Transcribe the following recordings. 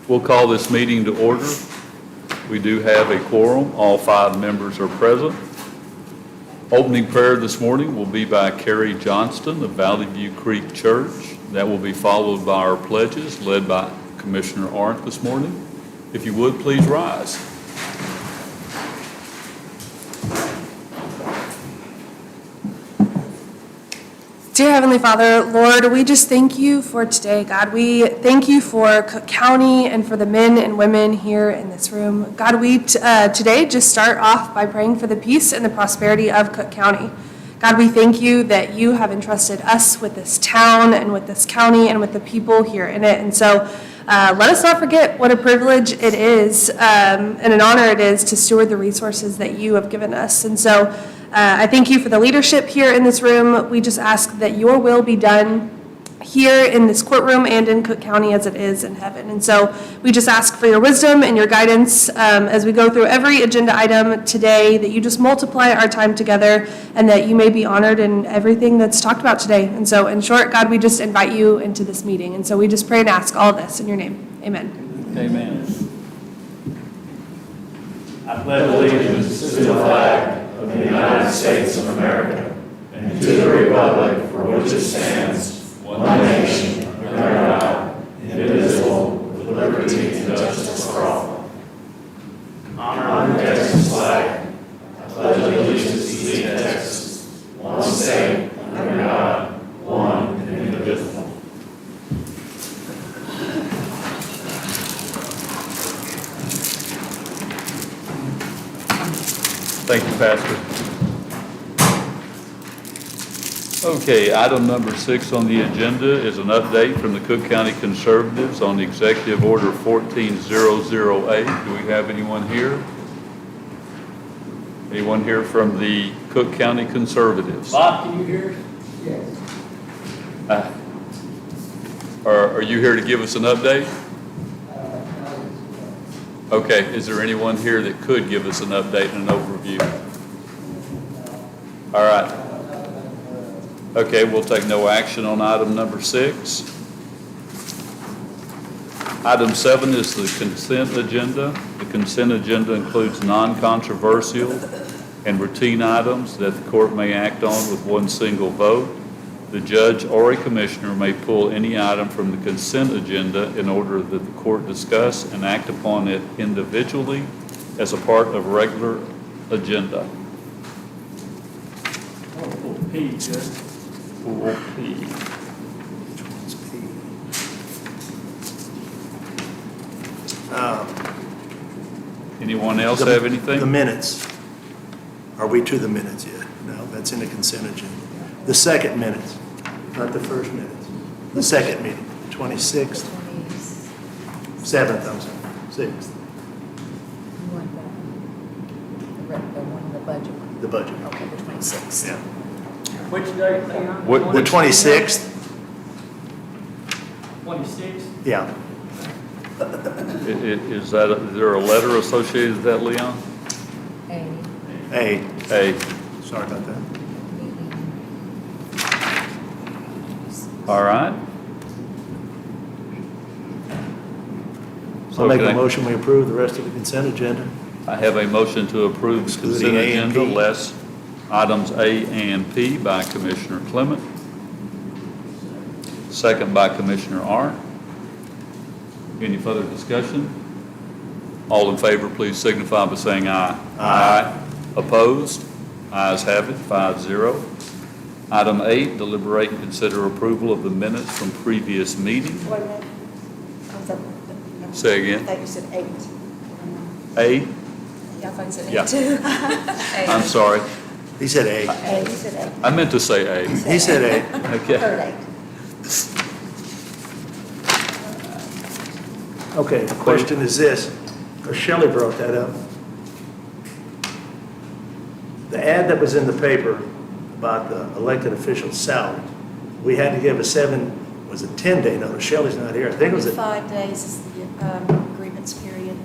We'll call this meeting to order. We do have a quorum. All 5 members are present. Opening prayer this morning will be by Carrie Johnston of Valley View Creek Church. That will be followed by our pledges led by Commissioner Arndt this morning. If you would, please rise. Dear Heavenly Father, Lord, we just thank you for today, God. We thank you for Cooke County and for the men and women here in this room. God, we today just start off by praying for the peace and the prosperity of Cooke County. God, we thank you that you have entrusted us with this town and with this county and with the people here in it. And so let us not forget what a privilege it is and an honor it is to steward the resources that you have given us. And so I thank you for the leadership here in this room. We just ask that your will be done here in this courtroom and in Cooke County as it is in heaven. And so we just ask for your wisdom and your guidance as we go through every agenda item today, that you just multiply our time together and that you may be honored in everything that's talked about today. And so in short, God, we just invite you into this meeting. And so we just pray and ask all this in your name. Amen. Amen. I pledge allegiance to the flag of the United States of America and to the republic for which it stands, one nation, under God, indivisible, with liberty and justice for all. Honor the Texas flag. I pledge allegiance to Texas, one state, under God, one and indivisible. Thank you, Pastor. Okay, item number 6 on the agenda is an update from the Cooke County Conservatives on Executive Order 14008. Do we have anyone here? Anyone here from the Cooke County Conservatives? Bob, can you hear us? Yes. Are you here to give us an update? Okay, is there anyone here that could give us an update and an overview? All right. Okay, we'll take no action on item number 6. Item 7 is the consent agenda. The consent agenda includes non-controversial and routine items that the court may act on with one single vote. The judge or a commissioner may pull any item from the consent agenda in order that the court discuss and act upon it individually as a part of regular agenda. P, Judge. 4P. Anyone else have anything? The minutes. Are we to the minutes yet? No, that's in the consent agenda. The second minutes, not the first minutes. The second meeting, 26th, 7th, I'm sorry, 6th, You want the one, the budget one? the budget. Okay, the 26th. Yeah. Which date, Leon? The 26th? 26th? Yeah. Is there a letter associated with that, Leon? A A. A. Sorry about that. meeting. All right. I'll make Okay. a motion, we approve the rest of the consent agenda. I have a motion to approve the consent Excluding A and agenda, P. less items A and P by Commissioner Clement. Second by Commissioner Arndt. Any further discussion? All in favor, please signify by saying aye. Aye. Opposed? Ayes have it, 5-0. Item 8, deliberate and consider approval of the minutes from previous meeting. Wait a minute. Say again. I thought you said 8. A? Yeah, I thought you said 8 Yeah. too. I'm sorry. He said A. 8, you said 8. I meant to say A. He said A. Okay. Heard 8. Okay, the question is this, or Shelley brought that up. The ad that was in the paper about the elected official's salary, we had to give a 10-day notice. Shelley's not here. I think it was, 5 days is the grievance period.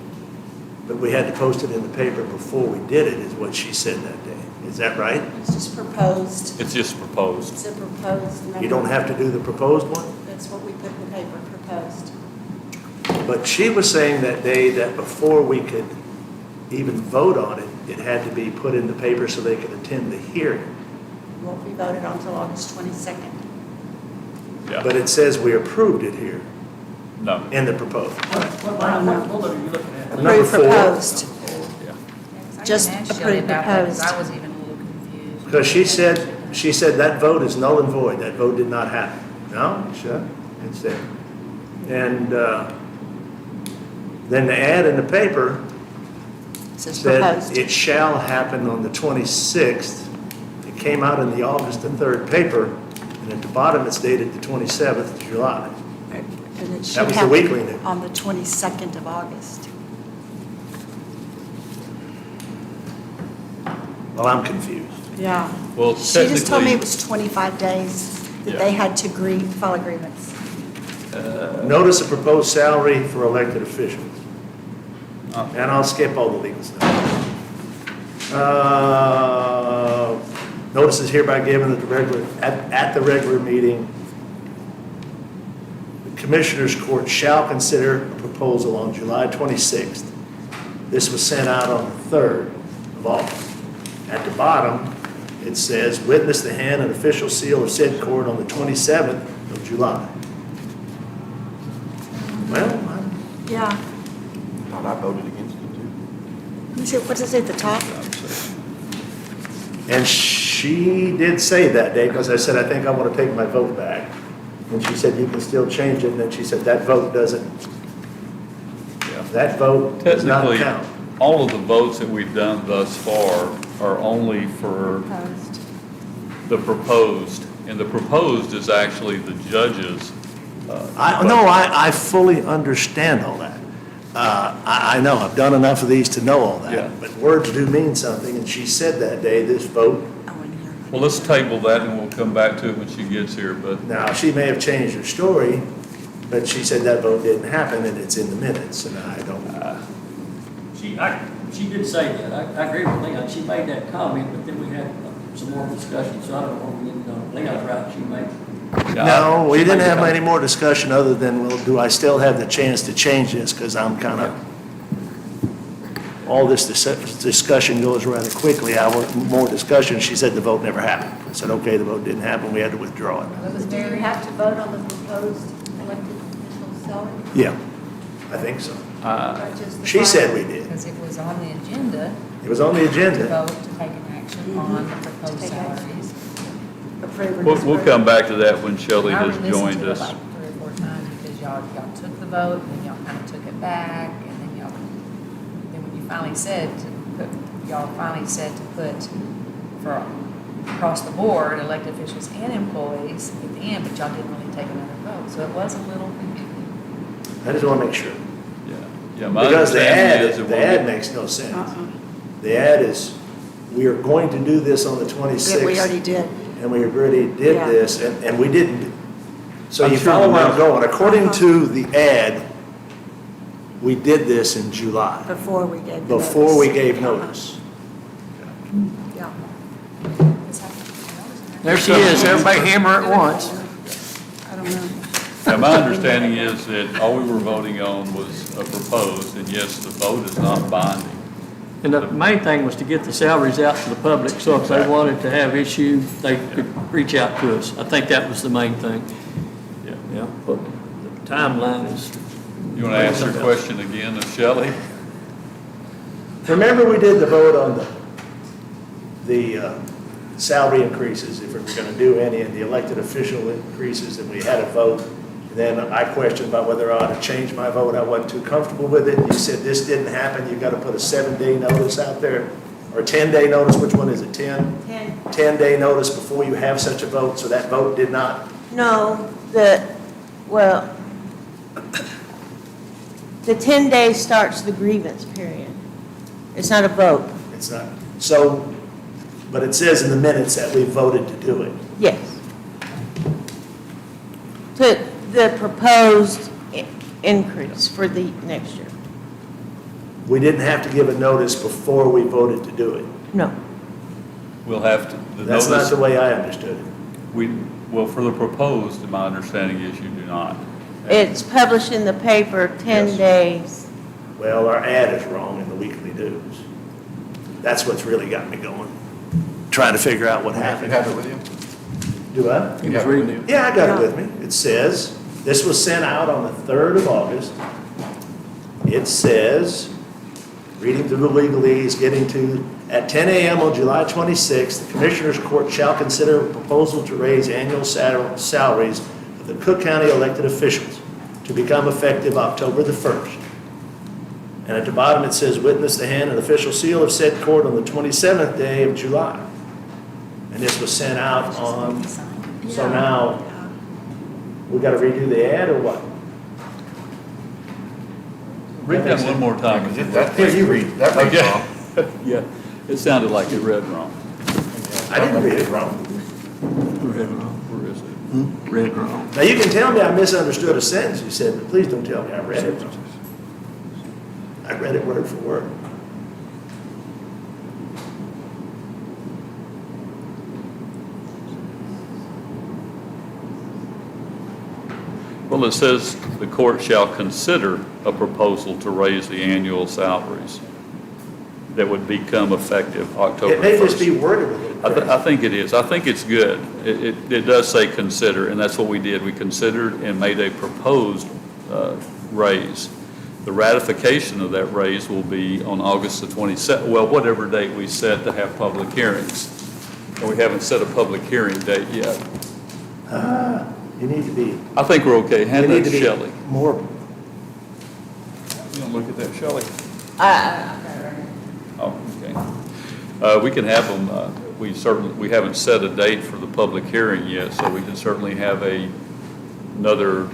but we had to post it in the paper before we did it, is what she said that day. Is that right? It's just proposed. It's just proposed. It's a proposed number. You don't have to do the proposed one? That's what we put in the paper, proposed. But she was saying that day that before we could even vote on it, it had to be put in the paper so they could attend the hearing. Won't be voted on until August 22nd. Yeah, But it says we approved it here no, in the proposed. What line, what bullet are you looking at? Number Approved 4. proposed. yeah. Just I didn't ask approved Shelley about that, 'cause proposed. I was even a little confused. Because she said that vote is null and void, that vote did not happen. No, sure, it's there. And then the ad in the paper Says said proposed. it shall happen on the 26th. It came out in the August the 3rd paper, and at the bottom it's dated the 27th of July. And it That should was the happen weekly news. on the 22nd of August. Well, I'm confused. Yeah. Well, She just told me it technically, was 25 days that Yeah. they had to file agreements. Notice of proposed salary for elected officials. uh, And I'll skip all the legal stuff. Notice is hereby given at the regular meeting. The Commissioners Court shall consider a proposal on July 26th. This was sent out on the 3rd of August. At the bottom, it says, witness the hand and official seal of said court on the 27th of July. Well, Yeah. Thought I voted against it too. What does it at the top? and she did say that day, because I said, I think I want to take my vote back. And she said, you can still change it, and then she said, that vote does not technically, count. all of the votes that we've done thus far are only for Proposed. the proposed, and the proposed is actually the judge's. I fully understand all that. I know, I've done enough of these to know all Yeah. that, but words do mean something, and she said that day, this vote, Oh, in here. Well, let's table that and we'll come back to it when she gets here, but now, she may have changed her story, but she said that vote didn't happen, and it's in the minutes, and I don't, She did say that, I agree with Leon, she made that comment, but then we had some more discussion, so I don't know, Leon's right, she made. no, we she didn't made the have any comment. more discussion other than, well, do I still have the chance to change this, because I'm kind of, all this discussion goes rather quickly. I want more discussion. She said the vote never happened. I said, okay, the vote didn't happen, we had to withdraw it. It was Do you very, have to vote on the proposed elected official salary? Yeah, I think so. Uh, Or just the She said final? we did. because it was on the agenda It was on the to agenda. vote to take an action on the proposed Take action. salaries. Approve or we'll disapprove? come back to that when Shelley I has re-listened joined to it us. like 3 or 4 times because y'all took the vote, and then y'all kind of took it back, and then then when you finally said to put, y'all finally said to put for across the board, elected officials and employees at the end, but y'all didn't really take another vote, so it was a little confusing. I just want to make sure. Yeah, my Because the understanding is ad, that the we'll ad get- makes no sense. The ad is, we are going to do this on the 26th. Yeah, we already did. And we already did Yeah. this, and we didn't. So I'm you sure follow the where I'm next- going. According to the ad, we did this in July, Before we gave the before we notice. gave notice. Yeah. There she is, everybody hammer at once. I don't know. Yeah, my understanding is that all we were voting on was a proposed, and yes, the vote is not binding. And the main thing was to get the salaries out to the public, so if they wanted to have issue, they could reach out to us. I think that was the main thing. Yeah. Yeah, but the timeline is, You want to ask your question again of Shelley? Remember, we did the vote on the salary increases, if we were going to do any, and the elected official increases, and we had a vote. Then I questioned about whether I ought to change my vote. I wasn't too comfortable with it. You said this didn't happen. You've got to put a 7-day notice out there, or a 10-day notice. Which one is it, 10? 10. 10-day notice before you have such a vote, so that vote did not. No, the 10 days starts the grievance period. It's not a vote. It's not. So, but it says in the minutes that we voted to do it. Yes. To the proposed increase for the next year. We didn't have to give a notice before we voted to do it. No. We'll have to, the That's not notice, the way I understood it. well, for the proposed, my understanding is you do not. It's published in the paper 10 Yes. days. Well, our ad is wrong in the weekly news. That's what's really got me going, trying to figure out what You happened. have it with you? Do I? He was reading it. Yeah, I got it with me. It says, this was sent out on the 3rd of August. It says, reading through the legalese, getting to, at 10 a.m. on July 26th, the Commissioners Court shall consider a proposal to raise annual salaries of the Cooke County elected officials to become effective October the 1st. And at the bottom it says, witness the hand and official seal of said court on the 27th day of July. And this was sent out on, so now, we got to redo the ad or what? Read that one more time. Here, you read. That reads Okay. wrong. Yeah, it sounded like it read wrong. I didn't read it wrong. Read wrong. Where is it? Read wrong. Now, you can tell me I misunderstood a sentence you said, but please don't tell me I read it wrong. I read it word for word. Well, it says the court shall consider a proposal to raise the annual salaries that would become effective October 1st. It may just be worded a little I crazy. think it is. I think it's good. It does say consider, and that's what we did. We considered and made a proposed raise. The ratification of that raise will be on August the 27th, well, whatever date we set to have public hearings. And we haven't set a public hearing date yet. You need to be, I think we're okay. you Hand need that to to be Shelley. more, You don't look at that, Shelley? I Oh, okay. We can have them, we haven't set a date for the public hearing yet, so we can certainly have another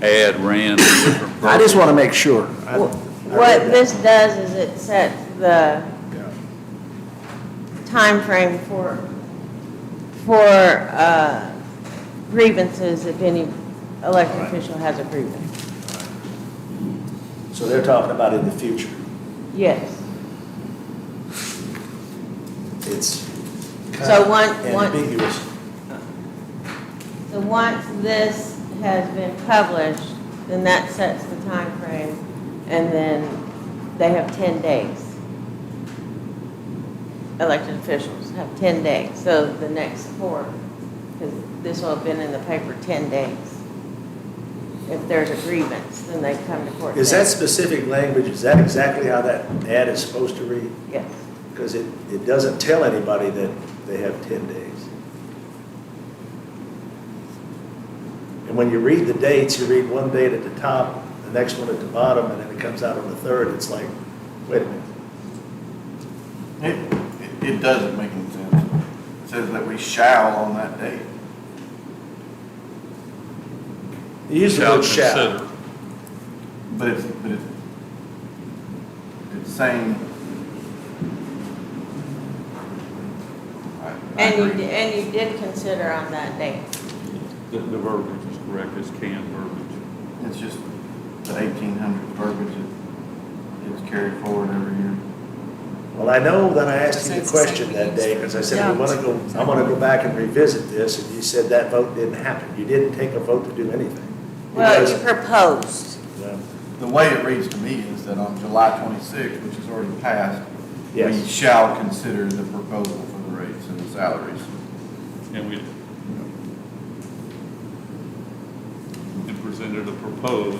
ad ran. in different I just want to make sure. I What read that. this does is it sets the timeframe for grievances if any elected Right. official has a grievance. So they're talking about in the future. Yes. It's So kind of one- ambiguous. So once this has been published, then that sets the time frame, and then they have 10 days. Elected officials have 10 days, so the next court, because this will have been in the paper 10 days. If there's a grievance, then they come to court. Is that then. specific language, is that exactly how that ad is supposed to read? Yes. Because it doesn't tell anybody that they have 10 days. And when you read the dates, you read one date at the top, the next one at the bottom, and then it comes out on the third, it's like, wait a minute. It doesn't make any sense. It says that we shall on that date. You use the word shall. consider. But it's saying. I agree. And you did consider on that date. The verbiage is correct, it's canned verbiage. It's just the 1800 verbiage that is carried forward every year. Well, I know that I asked you the It's the same question we that used day, for- because I said, Yeah. I want to go back and revisit this, and you said that vote didn't happen. You didn't take a vote to do anything. Well, Because- you proposed. Well, The way it reads to me is that on July 26th, which is already passed, we Yes. shall consider the proposal for the rates and the salaries. And we presented a proposed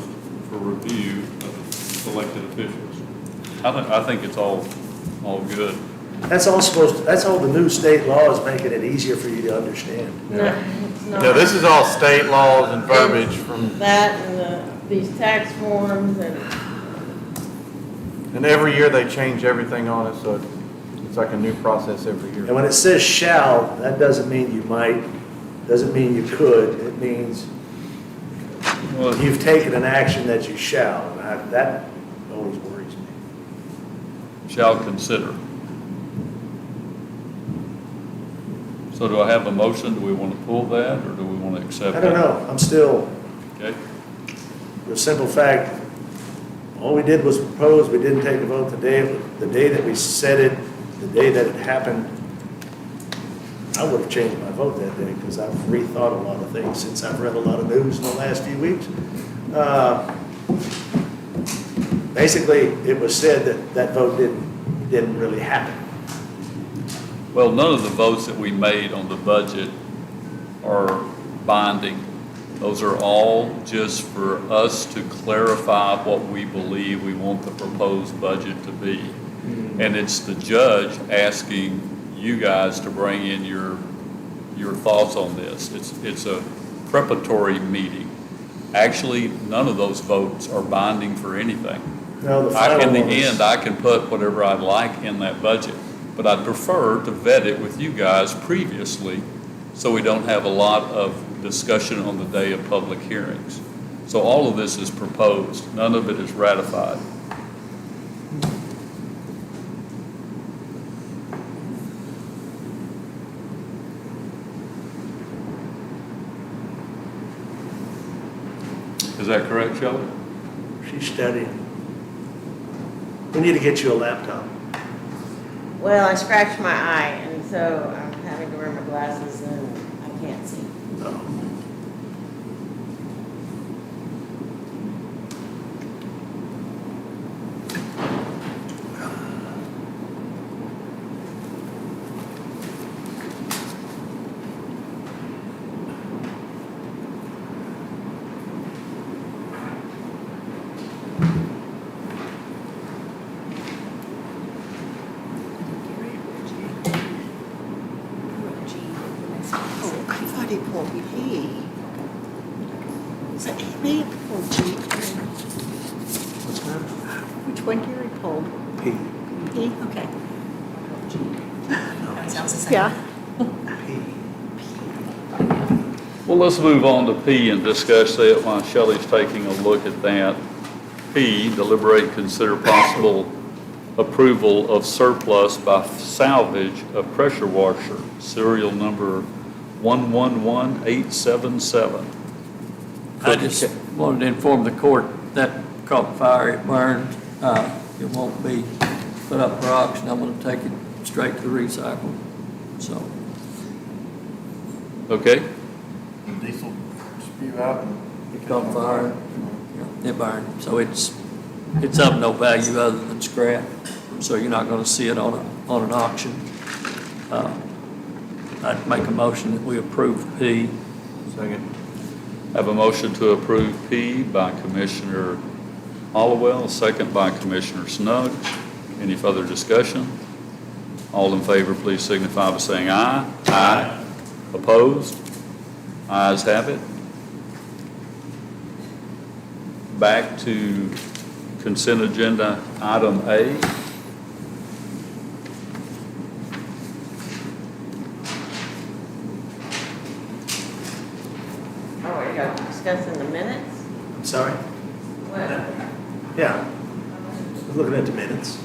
for review of elected officials. I think it's all good. That's all the new state laws making it easier for you to understand. No, it's not. Yeah, this is all state laws and verbiage from, That and these tax forms and every year they change everything on it, so it's like a new process every And year. when it says shall, that doesn't mean you might, doesn't mean you could. It means Well, you've taken an action that you shall, and that always worries me. shall consider. So do I have a motion? Do we want to pull that, or do we want to accept it? I don't know, I'm still, Okay, the simple fact, all we did was propose, we didn't take a vote the day that we said it, the day that it happened. I would have changed my vote that day, because I've rethought a lot of things since I've read a lot of news in the last few weeks. Basically, it was said that that vote didn't really happen. Well, none of the votes that we made on the budget are binding. Those are all just for us to clarify what we believe we want the proposed budget to be. And it's the judge asking you guys to bring in your thoughts on this. It's a preparatory meeting. Actually, none of those votes are binding for anything. No, the final In the one was- end, I can put whatever I'd like in that budget, but I'd prefer to vet it with you guys previously so we don't have a lot of discussion on the day of public hearings. So all of this is proposed, none of it is ratified. Is that correct, Shelley? She's studying. We need to get you a laptop. Well, I scratched my eye, and so I'm having to wear my glasses, and I can't see. No. Oh, I thought he pulled P. So he may have pulled G. What's that? Which one Gary pulled? P. E, okay. That sounds the same. Yeah. P. Well, let's move on to P and discuss that while Shelley's taking a look at that. P, deliberate and consider possible approval of surplus by salvage of pressure washer, serial number 111877. I just wanted to inform the court that caught fire, it burned. It won't be put up for auction. I'm going to take it straight to the recycle. So, Okay, The diesel spew out and. it caught fire, yeah, it burned. So it's of no value other than scrap. So you're not going to see it on an auction. I'd make a motion that we approve P. Second. have a motion to approve P by Commissioner Hollowell, second by Commissioner Snug. Any further discussion? All in favor, please signify by saying aye. Aye. Opposed? Ayes have it. Back to consent agenda item A. Oh, are you discussing the minutes? I'm sorry? Well, Yeah. I'm looking at the minutes.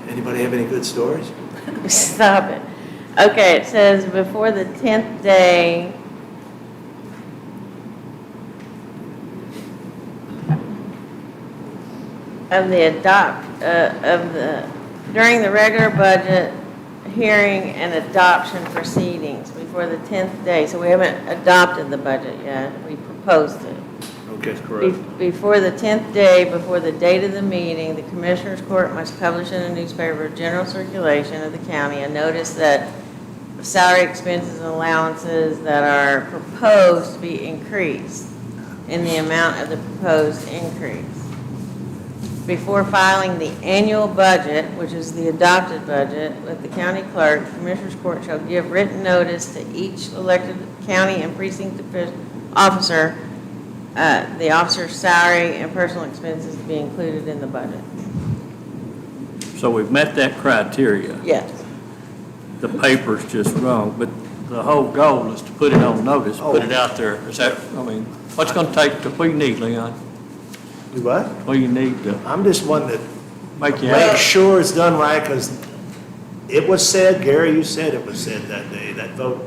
Anybody have any good stories? stop it. Okay, it says before the 10th day of the during the regular budget hearing and adoption proceedings, before the 10th day. So we haven't adopted the budget yet, we proposed it. Okay. Correct. Before the 10th day, before the date of the meeting, the Commissioners Court must publish in a newspaper of general circulation of the county a notice that salary expenses and allowances that are proposed to be increased in the amount of the proposed increase. Before filing the annual budget, which is the adopted budget, with the county clerk, the Commissioners Court shall give written notice to each elected county and precinct officer, the officer's salary and personal expenses to be included in the budget. So we've met that criteria. Yes. The paper's just wrong, but the whole goal is to put it on notice, put it out there. Is that, I mean, what's going to take, what do you need, Leon? Do what? What do you need to I'm just wanting to make you make happy? sure it's done right, because it was said, Gary, you said it was said that day, that vote,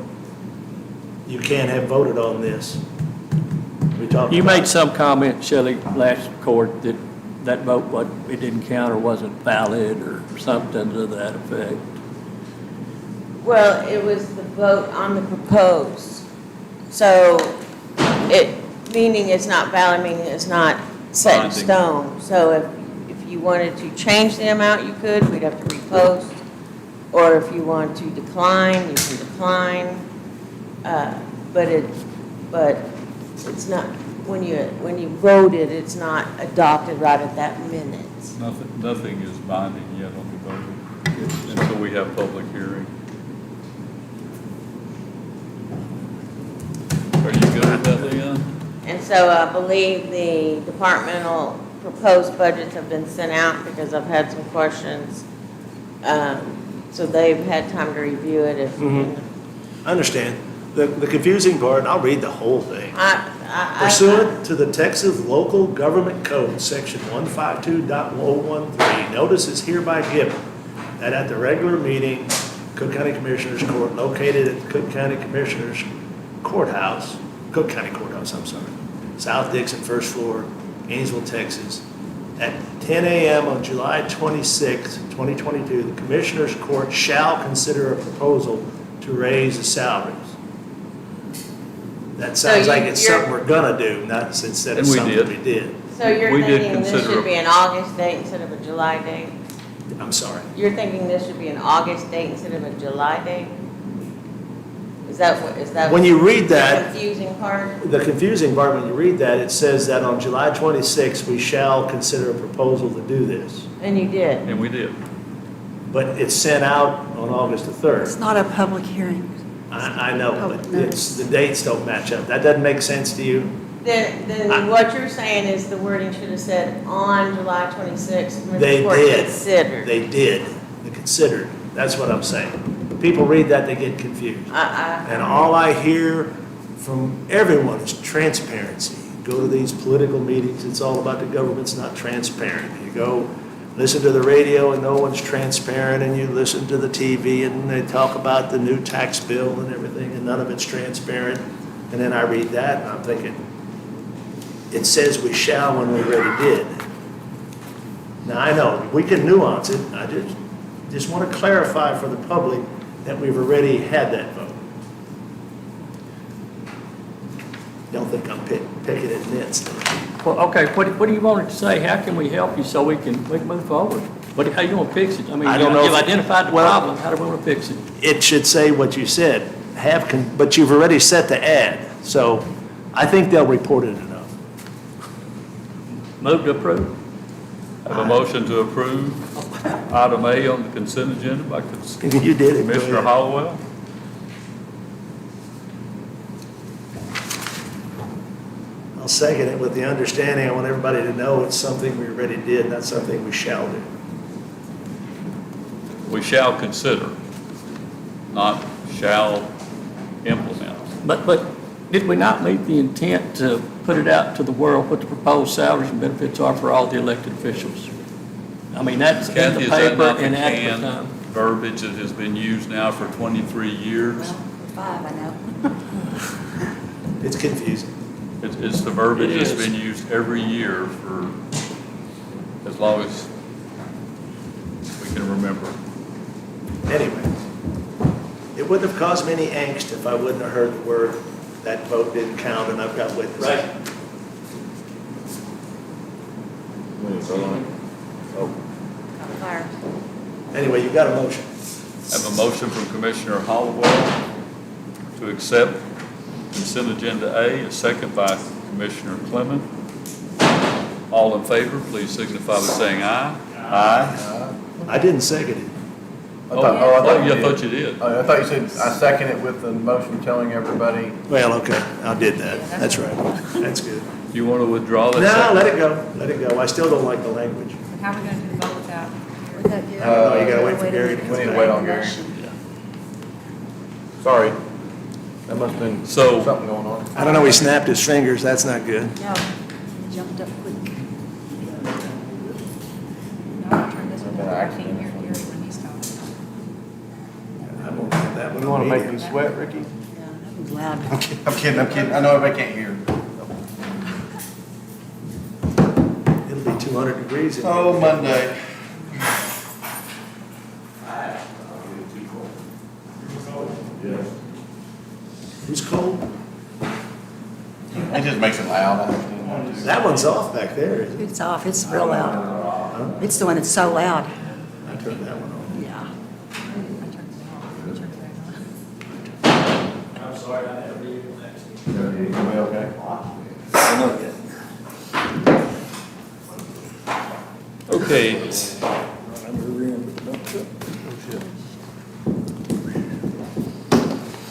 you can't have voted on this. We talked You about made some comment, Shelley, last court, that that vote, it didn't count or wasn't valid or something to that effect. Well, it was the vote on the proposed. So meaning it's not valid, meaning it's not set in Binding. stone. So if you wanted to change the amount, you could, we'd have to repost. Or if you want to decline, you can decline. But it's not, when you voted, it's not adopted right at that minute. Nothing is binding yet on the budget until we have public hearing. Are you good with that, Leon? And so I believe the departmental proposed budgets have been sent out because I've had some questions. So they've had time to review it if. I understand. The confusing part, and I'll read the whole thing. Pursuant to the Texas Local Government Code, Section 152.013, notice is hereby given that at the regular meeting, Cooke County Commissioners Court, located at Cooke County Commissioners Courthouse, Cooke County Courthouse, I'm sorry, South Dixon, first floor, Gainesville, Texas, at 10 a.m. on July 26, 2022, the Commissioners Court shall consider a proposal to raise the salaries. That sounds like it's something we're gonna do, not instead of And we something did. we did. So you're We did thinking this consider should be an August date instead of a July date? I'm sorry. You're thinking this should be an August date instead of a July date? Is that When you read the that, confusing part? the confusing part, when you read that, it says that on July 26, we shall consider a proposal to do this. And you did. And we did. But it's sent out on August the 3rd. It's not a public hearing. I know, but Public notice. the dates don't match up. That doesn't make sense to you? Then what you're saying is the wording should have said on July 26th, They Commissioners Court did. considered. They did. They considered. That's what I'm saying. When people read that, they get confused. And all I hear from everyone is transparency. Go to these political meetings, it's all about the government's not transparent. You go listen to the radio and no one's transparent, and you listen to the TV and they talk about the new tax bill and everything, and none of it's transparent. And then I read that and I'm thinking, it says we shall when we already did. Now, I know, we can nuance it. I just want to clarify for the public that we've already had that vote. Don't think I'm picking at nits. Well, okay, what do you want it to say? How can we help you so we can move forward? How you want to fix it? I mean, I don't know you've if- identified the well- problem, how do we want to fix it? It should say what you said, but you've already set the ad. So I think they'll report it enough. Move to approve? Have a motion to approve item A on the consent agenda by You did it. Go Commissioner ahead. Hollowell. I'll second it with the understanding, I want everybody to know it's something we already did, not something we shall do. We shall consider, not shall implement. But did we not meet the intent to put it out to the world, what the proposed salaries and benefits are for all the elected officials? I mean, that's in Kathy, the is that paper not the and can advertised. verbiage that has been used now for 23 years. Well, for 5, I know. It's confusing. It's the verbiage It that's is. been used every year for as long as we can remember. Anyway, it wouldn't have caused me any angst if I wouldn't have heard the word, that vote didn't count, and I've got witnesses. We need to vote on it. Caught fire. Anyway, you got a motion. I have a motion from Commissioner Hollowell to accept consent agenda A, a second by Commissioner Clement. All in favor, please signify by saying aye. Aye. I didn't second it. I thought you I did. thought you did. I thought you said, I second it with the motion telling everybody. Well, okay, I did that. That's right. That's good. You want to withdraw that No, second? let it go. Let it go. I still don't like the language. But how are we gonna do the vote without? Without Gary. No, you gotta wait for Gary to We come need to back. wait on Gary. Sorry. That must have been So- something going on. I don't know, he snapped his fingers. That's not good. No, he jumped up quick. No, turn this one Been an over. I can't accident. hear Gary when he's talking. I won't have that one You on want to me. make me sweat, Ricky? Yeah, that was loud. I'm kidding. I know everybody can't hear. It'll be 200 degrees in here. Oh, Monday. Who's cold? It just makes it loud. I understand. That one's off back there, isn't it? It's off, it's real loud. It's the one that's so loud. I turned that one on. Yeah. I turned it off. I turned it back on. I'm sorry, I never read it next. Everybody okay? Okay.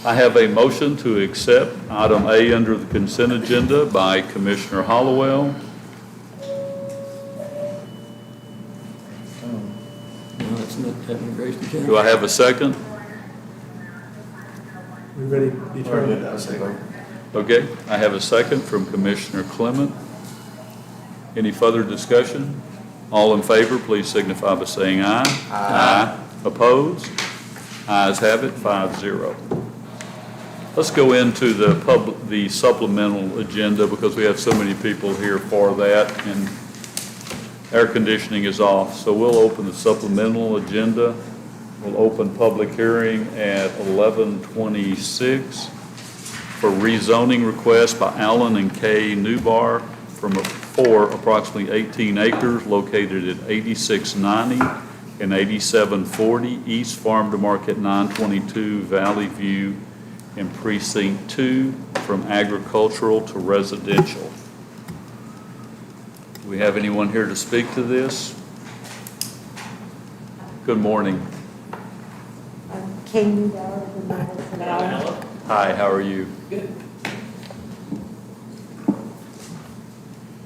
I have a motion to accept item A under the consent agenda by Commissioner Hollowell. No, it's not having Grayson County. Do I have a second? We ready to determine that? Okay, I have a second from Commissioner Clement. Any further discussion? All in favor, please signify by saying aye. Aye. Opposed? Ayes have it, 5-0. Let's go into the supplemental agenda because we have so many people here for that, and air conditioning is off. So we'll open the supplemental agenda. We'll open public hearing at 11:26 for rezoning request by Allen and Kay Newbar for approximately 18 acres located at 8690 and 8740 East Farm to Market 922 Valley View in Precinct 2 from agricultural to residential. Do we have anyone here to speak to this? Good morning. Kay Newbar, the Mavis and Allen. Hi, how are you? Good.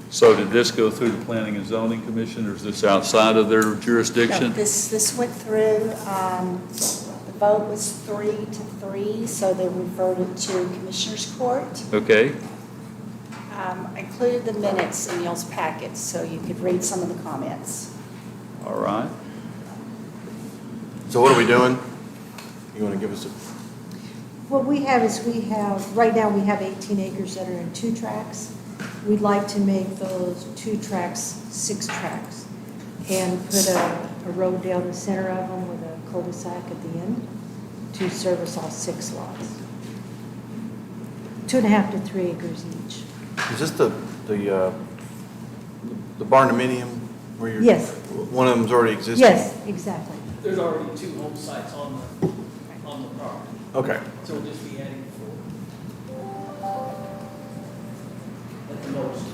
So did this go through the Planning and Zoning Commission, or is this outside of their No, jurisdiction? this went through, the vote was 3-3, so they referred it to Commissioners Court. Okay, I included the minutes in y'all's packets, so you could read some of the comments. all right. So what are we doing? You want to give us a, What we have is right now we have 18 acres that are in 2 tracks. We'd like to make those 2 tracks 6 tracks and put a road down the center of them with a cul-de-sac at the end to service all 6 lots. 2.5 to 3 acres each. is this the barndominium where you're? Yes. One of them's already existing? Yes, exactly. There's already 2 home sites on the property, Okay. so we'll just be adding 4. At the most.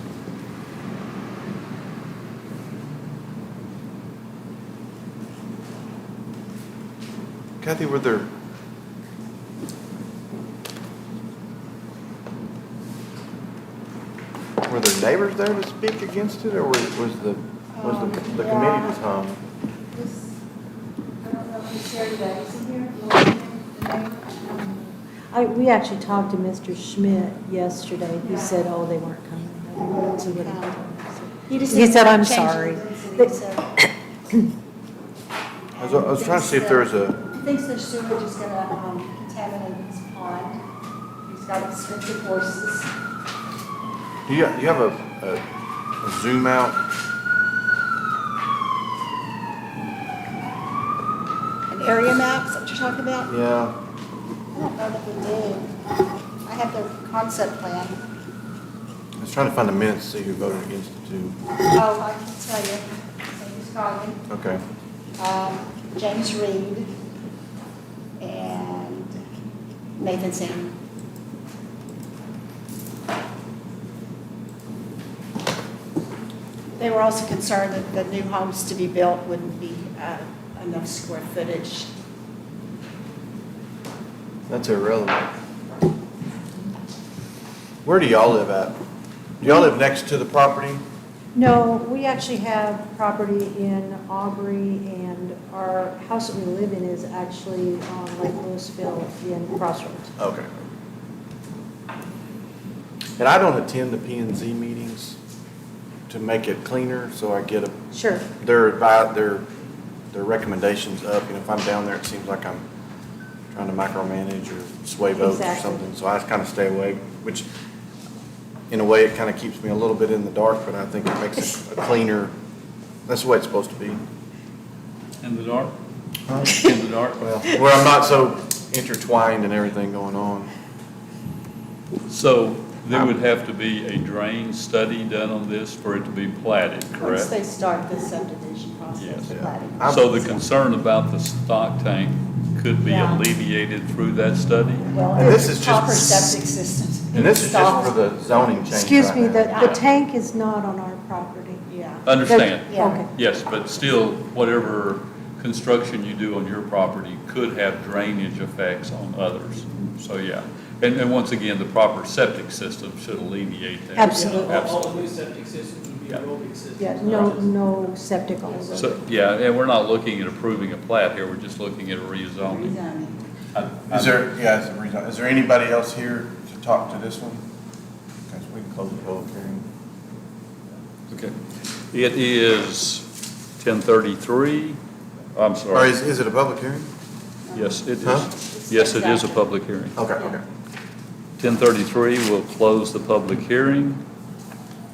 Kathy, were there neighbors there to speak against it, or was the committee just hung? I don't know if Sarah Davis in here. We actually talked to Mr. Schmidt yesterday. He said, oh, they weren't coming. So what he told us. You just He said, I'm change sorry. the density, so- I was trying to see if there was a, He thinks the sewage is gonna contaminate his pond. He's got expensive horses. do you have a zoom out? An area map, is that what you're talking about? Yeah. I don't know that we do. I have the concept plan. I was trying to find the minutes to see who voted against it too. Oh, I can tell you. James Collins, Okay. James Reed, and Nathan Singh. They were also concerned that the new homes to be built wouldn't be enough square footage. That's irrelevant. Where do y'all live at? Do y'all live next to the property? No, we actually have property in Aubrey, and our house that we live in is actually on Lake Louisville in Crossroads. Okay. And I don't attend the P and Z meetings to make it cleaner, so I get Sure. their recommendations up. You know, if I'm down there, it seems like I'm trying to micromanage or sway votes or Exactly. something, so I kind of stay away, which in a way, it kind of keeps me a little bit in the dark, but I think it makes it a cleaner, that's the way it's supposed to be. In the dark? In the dark? Well, where I'm not so intertwined and everything going on. So there would have to be a drain study done on this for it to be platted, Once correct? they start the subdivision process, Yes. platting. So the concern about the stock tank could be Yeah. alleviated through that study? Well, And this it's is proper just- septic system. And this is just for the zoning change Excuse right me, now. the tank is not on our property. Yeah. Understand? Yeah. Okay. Yes, but still, whatever construction you do on your property could have drainage effects on others. So, yeah. And once again, the proper septic system should alleviate that. Absolutely. All the new septic systems would be aerobic systems. Yeah, no septic on it. So, yeah, and we're not looking at approving a plat here, we're just looking at a rezoning. Rezoning. Is there anybody else here to talk to this one? Okay, so we can close the public hearing. Okay. It is 10:33. I'm Or sorry. is it a public hearing? Yes, it Huh? is. Yes, it is a public hearing. Okay. 10:33, we'll close the public hearing.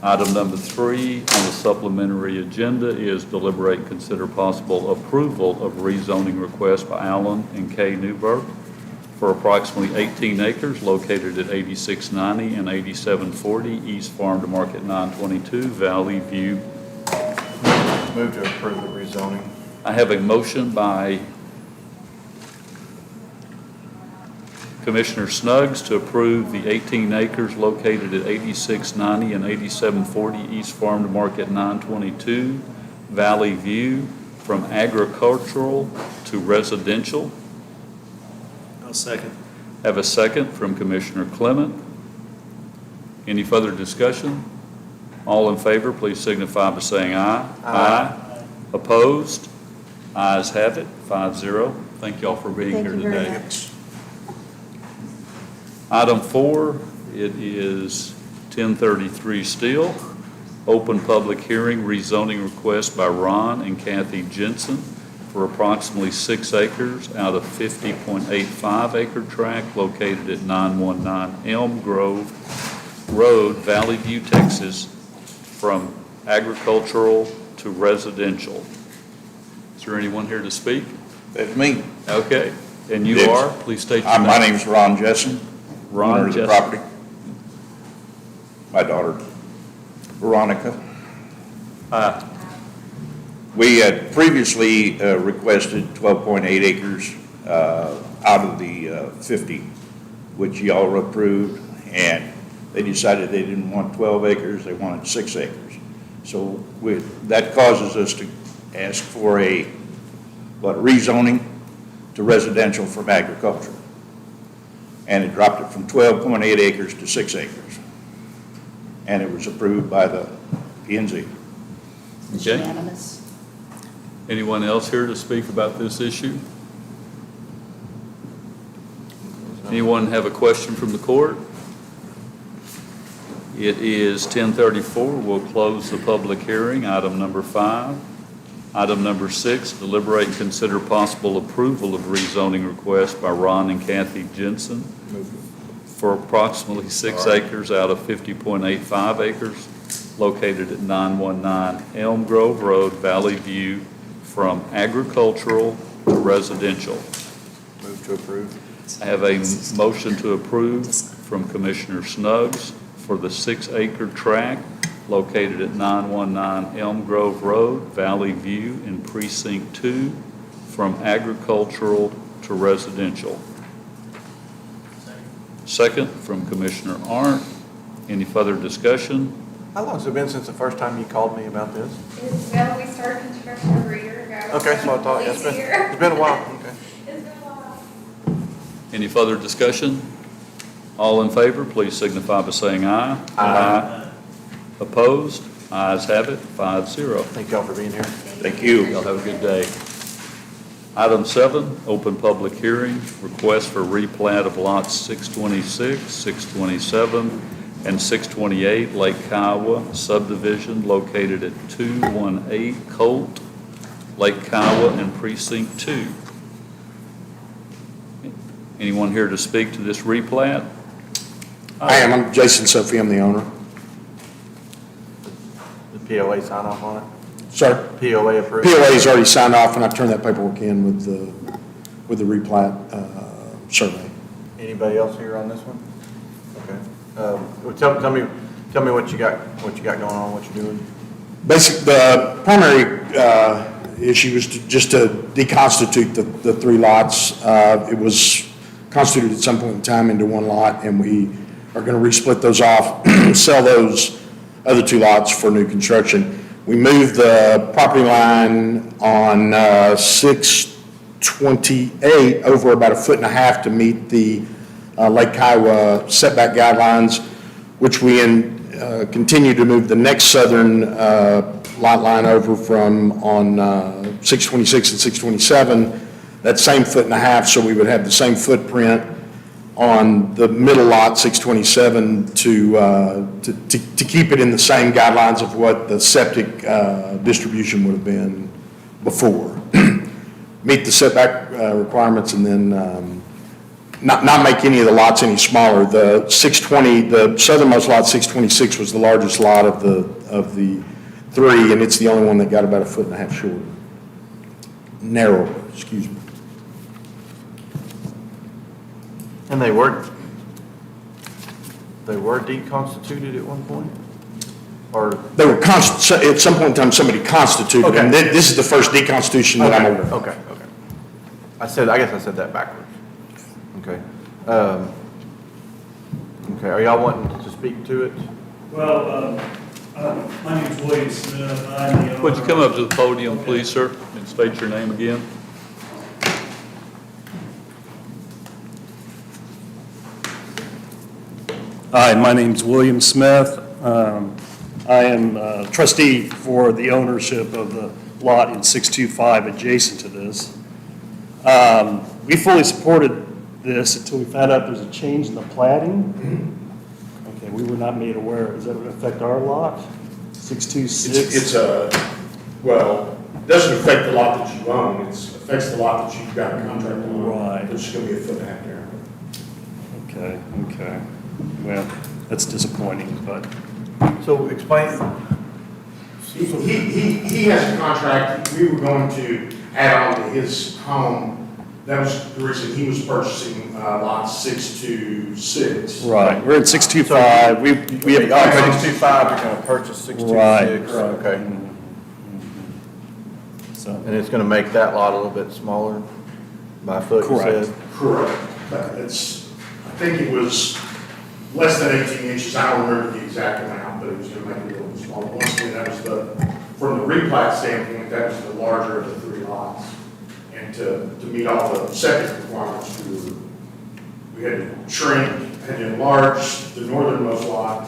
Item number 3 on the supplementary agenda is deliberate and consider possible approval of rezoning request by Allen and K. Newberg for approximately 18 acres located at 8690 and 8740 East Farm to Market 922, Valley View. Move to approve the rezoning. I have a motion by Commissioner Snuggs to approve the 18 acres located at 8690 and 8740 East Farm to Market 922, Valley View, from agricultural to residential. I'll second. Have a second from Commissioner Clement. Any further discussion? All in favor, please signify by saying aye. Aye. Opposed? Ayes have it, 5-0. Thank y'all for being Thank here you today. very much. Item 4, it is 10:33 still. Open public hearing, rezoning request by Ron and Kathy Jensen for approximately 6 acres out of 50.85 acre tract located at 919 Elm Grove Road, Valley View, Texas, from agricultural to residential. Is there anyone here to speak? That's me. Okay, and you Yes. are? Please state your name. My name's Ron Jessen. Ron Owner of the Jessen. property. My daughter, Veronica. We had previously requested 12.8 acres out of the 50, which y'all approved, and they decided they didn't want 12 acres, they wanted 6 acres. So that causes us to ask for a rezoning to residential from agriculture. And it dropped it from 12.8 acres to 6 acres. And it was approved by the P&Z. It's Okay. unanimous. Anyone else here to speak about this issue? Anyone have a question from the court? It is 10:34. We'll close the public hearing. Item number 5. Item number 6, deliberate and consider possible approval of rezoning request by Ron and Kathy Jensen for approximately 6 acres out of 50.85 acres located at 919 Elm Grove Road, Valley View, from agricultural to residential. Move to approve. I have a motion to approve from Commissioner Snuggs for the 6-acre tract located at 919 Elm Grove Road, Valley View, in Precinct 2, from agricultural to residential. Second from Commissioner Arndt. Any further discussion? How long has it been since the first time you called me about this? Well, we started construction over a year ago. Okay, so I thought, yeah, it's been a while, okay. It's been a while. Any further discussion? All in favor, please signify by saying aye. Aye. Opposed? Ayes have it, 5-0. Thank y'all for being here. Thank you. Y'all have a good day. Item 7, open public hearing, request for replat of lots 626, 627, and 628 Lake Kawa subdivision located at 218 Colt, Lake Kawa, and Precinct 2. Anyone here to speak to this replat? I am. I'm Jason Sophie. I'm the owner. The POA sign off on it? Sir? POA approved? POA's already signed off, and I've turned that paperwork in with the replat survey. Anybody else here on this one? Okay. Well, tell me what you got going on, what you're doing. The primary issue was just to deconstitute the 3 lots. It was constituted at some point in time into 1 lot, and we are going to resplit those off, sell those other 2 lots for new construction. We moved the property line on 628 over about 1.5 feet to meet the Lake Kiowa setback guidelines, which we continue to move the next southern lot line over from on 626 and 627, that same 1.5 feet, so we would have the same footprint on the middle lot, 627, to keep it in the same guidelines of what the septic distribution would have been before. Meet the setback requirements, and then not make any of the lots any smaller. The 620, the southernmost lot, 626, was the largest lot of the 3, and it's the only one that got about 1.5 feet shorter. Narrower, excuse me. And they were deconstituted at one point? Or? They were at some point in time, somebody constituted, Okay. and this is the first deconstitution that I'm aware of. Okay. I guess I said that backwards. Okay. Okay, are y'all wanting to speak to it? Well, my name's William Smith. I'm the owner. Would you come up to the podium, please, sir, and state your name again? Hi, my name's William Smith. I am trustee for the ownership of the lot in 625 adjacent to this. We fully supported this until we found out there's a change in the platting. Okay, we were not made aware. Does that affect our lot? 626? Well, it doesn't affect the lot that you own, it affects the lot that you've got a contract on. Right. It's going to be 1.5 feet there. Okay. Well, that's disappointing, but. So explain. He has a contract, we were going to add on to his home. That was the reason he was purchasing lots 626. Right, we're at 625, we have. 625, you're going to purchase 626. Right. Okay. So, And it's going to make that lot a little bit smaller by foot, you Correct. said? Correct. I think it was less than 18 inches, I don't remember the exact amount, but it was going to make it a little bit smaller. Once again, that was from the replat standpoint, that was the larger of the 3 lots. And to meet all the septic requirements, we had to shrink, had to enlarge the northernmost lot,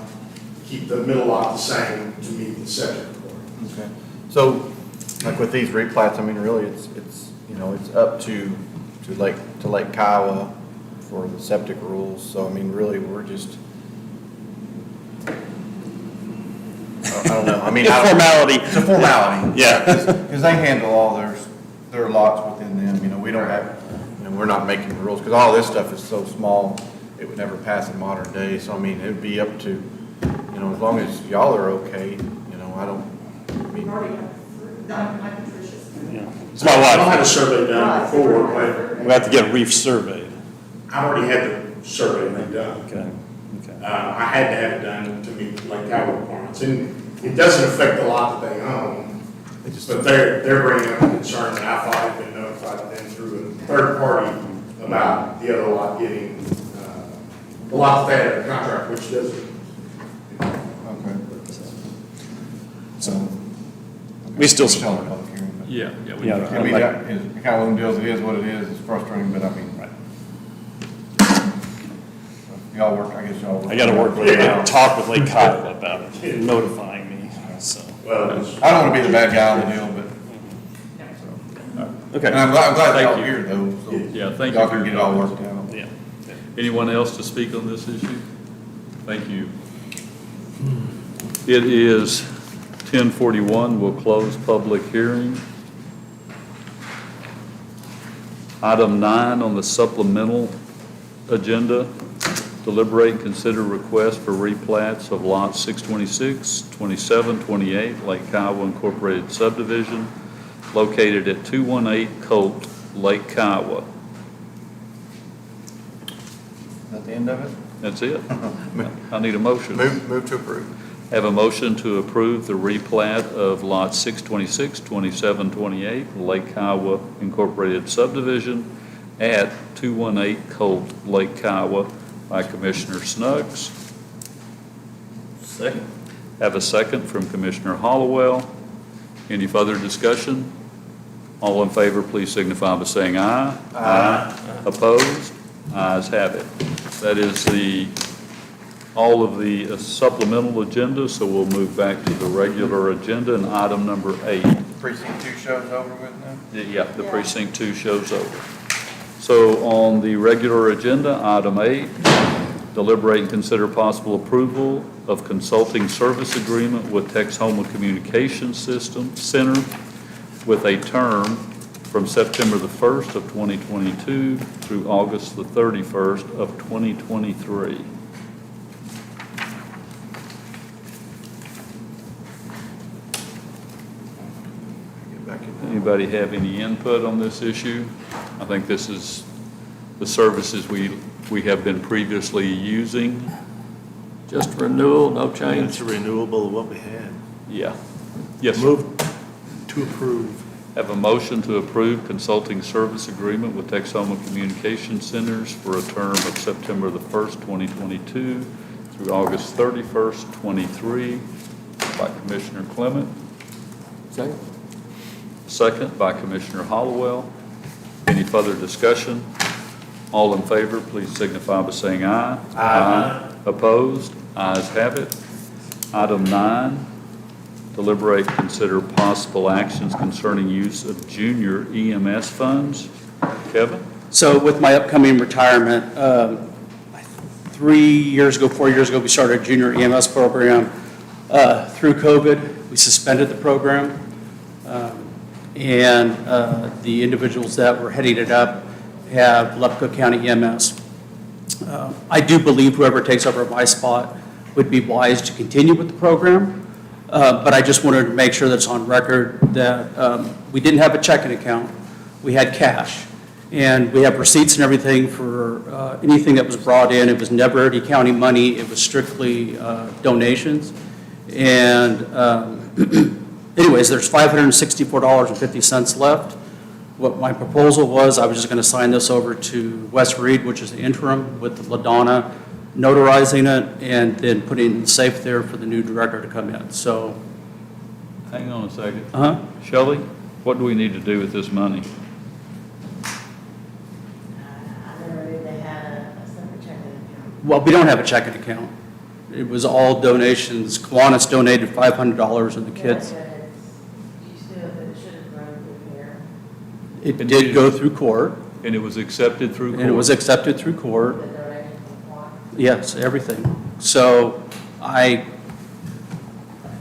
keep the middle lot the same to meet the septic requirements. Okay. So, like with these replats, I mean, really, it's up to Lake Kiowa for the septic rules. So, I mean, really, we're just, don't know, I mean. It's I don't- formality. It's a formality. Yeah. Because they handle all their lots within them, we don't have, we're not making the rules, because all this stuff is so small, it would never pass in modern day, so I mean, it'd be up to, as long as y'all are okay, I don't, I mean. It's my I wife. had a survey done before, but We have to get re-surveyed. I already had the survey redone. Okay, okay. I had to have it done to meet Lake Kawa requirements, and it doesn't affect the lot that they own, but they're bringing up a concern that I thought had been notified then through a third party about the other lot getting, the lot that they had a contract, which doesn't. Okay. So, we still Tell support them it. public hearing, but- Yeah, Yeah, I mean, that is, kind of one of them deals, it is what it is, it's frustrating, but I mean. Y'all work, I guess y'all work. I gotta work with, talk with Lake Kyle about it, notifying me, so. Well, I don't want to be the bad guy on the deal, but, Okay. and I'm glad Thank y'all you. here though, so. Yeah, thank you Y'all for can your get it all comments. worked out. Yeah. Anyone else to speak on this issue? Thank you. It is 10:41. We'll close public hearing. Item 9 on the supplemental agenda, deliberate and consider request for replats of lots 626, 27, 28, Lake Kawa Incorporated Subdivision, located at 218 Colt, Lake Kawa. Is that the end of it? That's it. I need a motion. Move to approve. Have a motion to approve the replat of lots 626, 27, 28, Lake Kawa Incorporated Subdivision at 218 Colt, Lake Kawa by Commissioner Snuggs. Second. Have a second from Commissioner Hollowell. Any further discussion? All in favor, please signify by saying aye. Aye. Opposed? Ayes have it. That is all of the supplemental agenda, so we'll move back to the regular agenda and item number 8. Precinct 2 shows over with now? Yeah, the precinct 2 shows over. So on the regular agenda, item 8, deliberate and consider possible approval of consulting service agreement with Texhoma Communications System Center with a term from September the 1st of 2022 through August the 31st of 2023. Anybody have any input on this issue? I think this is the services we have been previously using. Just renewal, no change. It's a renewable of what we had. Yeah. Yes, sir. Move to approve. Have a motion to approve consulting service agreement with Texhoma Communication Centers for a term of September the 1st, 2022 through August 31st, 23 by Commissioner Clement. Second. Second by Commissioner Hollowell. Any further discussion? All in favor, please signify by saying aye. Aye. Opposed? Ayes have it. Item 9, deliberate, consider possible actions concerning use of junior EMS funds. Kevin? So with my upcoming retirement, 4 years ago, we started a junior EMS program. Through COVID, we suspended the program. And the individuals that were heading it up have left Cooke County EMS. I do believe whoever takes over my spot would be wise to continue with the program, but I just wanted to make sure that's on record that we didn't have a checking account. We had cash, and we have receipts and everything for anything that was brought in. It was never any county money. It was strictly donations. And anyways, there's $564.50 left. What my proposal was, I was just going to sign this over to Wes Reed, which is the interim, with LaDonna notarizing it and then putting it in the safe there for the new director to come in. So, Hang on a second. uh-huh. Shelley, what do we need to do with this money? I never knew they had a separate checking account. Well, we don't have a checking account. It was all donations. Kiwanis donated $500 and the kids. Yeah, but you still, it should have run through here. It did go through court, And it was accepted through court? and it was accepted through court. The donation from Kiwanis. Yes, everything. So I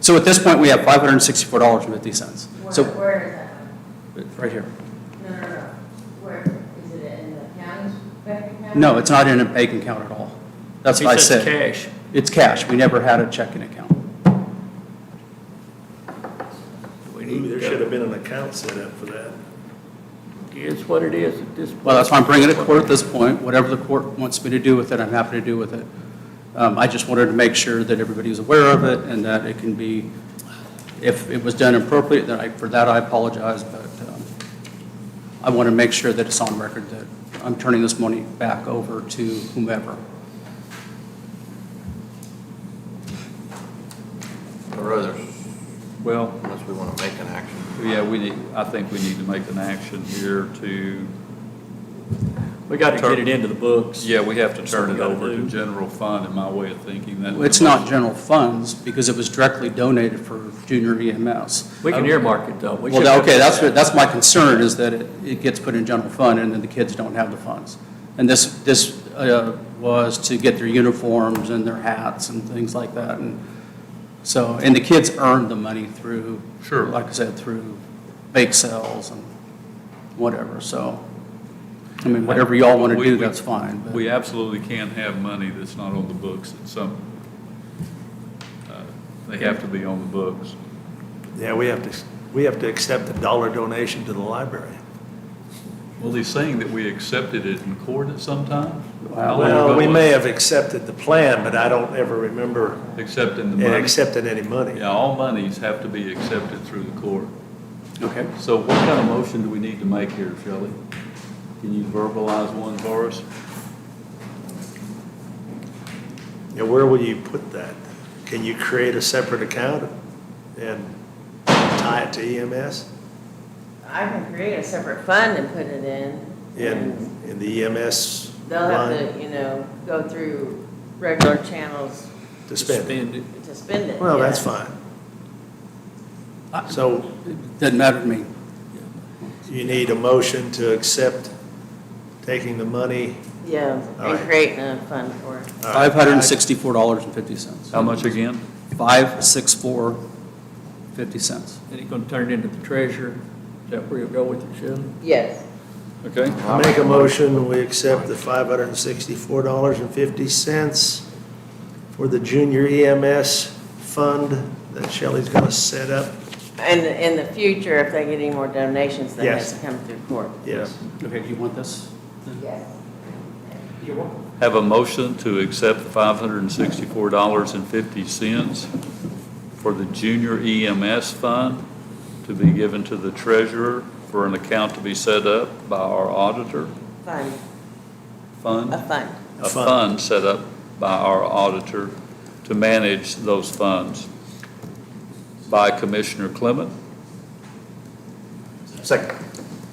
So at this point, we have $564.50. So, Where is right here. that? No. Where, is it in the county's bank account? No, it's not in a bank account at all. That's what I said. He says cash. It's cash. We never had a checking account. We need There to should go. have been an account set up for that. It's what it is at this point. Well, that's why I'm bringing it to court at this point. Whatever the court wants me to do with it, I'm happy to do with it. I just wanted to make sure that everybody was aware of it and that it can be, if it was done appropriately, then for that I apologize, but I want to make sure that it's on record that I'm turning this money back over to whomever. Or others, Well, unless we want to make an action. yeah, I think we need to make an action here to, We got to get it into the books. yeah, we have to turn it That's what we over gotta to do. general fund, in my way of thinking. That- It's not general funds because it was directly donated for junior EMS. We can earmark it, though. We Well, should- okay, that's my concern, is that it gets put in general fund and then the kids don't have the funds. And this was to get their uniforms and their hats and things like that. And so, and the kids earned the money through, Sure. like I said, through bake sales and whatever. So, I mean, whatever y'all want to do, that's fine. but- We absolutely can't have money that's not on the books at some, they have to be on the books. Yeah, we have to accept a dollar donation to the library. Well, he's saying that we accepted it in court at some time? How long Well, ago we was may it? have accepted the plan, but I don't ever remember Accepting the money? accepting any money. Yeah, all monies have to be accepted through the court. Okay. So what kind of motion do we need to make here, Shelley? Can you verbalize one for us? Yeah, where will you put that? Can you create a separate account and tie it to EMS? I can create a separate fund and put it in. In the EMS They'll have line to, go through regular channels to spend? Spend it. to spend it. Well, that's yeah. fine. So Doesn't matter to me. you need a motion to accept taking the money. Yeah, All and right. creating a fund for it. $564.50. How much again? $564.50. And he's going to turn it into the treasurer. Is that where you'll go with it, Shelley? Yes. Okay. I make a motion, we accept the $564.50 for the junior EMS fund that Shelley's going to set up. And in the future, if they get any more donations, that Yes. has to come through court. Yes. Okay, do you want this? Yes. Have a motion to accept $564.50 for the junior EMS fund to be given to the treasurer for an account to be set up by our auditor. Fund, Fund? a fund. A fund set up by our auditor to manage those funds. By Commissioner Clement. Second.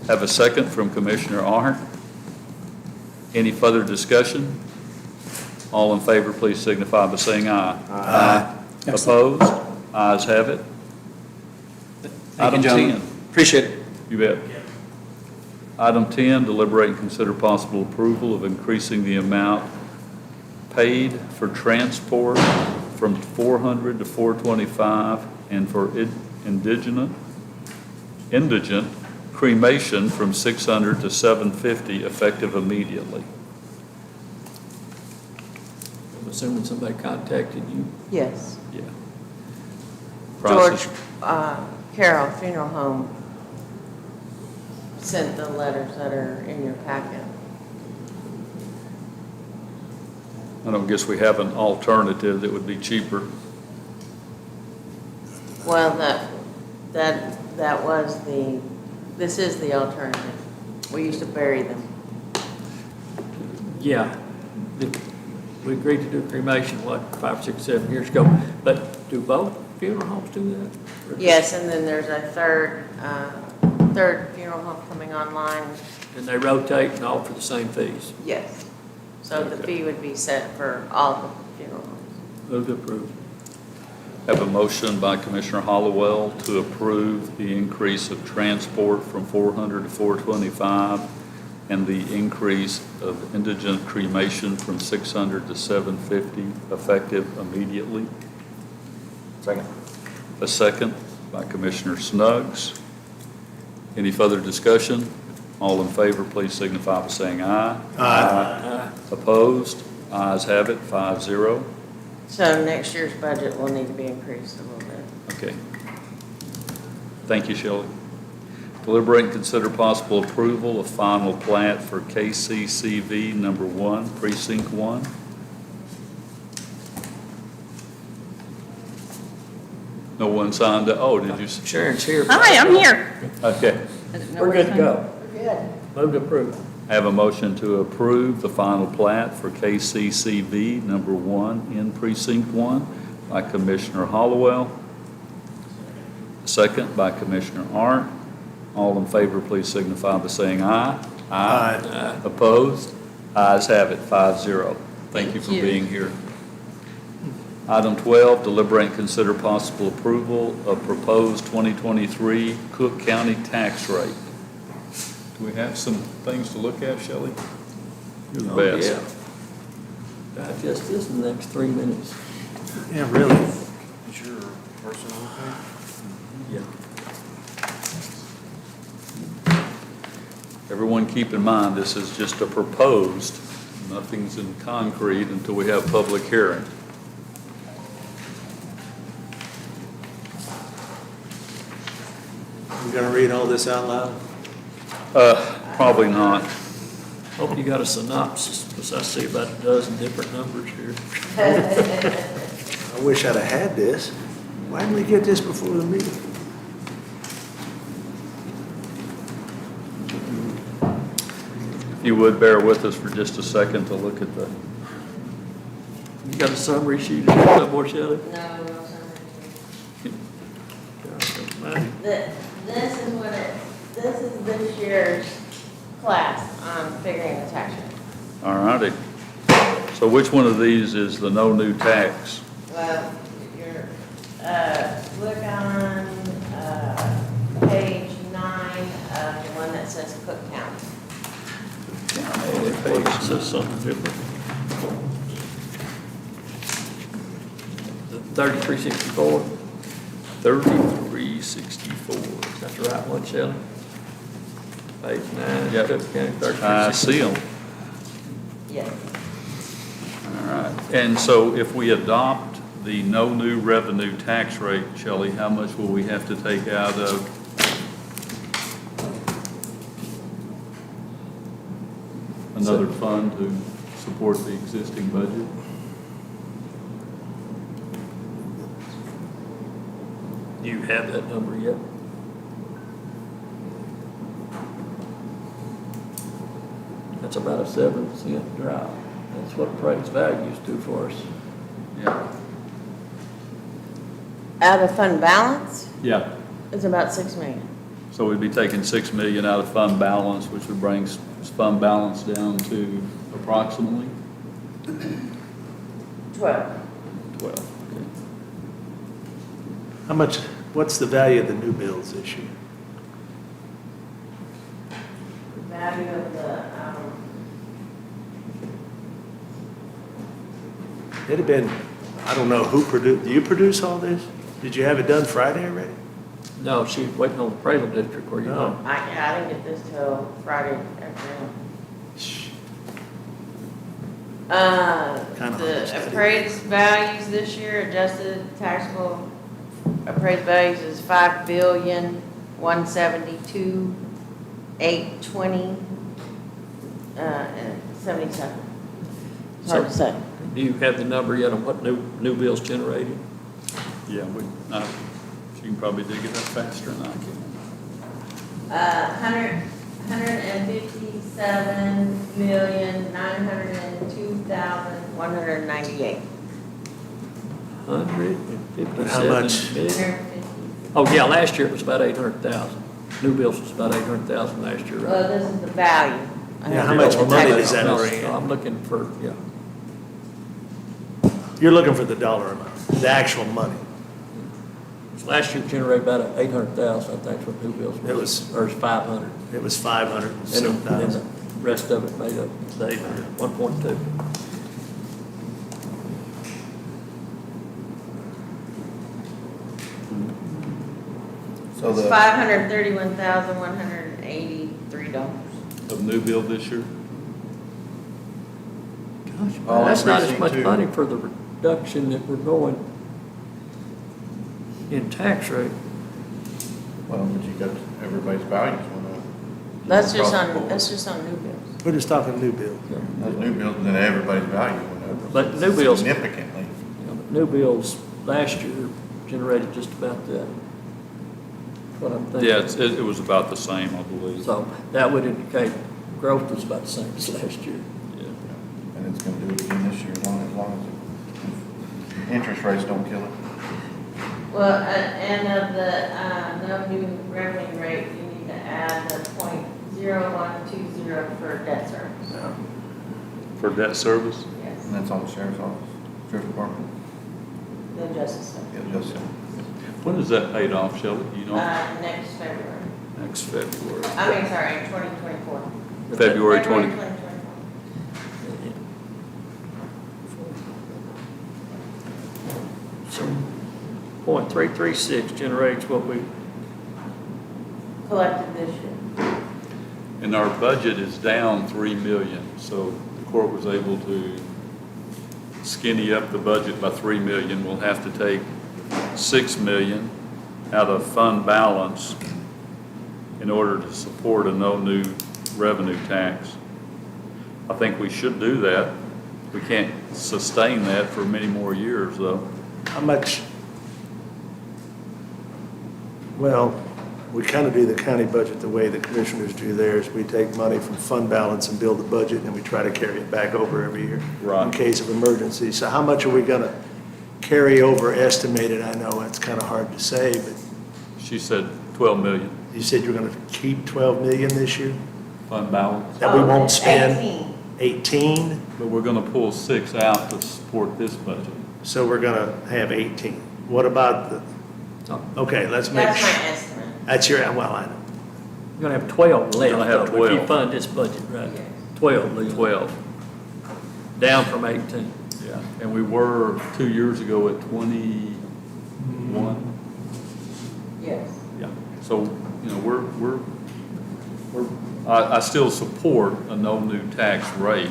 Have a second from Commissioner Arndt. Any further discussion? All in favor, please signify by saying aye. Aye. Opposed? Ayes have it. Thank you, Item gentlemen. 10. Appreciate it. You bet. Item 10, deliberate and consider possible approval of increasing the amount paid for transport from $400 to $425 and for indigent cremation from $600 to $750 effective immediately. I'm assuming somebody contacted you. Yes. Yeah. George, Process- Carroll Funeral Home sent the letters that are in your packet. I don't guess we have an alternative that would be cheaper. Well, that was this is the alternative. We used to bury them. Yeah. We agreed to do cremation, 5, 6, 7 years ago. But do both funeral homes do that? Or- Yes, and then there's a third funeral home coming online. And they rotate and all for the same fees? Yes. So the fee would be set for all the funeral homes. Move to approve. Have a motion by Commissioner Hollowell to approve the increase of transport from $400 to $425 and the increase of indigent cremation from $600 to $750 effective immediately. Second. A second by Commissioner Snuggs. Any further discussion? All in favor, please signify by saying aye. Aye. Opposed? Ayes have it, 5-0. So next year's budget will need to be increased a little bit. Okay. Thank you, Shelley. Deliberate and consider possible approval of final plat for KCCV number 1, Precinct 1. No one signed up. Oh, did you? Sharon's here. Hi, I'm here. Okay. We're good to go. Good. Move to approve. I have a motion to approve the final plat for KCCV number 1 in Precinct 1 by Commissioner Hollowell. Second by Commissioner Arndt. All in favor, please signify by saying aye. Aye. Opposed? Ayes have it, 5-0. Thank you for Thank you. being here. Item 12, deliberate and consider possible approval of proposed 2023 Cooke County tax rate. Do we have some things to look at, Shelley? You're the best. Yeah. Digest this in the next 3 minutes. Yeah, really. Is your person okay? Yeah. Everyone keep in mind, this is just a proposed, nothing's in concrete until we have public hearing. You gonna read all this out loud? Probably not. Hope you got a synopsis, because I see about a dozen different numbers here. I wish I'd have had this. Why didn't we get this before the meeting? If you would bear with us for just a second to look at the, You got a summary sheet somewhere, Shelley? No, no, Mine. This is what this is this year's class on figuring the tax rate. all righty. So which one of these is the no new tax? Well, you're, look on, page 9 of the one that says Cooke County. Every page says something different. The 3364, 3364. that's the right one, Shelley? Page 9, Yep. Cooke County, 3364. I see them. Yes. All right. And so if we adopt the no new revenue tax rate, Shelley, how much will we have to take out of? Another fund to support the existing budget? Do you have that number yet? That's about a 7% drop. That's what appraised values do for us. Yeah. Out of fund balance, Yeah. it's about 6 million. So we'd be taking 6 million out of fund balance, which would bring fund balance down to approximately 12. 12. Okay. How much, what's the value of the new bills this year? The value of the, It'd have been, I don't know who produced, do you produce all this? Did you have it done Friday already? No, she's waiting on the appraisal district where you No. know. I didn't get this till Friday afternoon. Kinda The understudy. appraised values this year, adjusted taxable appraised values is 5,172,820, and 77. It's hard to say. Do you have the number yet on what new bills generated? Yeah, you can probably dig it up faster than I can. 157,902,198. 157 How much? million. Oh, yeah, last year it was about 800,000. New bills was about 800,000 last year, Well, right? this is the value. Yeah, how much money does that No, bring in? I'm looking for, yeah. You're looking for the dollar amount, the actual money. Last year generated about 800,000, I think, what new bills It was, was- or it's 500. It was 500 and And some then the thousand. rest of it made up the 800, 1.2. So It's the, $531,183. Of new build this year? Gosh, All that's not as precinct much two. money for the reduction that we're going in tax rate. well, but you got everybody's values went up. That's just Across the on, board. that's just on new bills. We're just talking new build. Those new builds, then everybody's value went up. But new bills- Significantly. You know, but new bills last year generated just about that. What I'm thinking. Yeah, it was about the same, I believe. So that would indicate growth was about the same as last year. Yeah. And it's gonna do it again this year, as long as interest rates don't kill it. Well, and of the, no new revenue rate, you need to add the .0120 for debt service. For debt service? Yes, And that's on the sheriff's office, sheriff's department. the justice center. Yeah, just, When is that paid off, Shelley? Do you know? Next February. Next February. I mean, sorry, 2024. February 20. 2024. So .336 generates what we, Collected this year. And our budget is down 3 million, so the court was able to skinny up the budget by 3 million. We'll have to take 6 million out of fund balance in order to support a no new revenue tax. I think we should do that. We can't sustain that for many more years, though. How much? Well, we kind of do the county budget the way the commissioners do theirs. We take money from fund balance and build the budget, and we try to carry it back over every year Right. in case of emergency. So how much are we going to carry over estimated? I know it's kind of hard to say, but She said 12 million you said you're going to keep 12 million this year fund balance, that we Oh, won't spend? 18. 18? but we're going to pull 6 out to support this budget. So we're going to have 18. What about the, okay, let's make That's sure. my estimate. That's your, well, I know. you're gonna have 12 left. Gonna have though, If you 12. fund this budget, right? Yes. 12, Lee. 12, Down from 18. yeah. And we were 2 years ago at 21. Yes. Yeah. So, you know, I still support a no new tax rate,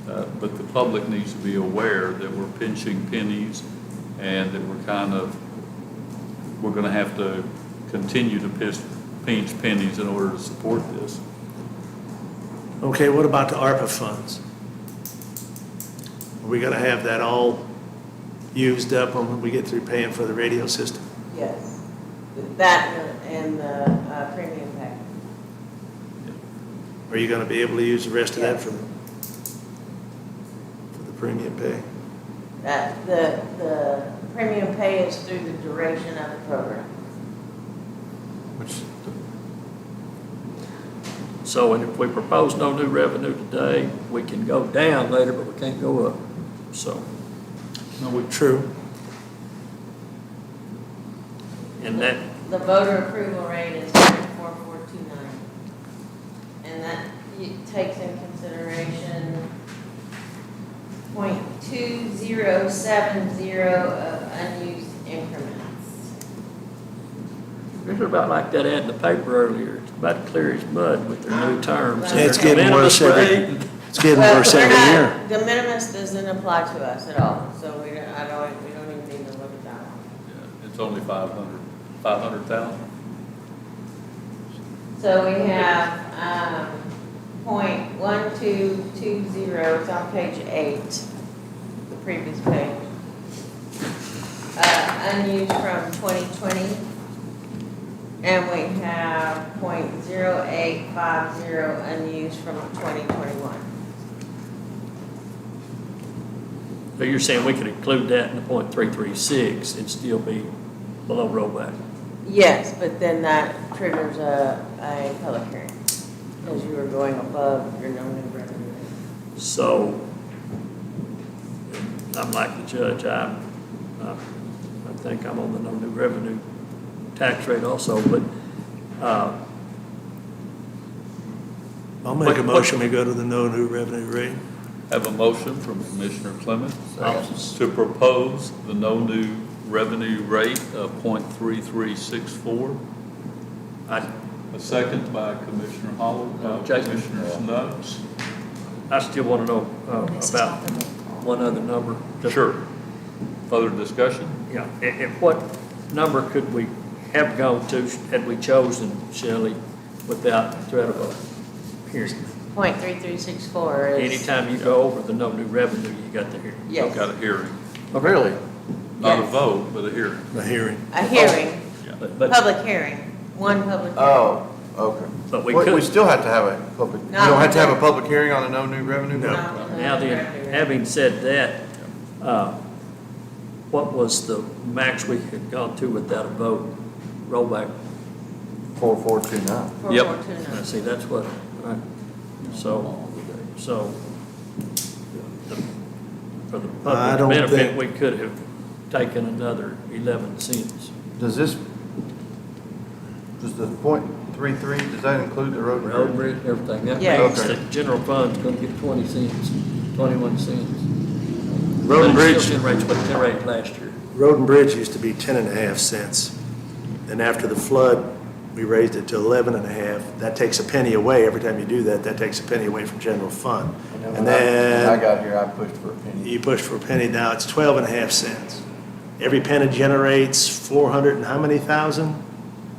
but the public needs to be aware that we're pinching pennies and that we're gonna have to continue to pinch pennies in order to support this. Okay, what about the ARPA funds? Are we gonna have that all used up when we get through paying for the radio system? Yes. That and the premium package. Are you gonna be able to use the rest of that Yes. for the premium pay? That, the premium pay is through the duration of the program. So, and if we propose no new revenue today, we can go down later, but we can't go up. So, True. and that, The voter approval rate is 0.4429. And that takes in consideration 0.2070 of unused increments. it's about like that ad in the paper earlier. It's about to clear as mud with their new terms. Yeah, it's getting worse every- It's getting Well, worse we're every not- year. The minimus doesn't apply to us at all, so we don't even need to look at that one. Yeah, it's only 500,000. So we have, .1220, it's on page 8, the previous page. Unused from 2020. And we have .0850 unused from 2021. So you're saying we could include that in the .336 and still be below rollback? Yes, but then that triggers a public hearing, because you are going above your no new revenue. So, I'm like the judge, I think I'm on the no new revenue tax rate also, but, I'll make a motion, we go to the no new revenue rate. Have a motion from Commissioner Clement to propose the no new revenue rate of .3364 A second by Commissioner Jason. Commissioner Snuggs. I still want to know about one other number. Sure. Further discussion? Yeah, and what number could we have gone to had we chosen, Shelley, without threat of a hearing? .3364 is. Anytime you go over the no new revenue, you got the hearing. Yes. Got a hearing. Really? Not a Yes. vote, but a hearing. A hearing. A hearing, But public hearing, one public hearing. Oh, okay. But we We could- still have to have a public, we No, don't have to have a we public hearing on the no new revenue? No. now then, having said that, what was the max we had gone to without a vote? Rollback. 4429. 4429. See, that's what, so, for the I public don't benefit, think- we could have taken another 11 cents. Does the .33, does that include the road and Road, bridge? bridge, everything. That Yeah. means Okay. that general fund's gonna get 20 cents, 21 cents. Road and But it bridge, still generates what it generated last year. road and bridge used to be 10.5 cents. And after the flood, we raised it to 11.5. That takes a penny away. Every time you do that, that takes a penny away from general fund. And When I then got here, I pushed for a penny. you push for a penny, now it's 12.5 cents. Every penny generates 400 and how many thousand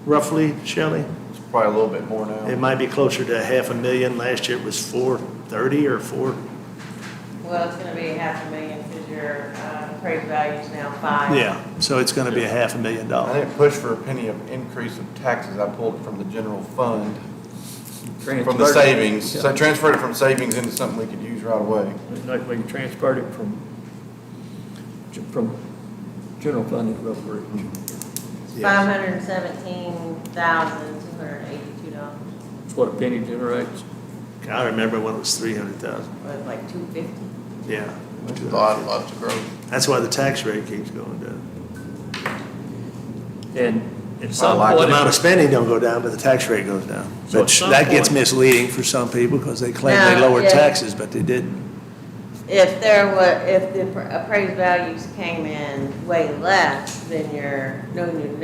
roughly, Shelley? It's probably a little bit more now. It might be closer to 500,000. Last year it was 430 or 4. Well, it's gonna be $500,000 because your appraised value is now 5. Yeah, so it's going to be $500,000. I didn't push for a penny of increase of taxes. I pulled it from the general fund, from the Transferred it. savings. So I Yeah. transferred it from savings into something we could use right away. Like we transferred it from general fund into road and bridge. $517,282. That's what a penny generates. I remember when it was 300,000. Was like 250. Yeah. Lots of growth. That's why the tax rate keeps going down. And at some like The point, amount of spending don't go down, but the tax rate goes down. So at But some that gets point- misleading for some people because they claim they No, lowered yeah. taxes, but they didn't. If the appraised values came in way less, then your no new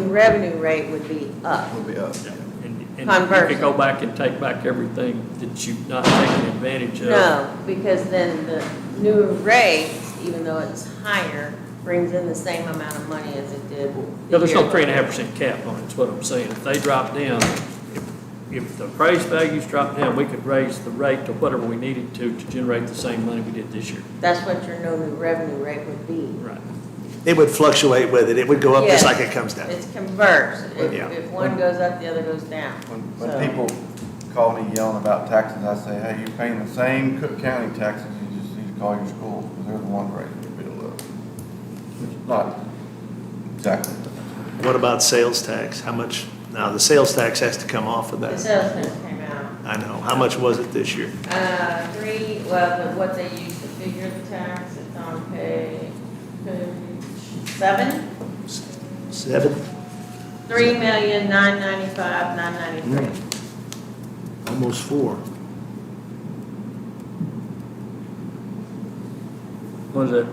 revenue rate would be up. Will be up. and you Conversely. could go back and take back everything that you've not taken advantage of. No, because then the new rate, even though it's higher, brings in the same amount of money as it did. No, there's no the year 3.5% cap on it, is what I'm saying. If they drop down, if the appraised values drop down, we could raise the rate to whatever we needed to generate the same money we did this year. That's what your no new revenue rate would be. Right. It would fluctuate with it. It would go up just Yes. like it comes down. It's converse. Yeah. If one goes up, the other goes down. When So- people call me yelling about taxes, I say, hey, you're paying the same Cooke County taxes, you just need to call your schools, because they're the ones raising your bill up. It's not exactly. What about sales tax? How much, now the sales tax has to come off of The that. sales tax came out. I know. How much was it this year? What they use to figure the tax, it's on page 7, 7? 3,995,993. Almost 4. What is it?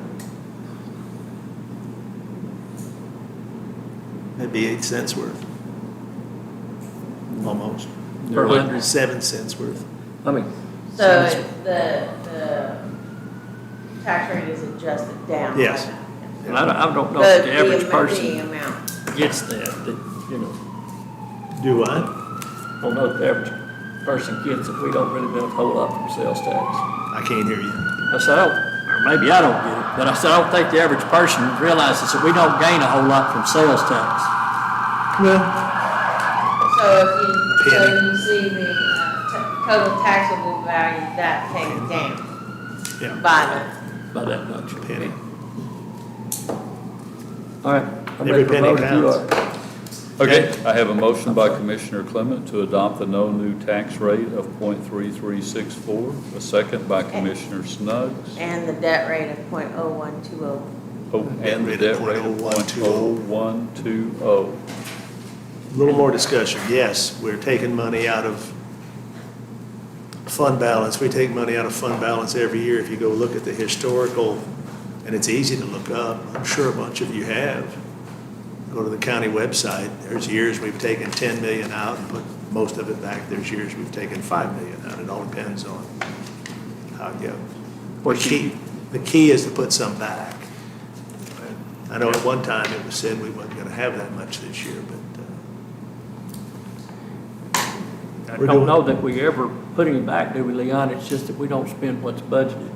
Maybe 8 cents worth. Almost. Per Or hundred. 7 cents worth. I mean, So the tax rate is adjusted down. by Yes. that. I don't know But if the average The person amount. gets that, you know. Do I? I don't know if the average person gets it. We don't really benefit a whole lot from sales tax. I can't hear you. I said, or maybe I don't get it, but I said, I don't think the average person realizes that we don't gain a whole lot from sales tax. Well, So if you see the total taxable value, that came down yeah. by By that much. Penny. All right. I'm Every ready for penny vote if you counts. are. Okay, I have a motion by Commissioner Clement to adopt the no new tax rate of .3364, a second by Commissioner Snuggs, and the debt rate of .0120. and the debt rate of .0120. A little more discussion. Yes, we're taking money out of fund balance. We take money out of fund balance every year. If you go look at the historical, and it's easy to look up, I'm sure a bunch of you have. go to the county website, there's years we've taken 10 million out and put most of it back. There's years we've taken 5 million out. It all depends on how it goes. The key is to put some back. I know at one time it was said we wasn't going to have that much this year, but I don't know that we ever put it back, do we, Leon? It's just that we don't spend what's budgeted.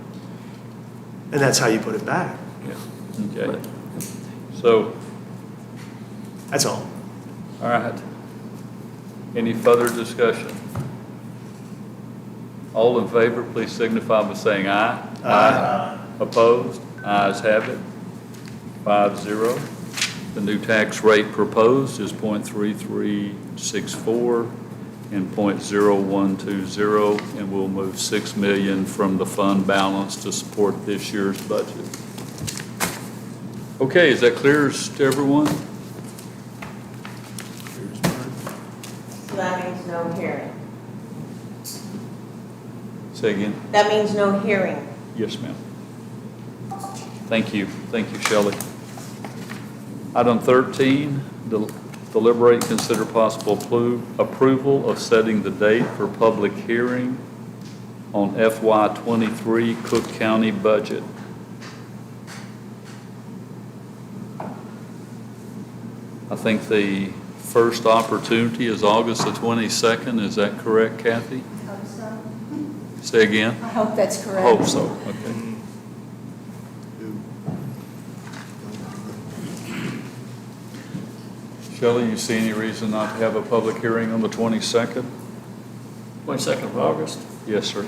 and that's how you put it back. Yeah. Okay. So, That's all. all right. Any further discussion? All in favor, please signify by saying aye. Aye. Opposed? Ayes have it. 5-0. The new tax rate proposed is .3364 and .0120, and we'll move $6 million from the fund balance to support this year's budget. Okay, is that clear to everyone? So that means no hearing. Say again? That means no hearing. Yes, ma'am. Thank you. Thank you, Shelley. Item 13, deliberate and consider possible approval of setting the date for public hearing on FY23 Cooke County budget. I think the first opportunity is August the 22nd. Is that correct, Kathy? I hope so. Say again? I hope that's correct. Hope so, okay. Shelley, you see any reason not to have a public hearing on the 22nd? 22nd of August? Yes, sir.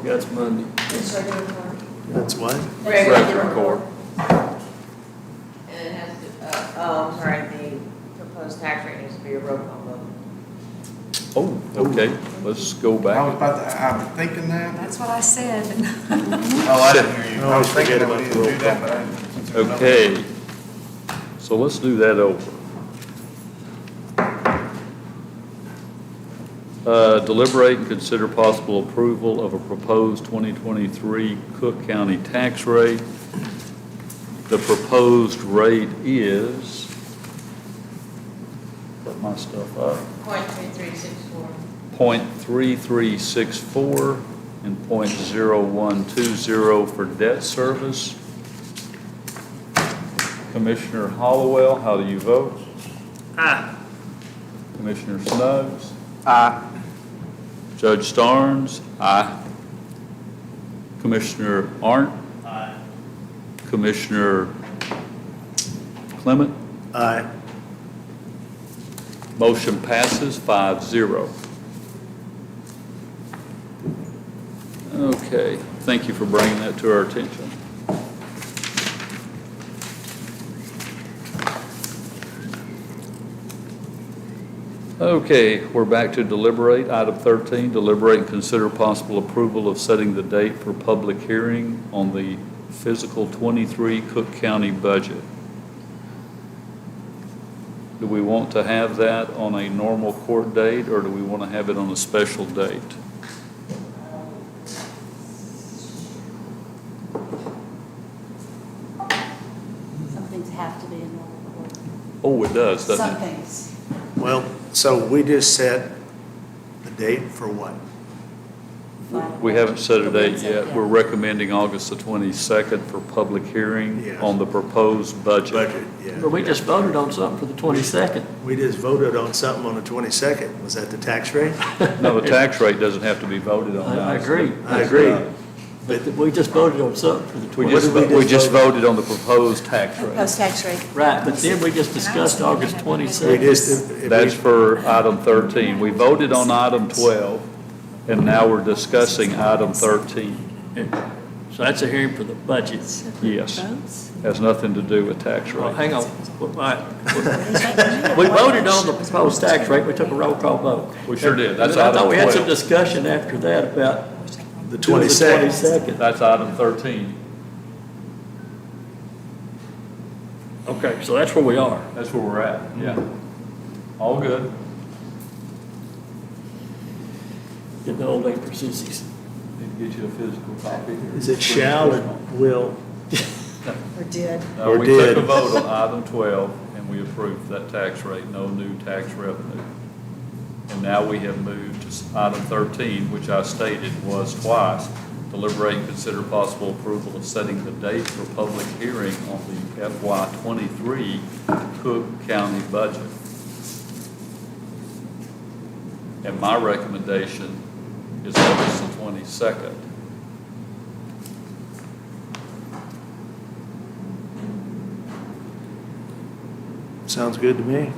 That's Monday. It's regular court. That's what? Regular court. And it has to, I'm sorry, the proposed tax rate needs to be a roll call vote. Oh, okay, let's go I was back. about to, I was thinking that. That's what I said. Oh, I didn't hear you. I was thinking that we didn't do that, but I didn't. Okay, so let's do that over. Deliberate and consider possible approval of a proposed 2023 Cooke County tax rate. The proposed rate is, put my stuff up, .3364. .3364 and .0120 for debt service. Commissioner Hollowell, how do you vote? Aye. Commissioner Snuggs? Aye. Judge Starnes? Aye. Commissioner Arndt? Aye. Commissioner Clement? Aye. Motion passes 5-0. Okay, thank you for bringing that to our attention. Okay, we're back to deliberate. Item 13, deliberate and consider possible approval of setting the date for public hearing on the fiscal 23 Cooke County budget. Do we want to have that on a normal court date, or do we want to have it on a special date? Some things have to be in normal court. Oh, it does, doesn't Some it? things. Well, so we just set the date for what? We haven't set a date set yet. yet. We're recommending August the 22nd for public hearing Yes. on the proposed budget. Budget, yeah. But we just voted on something for the 22nd. We just voted on something on the 22nd. Was that the tax rate? No, the tax rate doesn't have to be voted on. I agree. I agree. But we just voted on something for the We 22nd. we just voted on the proposed tax rate. Post-tax rate. Right, but then we just discussed August We 22nd. just, That's for item 13. We voted on item 12, and now we're discussing item 13. So that's a hearing for the budget. Yes. Has nothing to do with tax Well, rate. hang on. We voted on the proposed tax rate, we took a roll call vote. We sure did. That's I thought item we had some 12. discussion after that about the doing the 22nd. 22nd. That's item 13. Okay, so that's where we are. That's where we're at, yeah. All good. Get the old name for sissies. Need to get you a physical copy. Is it shall or will? Or did? No, Or we took did. a vote on item 12, and we approved that tax rate, no new tax revenue. And now we have moved to item 13, which I stated was twice, deliberate and consider possible approval of setting the date for public hearing on the FY '23 Cooke County budget. And my recommendation is August the 22nd. Sounds good to me.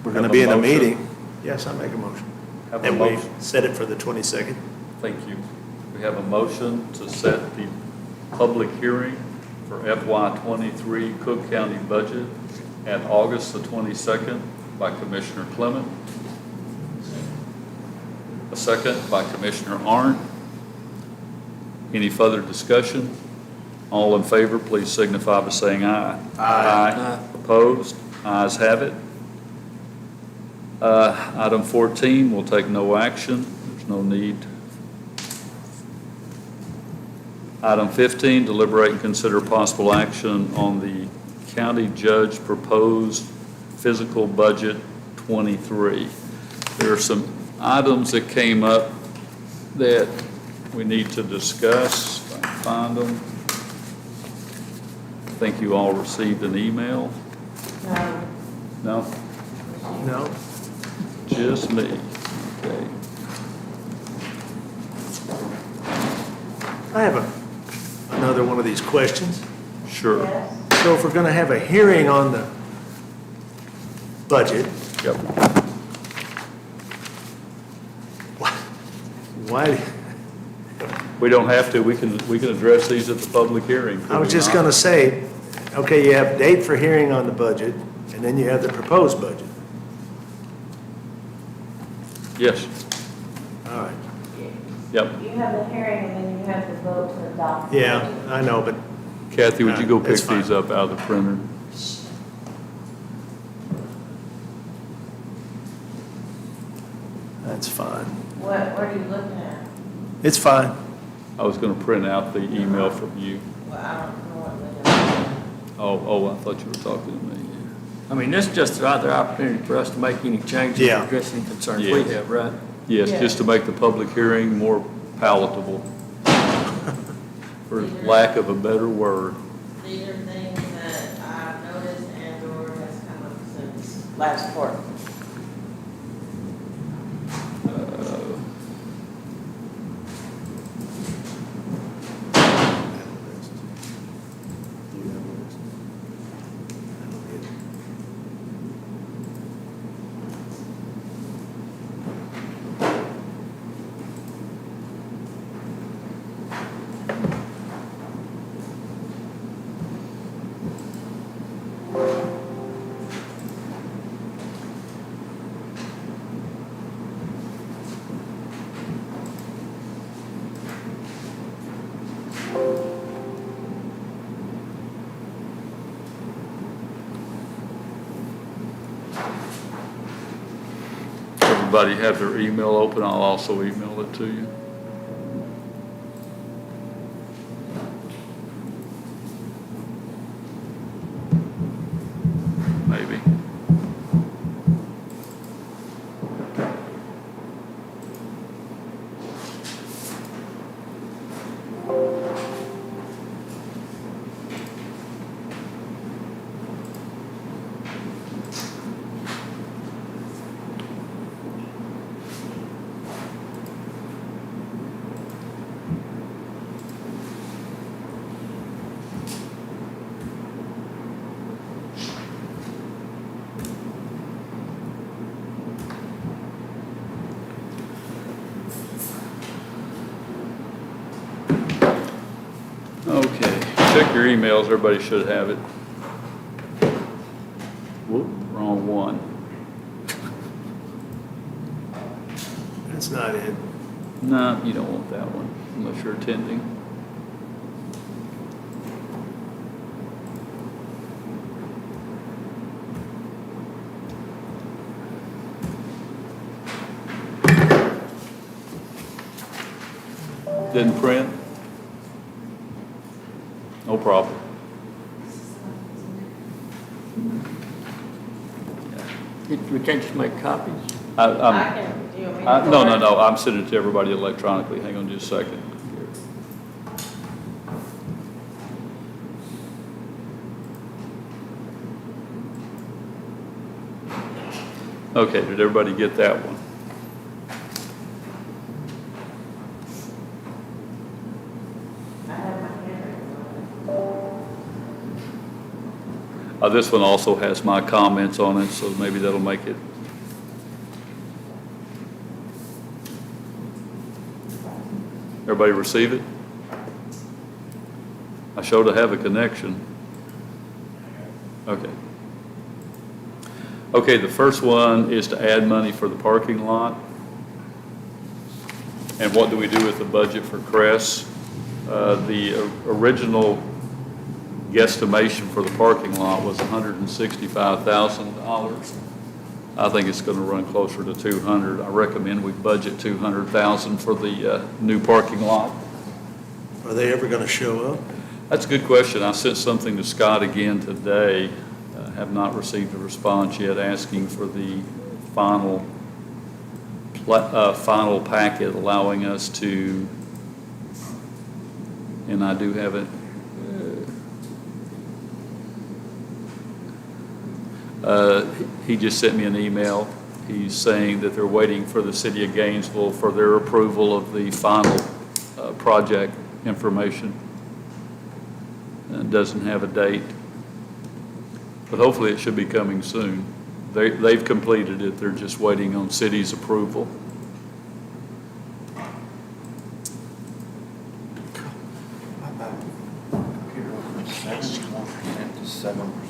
We're going to Have a be in a motion? meeting. Yes, I make a motion. Have a And we motion. set it for the 22nd. Thank you. We have a motion to set the public hearing for FY '23 Cooke County budget at August the 22nd by Commissioner Clement. A second by Commissioner Arndt. Any further discussion? All in favor, please signify by saying aye. Aye. Opposed? Ayes have it. Item 14, we'll take no action. There's no need. Item 15, deliberate and consider possible action on the county judge proposed physical budget 23. There are some items that came up that we need to discuss. If I can find them. I think you all received an email. No? No? Just me. Okay. I have another one of these questions. Sure. So if we're going to have a hearing on the budget, Yep. why, We don't have to. We can address these at the public hearing. I was just going to say, okay, you have date for hearing on the budget, and then you have the proposed budget. Yes. All right. Yep. You have the hearing and then you have to vote to adopt. the Yeah, budget. I know, but Kathy, would you go pick That's fine. these up out of the printer? that's fine. What are you looking at? It's fine. I was going to print out the email from you. Well, I don't know what they're doing. Oh, I thought you were talking to me. I mean, this is just another opportunity for us to make any changes Yeah. or address any concerns we Yes. have, right? Yes, just to make the public hearing more palatable, for lack of a better word. These are things that I've noticed and or has come up since last quarter. Everybody have their email open, I'll also email it to you. Maybe. Okay, check your emails, everybody should have it. Whoop, wrong one. That's not it. No, you don't want that one, unless you're attending. Didn't print? No problem. We can't just make copies? I can, do you want me to No, forward? no, no, I'm sending it to everybody electronically. Hang on just a second. Here. Okay, did everybody get that one? I have my handwriting on it. This one also has my comments on it, so maybe that'll make it. Everybody receive it? I showed I have a connection. Okay. Okay, the first one is to add money for the parking lot. And what do we do with the budget for Crest? The original guesstimation for the parking lot was $165,000. I think it's going to run closer to 200. I recommend we budget 200,000 for the new parking lot. Are they ever going to show up? That's a good question. I sent something to Scott again today. Have not received a response yet, asking for the final packet allowing us to, and I do have it. He just sent me an email. He's saying that they're waiting for the city of Gainesville for their approval of the final project information. It doesn't have a date, but hopefully it should be coming soon. They've completed it. They're just waiting on city's approval. Computer went from 7% to 7%.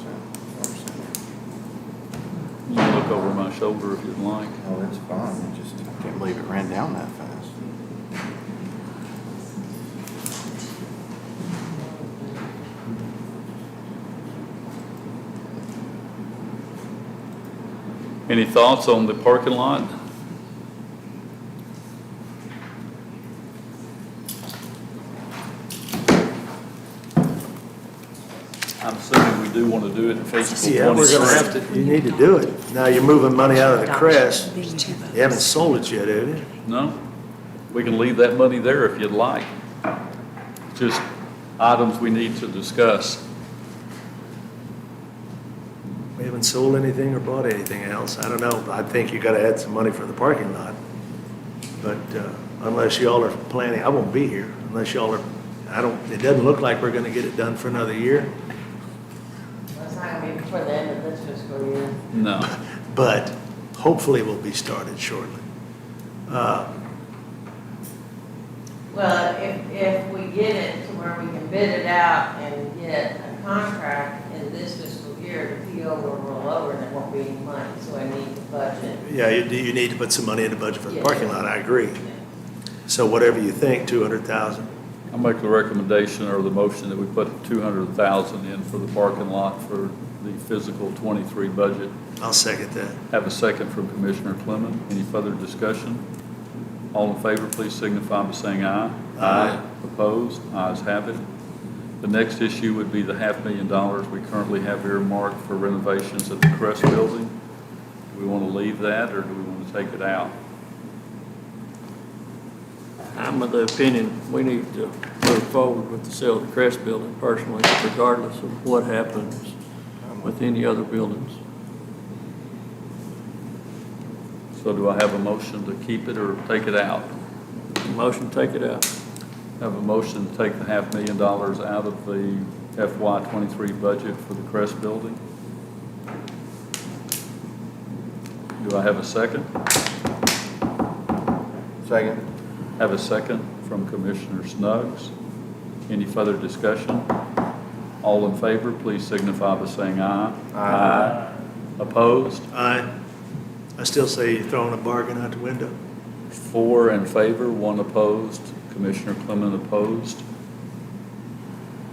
You can look over my shoulder if you'd like. Oh, that's fine. I just can't believe it ran down that fast. Any thoughts on the parking lot? I'm assuming we do want to do it in physical 23. Yeah, we're going to have to, you need to do it. Now, you're moving money out of the Crest. You haven't sold it yet, have you? No? We can leave that money there if you'd like. Just items we need to discuss. We haven't sold anything or bought anything else. I don't know. I think you got to add some money for the parking lot. But unless y'all are planning, I won't be here unless y'all are, it doesn't look like we're going to get it done for another year. That's not gonna be before the end of this fiscal year. No. But hopefully we'll be started shortly. Well, if we get it to where we can bid it out and get a contract in this fiscal year, the PO will roll over and there won't be any money, so I need the budget. Yeah, you need to put some money in the budget for the Yeah. parking lot, I agree. So whatever you think, 200,000. I'll make the recommendation or the motion that we put 200,000 in for the parking lot for the fiscal 23 budget. I'll second that. Have a second from Commissioner Clement. Any further discussion? All in favor, please signify by saying aye. Aye. Opposed? Ayes have it. The next issue would be the $500,000 we currently have earmarked for renovations at the Crest Building. Do we want to leave that or do we want to take it out? I'm of the opinion we need to move forward with the sale of the Crest Building personally, regardless of what happens with any other buildings. So do I have a motion to keep it or take it out? Motion, take it out. Have a motion to take the $500,000 out of the FY23 budget for the Crest Building. Do I have a second? Second. Have a second from Commissioner Snuggs. Any further discussion? All in favor, please signify by saying aye. Aye. Opposed? Aye. I still say you're throwing a bargain out the window. 4 in favor, 1 opposed. Commissioner Clement opposed.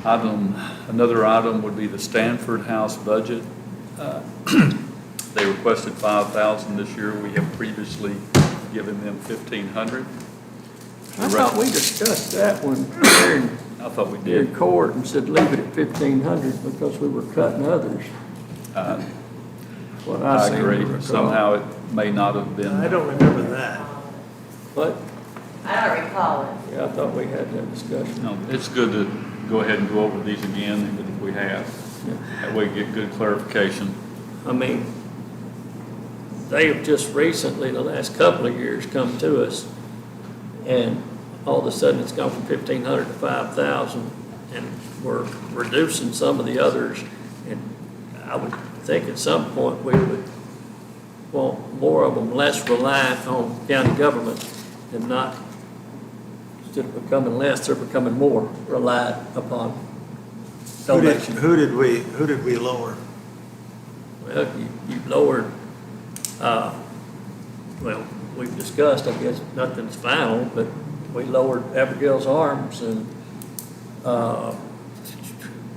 Another item would be the Stanford House budget. They requested $5,000 this year. We have previously given them $1,500. I thought we discussed that one during I thought we did. court and said leave it at 1,500 because we were cutting others. What I seem to agree. recall. Somehow it may not have been. I don't remember that. But, I don't recall it. yeah, I thought we had that discussion. No, it's good to go ahead and go over these again, even if we have. That way we get good clarification. I mean, they have just recently, the last couple of years, come to us, and all of a sudden it's gone from 1,500 to 5,000, and we're reducing some of the others. And I would think at some point we would want more of them less reliant on county government and not, instead of becoming less, they're becoming more reliant upon donations. Who did we lower? Well, you lowered, well, we've discussed, I guess, nothing's final, but we lowered Abigail's Arms and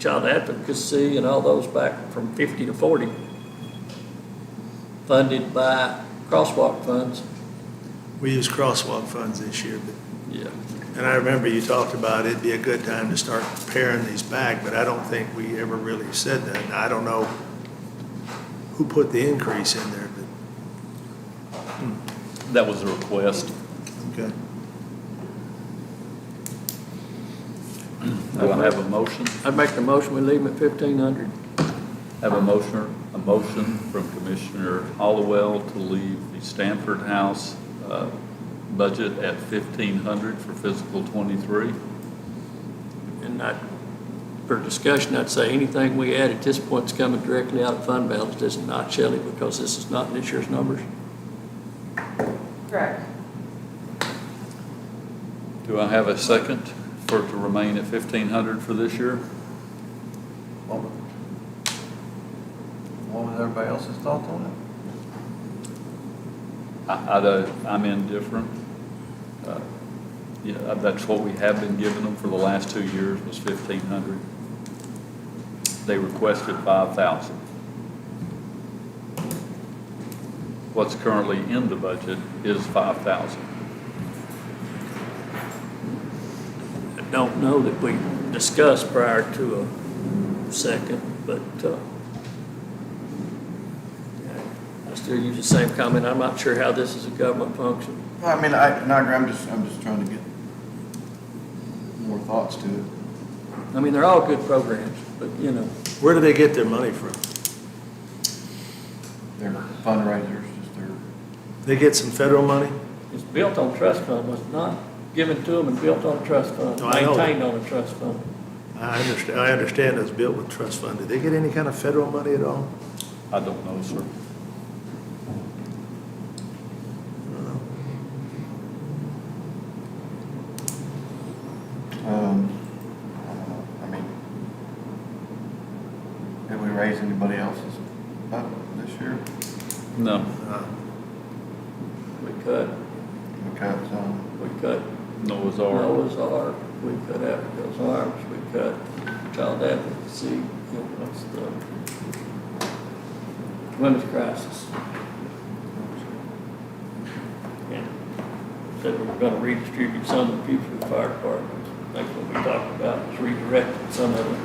Child Advocacy and all those back from 50 to 40, funded by crosswalk funds. We used crosswalk funds this year, but, Yeah. and I remember you talked about it'd be a good time to start paring these back, but I don't think we ever really said that. And I don't know who put the increase in there, but, That was a request. okay. Do I have a motion? I'd make the motion, we leave them at 1,500. Have a motion from Commissioner Hollowell to leave the Stanford House budget at 1,500 for fiscal '23. And for discussion, I'd say anything we add at this point is coming directly out of fund balance, is it not, Shelley, because this is not this year's numbers? Correct. Do I have a second for it to remain at 1,500 for this year? What was everybody else's thoughts on it? I'm indifferent. Yeah, that's what we have been giving them for the last 2 years was 1,500. They requested 5,000. What's currently in the budget is 5,000. I don't know that we discussed prior to a second, but I still use the same comment. I'm not sure how this is a government function. I mean, I agree, I'm just trying to get more thoughts to it. I mean, they're all good programs, but, you know. Where do they get their money from? They're fundraisers, just their. They get some federal money? It's built on trust fund, was it not? Given to them and built on a trust fund, No, I know. maintained on a trust fund. I understand it's built with trust fund. Do they get any kind of federal money at all? I don't know, sir. I mean, did we raise anybody else's up this year? No. We cut We cut some. Noah's Ark. Noah's Ark, we cut Abigail's Arms, we cut Child Advocacy, and what's the Women's Crisis. And said we were gonna redistribute some of the people to the fire department. I think what we talked about was redirecting some of it.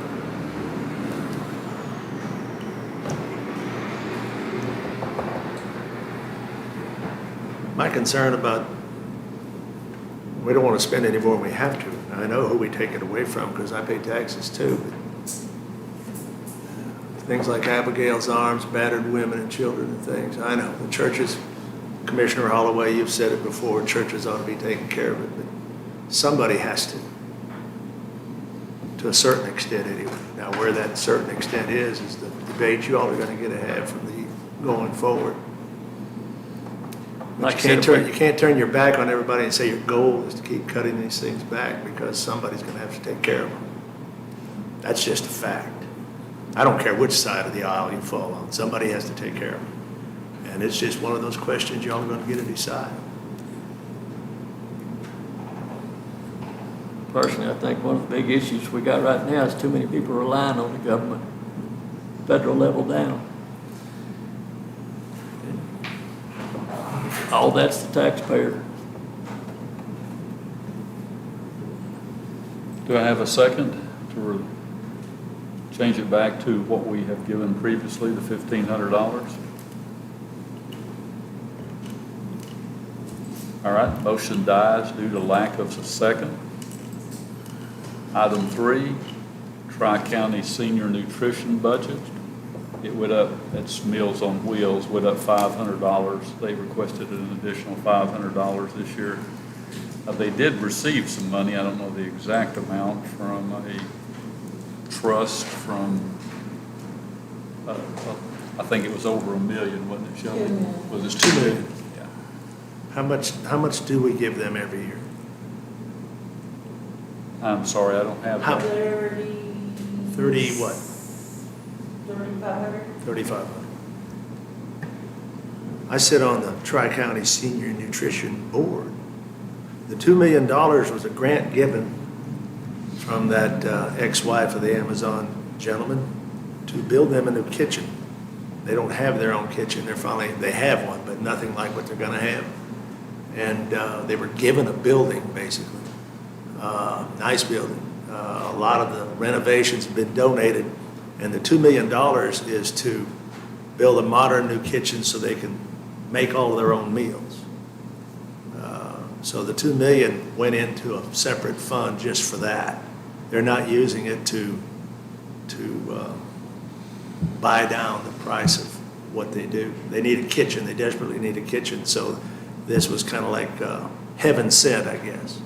My concern about, we don't want to spend any more than we have to. I know who we take it away from because I pay taxes too. But things like Abigail's Arms, battered women and children and things. I know the churches, Commissioner Holloway, you've said it before, churches ought to be taking care of it, but somebody has to a certain extent anyway. Now, where that certain extent is the debate you all are going to get to have from the going forward. But you can't turn your back on everybody and say your goal is to keep cutting these things back because somebody's going to have to take care of them. That's just a fact. I don't care which side of the aisle you fall on. Somebody has to take care of them. And it's just one of those questions y'all are going to get to decide. Personally, I think one of the big issues we got right now is too many people relying on the government, federal level down. All that's the taxpayer. Do I have a second to change it back to what we have given previously, the $1,500. All right, motion dies due to lack of a second. Item 3, Tri-County Senior Nutrition Budget. It went up, that's Meals on Wheels, went up $500. They requested an additional $500 this year. They did receive some money, I don't know the exact amount, from a trust from, I think it was over $1 million, wasn't it, Shelley? Was it $2 million? Yeah. How much do we give them every year? I'm sorry, I don't have that. 30 what? 3,500? 3,500. I sit on the Tri-County Senior Nutrition Board. The $2 million was a grant given from that ex-wife of the Amazon gentleman to build them a new kitchen. They don't have their own kitchen. They have one, but nothing like what they're going to have. And they were given a building, basically. Nice building. A lot of the renovations have been donated, and the $2 million is to build a modern new kitchen so they can make all of their own meals. So the $2 million went into a separate fund just for that. They're not using it to buy down the price of what they do. They need a kitchen. They desperately need a kitchen. So this was kind of like heaven sent, I guess,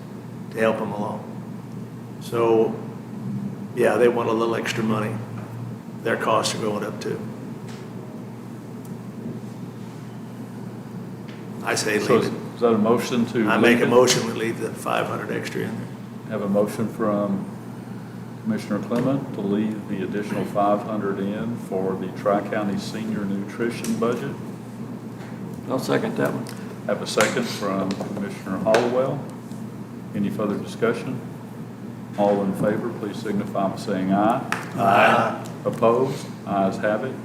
to help them along. So, yeah, they want a little extra money. Their costs are going up too. I say So leave it. is that a motion to? I make leave a it? motion, we leave the 500 extra in there. Have a motion from Commissioner Clement to leave the additional 500 in for the Tri-County Senior Nutrition budget. I'll second that one. Have a second from Commissioner Hollowell. Any further discussion? All in favor, please signify by saying aye. Aye. Opposed? Ayes have it.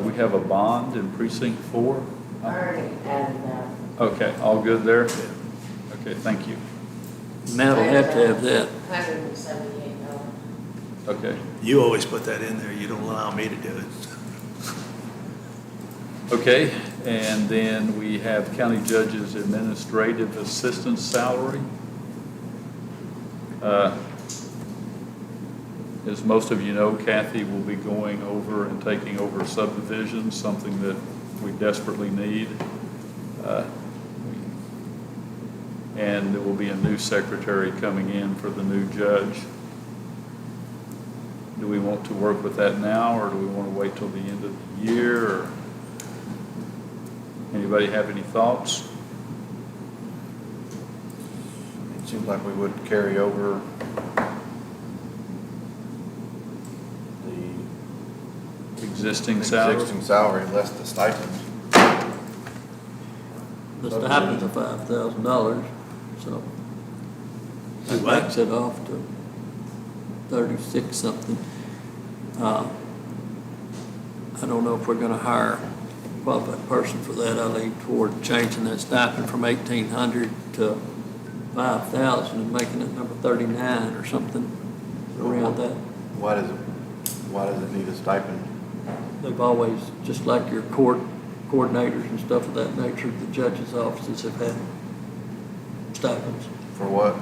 We have a bond in Precinct 4. Already added that. Okay, all good there? Okay, thank you. Matt will have to have that. $178. Okay. You always put that in there. You don't allow me to do it. Okay, and then we have County Judge's Administrative Assistant salary. As most of you know, Kathy will be going over and taking over Subdivision, something that we desperately need. And there will be a new secretary coming in for the new judge. Do we want to work with that now, or do we want to wait till the end of the year? Or anybody have any thoughts? It seems like we would carry over the Existing salary? existing salary less the stipends. The stipend's of $5,000, so that What? backs it off to 36 something. I don't know if we're gonna hire a qualified person for that. I lean toward changing that stipend from 1,800 to 5,000 and making it number 39 or something around that. Why does it need a stipend? They've always, just like your court coordinators and stuff of that nature, the judges' offices have had stipends. For what?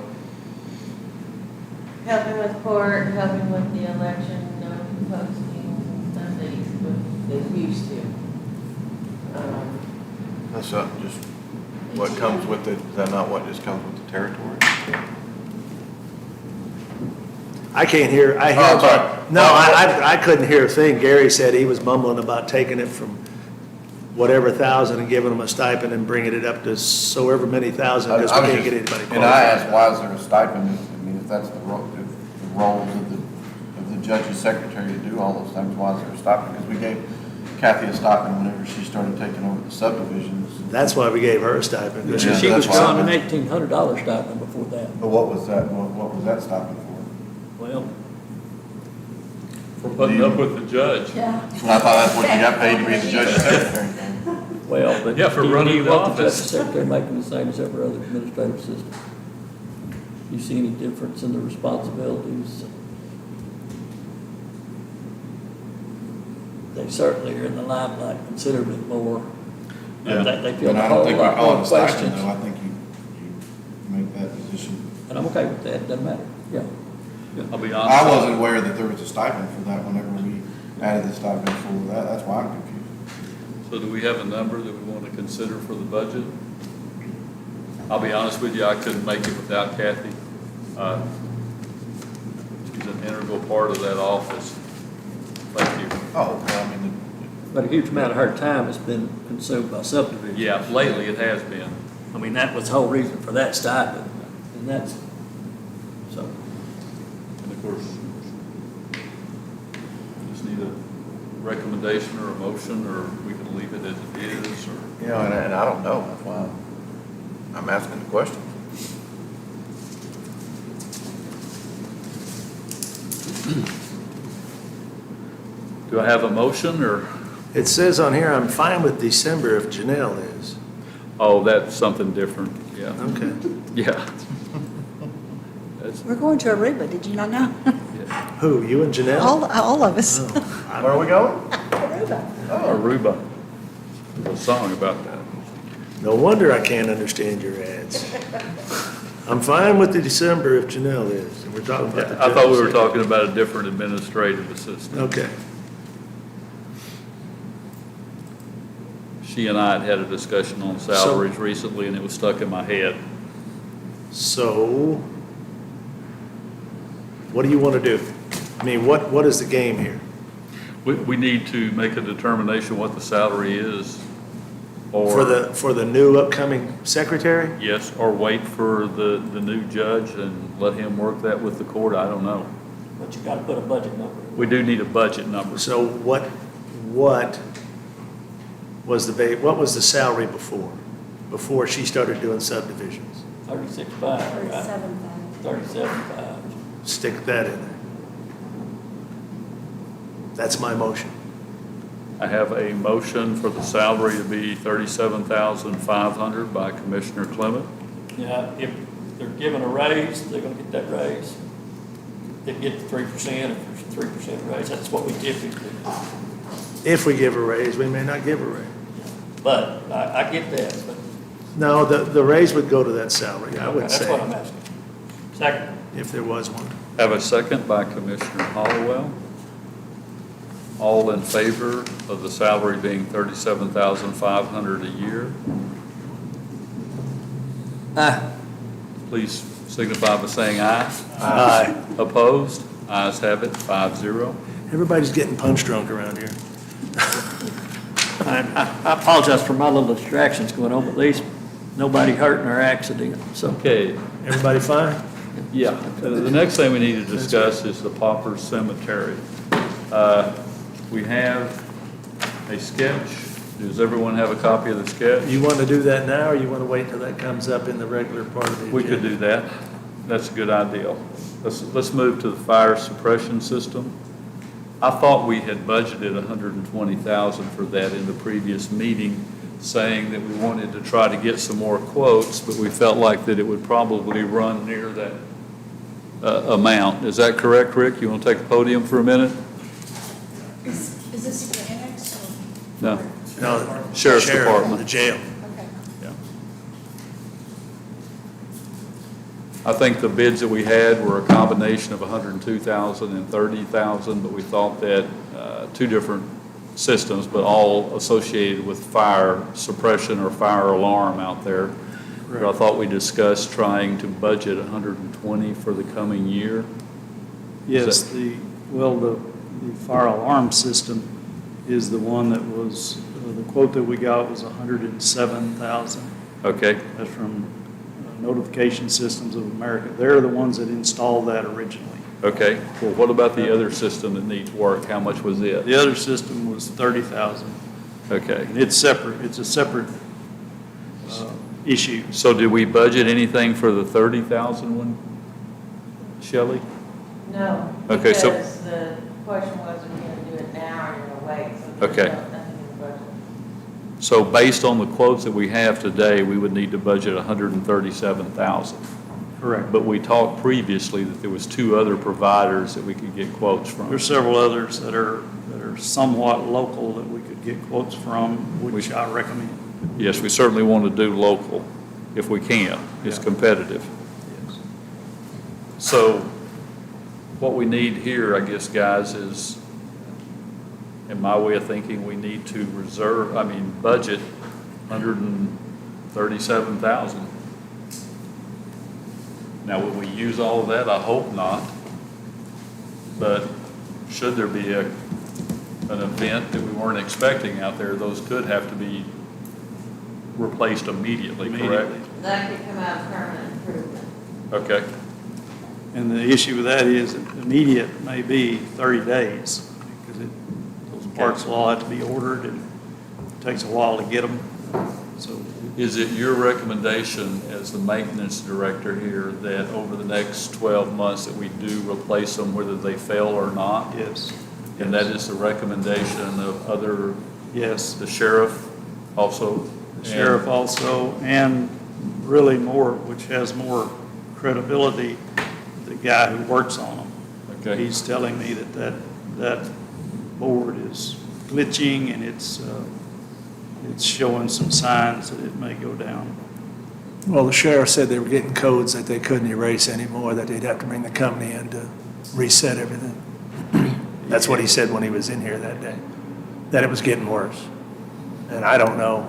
Helping with court, helping with the election, knowing the postings and stuff they used to. That's not just what comes with it, is that not what just comes with the territory? I can't hear, I hear, Oh, I'm sorry. no, I couldn't hear a thing. Gary said he was mumbling about taking it from whatever thousand and giving them a stipend and bringing it up to so ever many thousand, because we can't get anybody And I asked, qualified. why is there a stipend? I mean, if that's the roles of the judge's secretary to do all those things, why is there a stipend? Because we gave Kathy a stipend whenever she started taking over the subdivisions. That's why we gave her a stipend. because Yeah, She was that's why. drawing an $1,800 stipend before that. But what was that, what was that stipend for? Well, For putting up with the judge. Yeah. Well, I thought that's what you got paid to be the judge's secretary. well, but. Yeah, for do you running the want the office. justice secretary making the same as every other administrative assistant? You see any difference in the responsibilities? they certainly are in the limelight considerably more. Yeah. They feel And a I whole don't think we lot call it more a stipend, questions. though. I think you make that position. And I'm okay with that, doesn't matter, yeah. I'll be honest. I wasn't aware that there was a stipend for that whenever we added the stipend for that. That's why I'm confused. So do we have a number that we want to consider for the budget? I'll be honest with you, I couldn't make it without Kathy. She's an integral part of that office. Thank you. Oh, well, I mean, But a huge amount of her time has been consumed by subdivision. Yeah, lately it has been. I mean, that was the whole reason for that stipend, and that's, so. And of course, just need a recommendation or a motion, or we can leave it as it is, or. you know, and I don't know. That's why I'm asking the question. Do I have a motion, or? It says on here, I'm fine with December if Janelle is. Oh, that's something different, yeah. Okay. Yeah. That's, We're going to Aruba, did you not know? Who, you and Janelle? All of us. Where are we going? Aruba. Aruba. There's a song about that. No wonder I can't understand your ads. I'm fine with the December if Janelle is, and we're talking about the. I thought we were general talking about a different administrative assistant. secretary. Okay. She and I had a discussion on salaries recently, and it was stuck in my head. So, what do you want to do? I mean, what is the game here? We need to make a determination what the salary is, or. For the new upcoming secretary? Yes, or wait for the new judge and let him work that with the court, I don't know. But you gotta put a budget number. We do need a budget number. So what was what was the salary before she started doing subdivisions? 36.5, right? 37,000. 37.5. Stick that in there. That's my motion. I have a motion for the salary to be $37,500 by Commissioner Clement. Yeah, if they're given a raise, they're gonna get that raise. They get the 3%, if there's a 3% raise, that's what we typically do. If we give a raise, we may not give a raise. But I get that, but. No, the raise would go to that salary, I would That's say, what I'm asking. Second. if there was one. Have a second by Commissioner Hollowell. All in favor of the salary being $37,500 a year? Aye. Please signify by saying aye. Aye. Opposed? Ayes have it, 5-0. Everybody's getting punch drunk around here. I apologize for my little distractions going on, but at least nobody hurt in our accident, so. Okay, Everybody fine? yeah. The next thing we need to discuss is the Pauper Cemetery. We have a sketch. Does everyone have a copy of the sketch? You want to do that now, or you want to wait till that comes up in the regular part of the agenda? We could do that. That's a good idea. Let's move to the fire suppression system. I thought we had budgeted $120,000 for that in the previous meeting, saying that we wanted to try to get some more quotes, but we felt like that it would probably run near that amount. Is that correct, Rick? You want to take the podium for a minute? Is this the annex or? No. No, Sheriff's Sheriff, Department. the jail. Okay. Yeah. I think the bids that we had were a combination of $102,000 and $30,000, but we thought that two different systems, but all associated with fire suppression or fire alarm out there. But I thought we discussed trying to budget $120 for the coming year. Yes, the fire alarm system is the one that was, the quote that we got was $107,000. Okay, That's from Notification Systems of America. They're the ones that installed that originally. okay. Well, what about the other system that needs work? How much was it? The other system was $30,000. Okay. And it's separate, it's a separate issue. So did we budget anything for the $30,000 one, Shelley? No. Okay, so- Because the question was, are you going to do it now or you're going to wait? So Okay. there's nothing in the budget. So based on the quotes that we have today, we would need to budget $137,000. Correct. But we talked previously that there was two other providers that we could get quotes from. There's several others that are are somewhat local that we could get quotes from, which I recommend. Yes, we certainly want to do local if we can. It's Yeah. competitive. Yes. So what we need here, I guess, guys, is, in my way of thinking, we need to budget 137,000. Now, will we use all of that? I hope not. But should there be an event that we weren't expecting out there, those could have to be replaced immediately, correct? That could come out of permanent improvement. Okay. And the issue with that is immediate may be 30 days, because those parts will all have to be ordered, and it takes a while to get them. So Is it your recommendation as the maintenance director here that over the next 12 months that we do replace them whether they fail or not? yes. And that is the recommendation of other, Yes. the sheriff also? The sheriff also, and really more, which has more credibility, the guy who works on them. Okay. He's telling me that board is glitching, and it's showing some signs that it may go down. Well, the sheriff said they were getting codes that they couldn't erase anymore, that they'd have to bring the company in to reset everything. That's what he said when he was in here that day, that it was getting worse. And I don't know.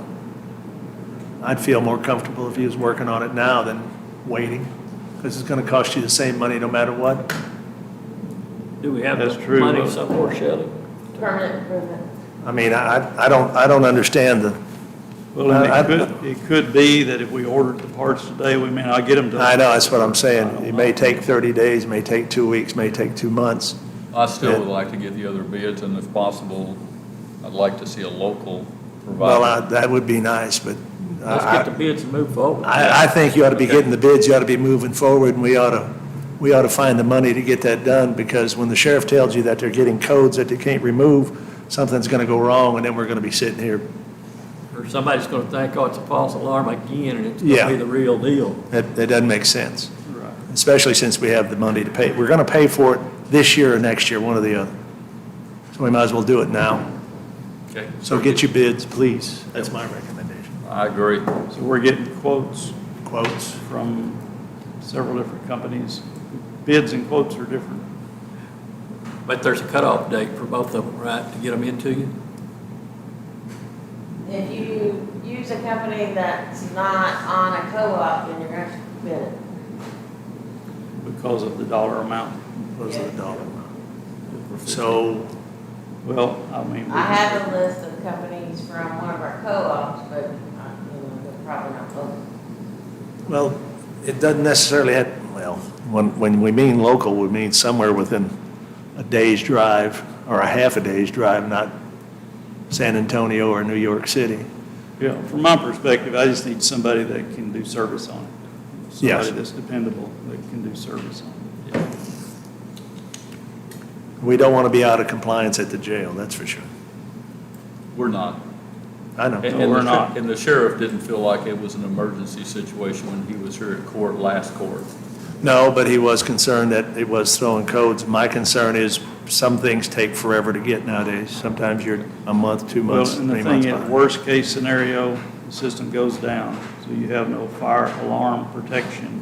I'd feel more comfortable if he was working on it now than waiting, because it's going to cost you the same money no matter what. Do we have That's the true. money somewhere, Shelley? Permanent improvement. I mean, I don't understand the, Well, and it could be that if we ordered the parts today, we may not get them I done. know, that's what I'm saying. It may take 30 days, may take 2 weeks, may take 2 months. I still would like to get the other bids, and if possible, I'd like to see a local Well, provider. that would be nice, but Let's get the bids and move forward. I think you ought to be getting the bids, you ought to be moving forward, and we ought to find the money to get that done, because when the sheriff tells you that they're getting codes that they can't remove, something's gonna go wrong, and then we're gonna be sitting here. Or somebody's gonna think, oh, it's a false alarm again, and it's Yeah. gonna be the real deal. That doesn't make sense, Right. especially since we have the money to pay. We're gonna pay for it this year or next year, one or the other. So we might as well do it now. Okay. So get your bids, please. That's my recommendation. I agree. So we're getting quotes Quotes. from several different companies. Bids and quotes are different. But there's a cutoff date for both of them, right, to get them into you? If you use a company that's not on a co-op, then you're going to have to bid it. Because of the dollar amount. Those are the dollar amount. So, Well, I mean. I have a list of companies from one of our co-ops, but, they're probably not local. well, it doesn't necessarily have, well, when we mean local, we mean somewhere within a day's drive or a half a day's drive, not San Antonio or New York City. Yeah, from my perspective, I just need somebody that can do service on it. Yes. Somebody that's dependable, that can do service on it. We don't want to be out of compliance at the jail, that's for sure. We're not. I know. And we're not. And the sheriff didn't feel like it was an emergency situation when he was here at court, last court. No, but he was concerned that it was throwing codes. My concern is some things take forever to get nowadays. Sometimes you're a month, 2 months, Well, and the 3 months thing, in behind. worst case scenario, the system goes down, so you have no fire alarm protection.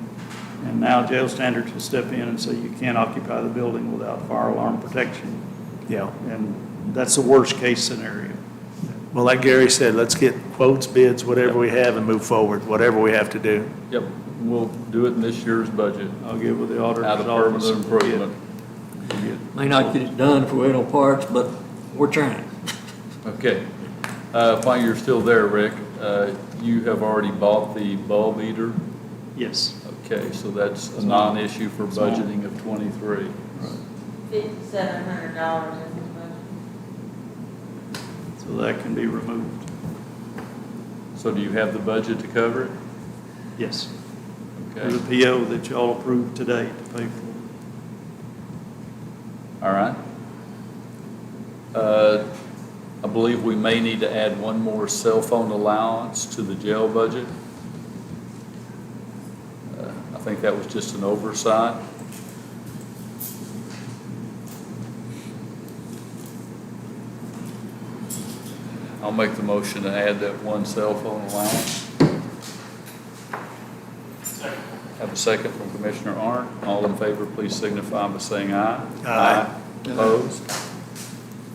And now jail standards will step in and say you can't occupy the building without fire alarm protection. Yeah. And that's the worst case scenario. Well, like Gary said, let's get quotes, bids, whatever we have, and move forward, whatever we have to do. Yep, we'll do it in this year's budget. I'll get with the auditor's Out of office. permanent improvement. May not get it done if we wait on parts, but we're trying. Okay. While you're still there, Rick, you have already bought the bulb eater? Yes. Okay, so that's a non-issue for budgeting of 23. $5,700 in his budget. So that can be removed. So do you have the budget to cover it? Yes. Okay. For the PO that y'all approved today to pay for. All right. I believe we may need to add one more cell phone allowance to the jail budget. I think that was just an oversight. I'll make the motion to add that one cell phone allowance. Have a second from Commissioner Arndt. All in favor, please signify by saying aye. Aye. Opposed?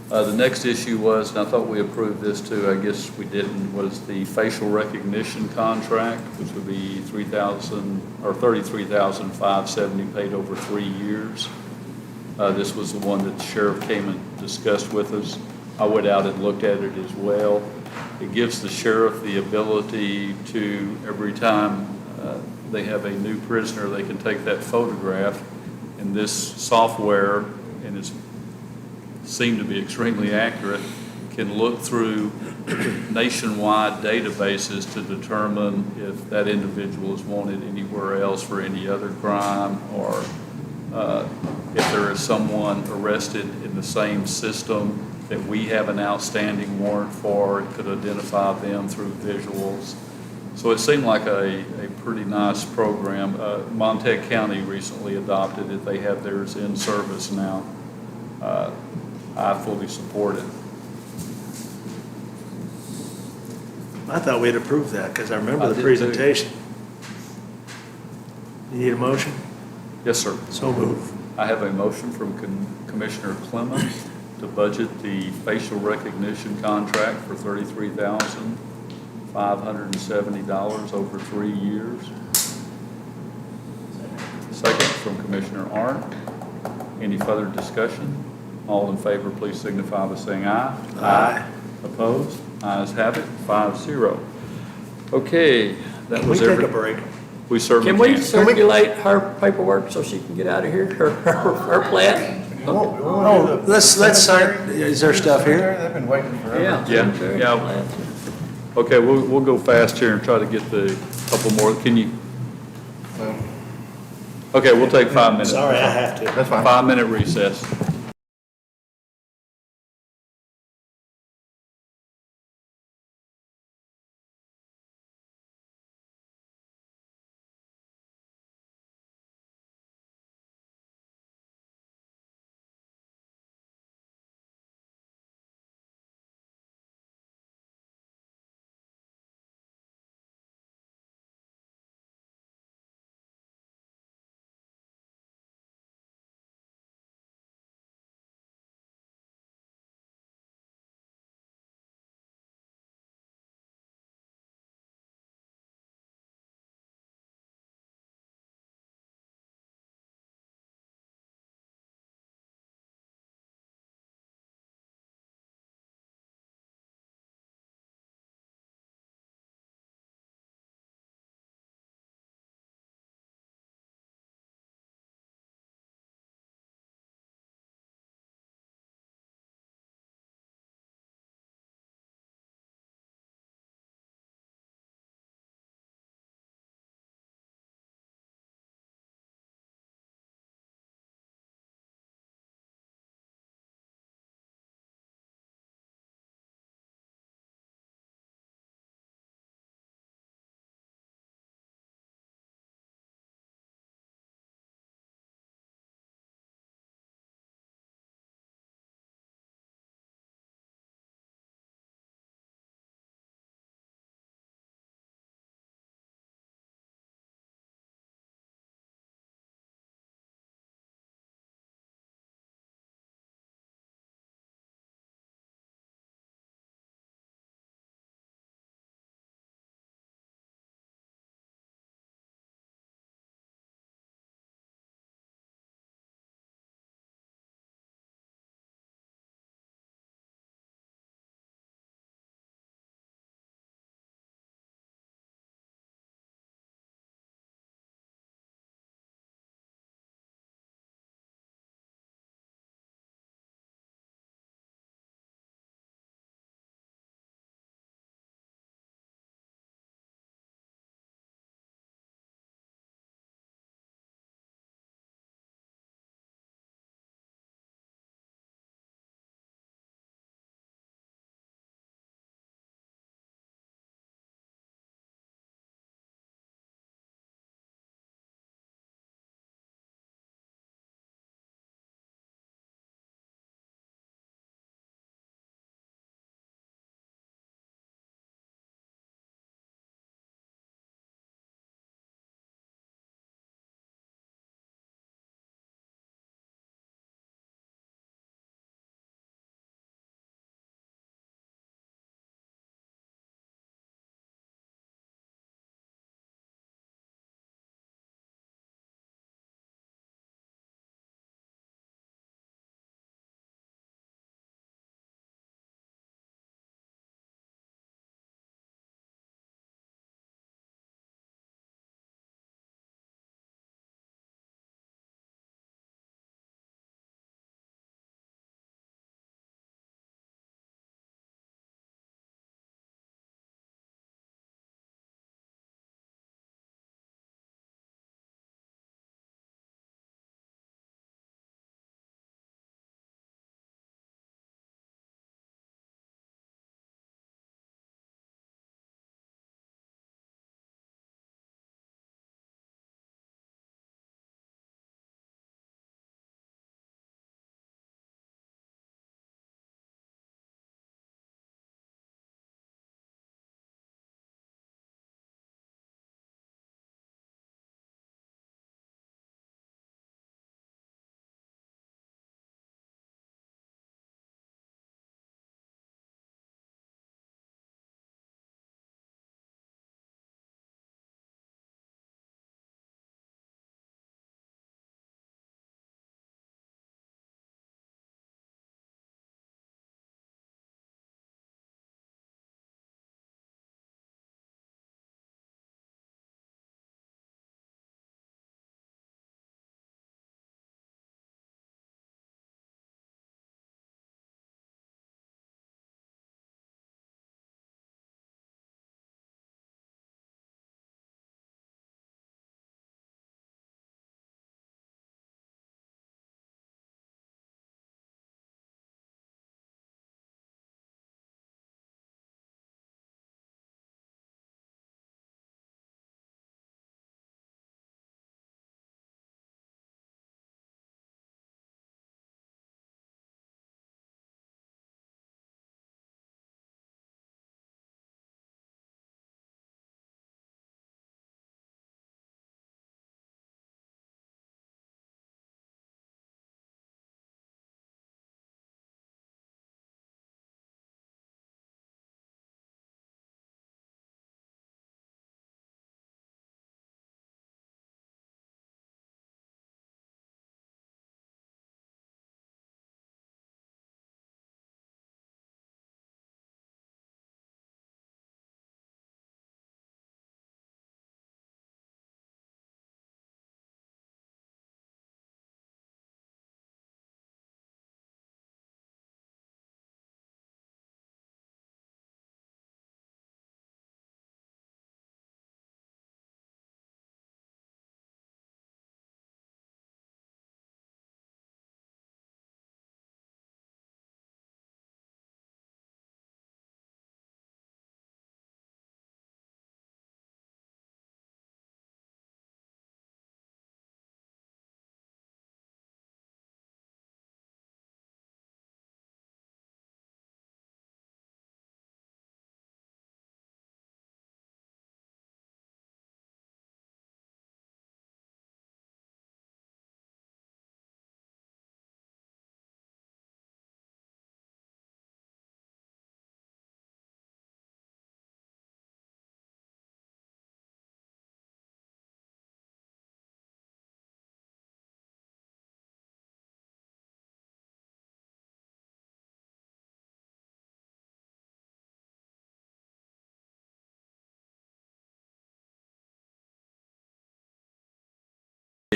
The next issue was, and I thought we approved this too, I guess we didn't, was the facial recognition contract, which would be $33,570 paid over 3 years. This was the one that the sheriff came and discussed with us. I went out and looked at it as well. It gives the sheriff the ability to, every time they have a new prisoner, they can take that photograph, and this software, and it's seemed to be extremely accurate, can look through nationwide databases to determine if that individual is wanted anywhere else for any other crime, or if there is someone arrested in the same system that we have an outstanding warrant for. It could identify them through visuals. So it seemed like a pretty nice program. Montague County recently adopted it. They have theirs in service now. I fully support it. I thought we had approved that, because I remember I the did too. presentation. You need a motion? Yes, sir. So move. I have a motion from Commissioner Clement to budget the facial recognition contract for $33,570 over 3 years. Second from Commissioner Arndt. Any further discussion? All in favor, please signify by saying aye. Aye. Opposed? Ayes have it, 5-0. Okay, that Can we was take every. a break? We certainly Can can. we circulate her paperwork so she can get out of here, her plat? Oh, let's start, is there stuff here? They've been waiting forever. Yeah. Okay, we'll go fast here and try to get the couple more. Can you? Okay, we'll take 5 minutes. Sorry, I have to. That's fine. 5-minute recess.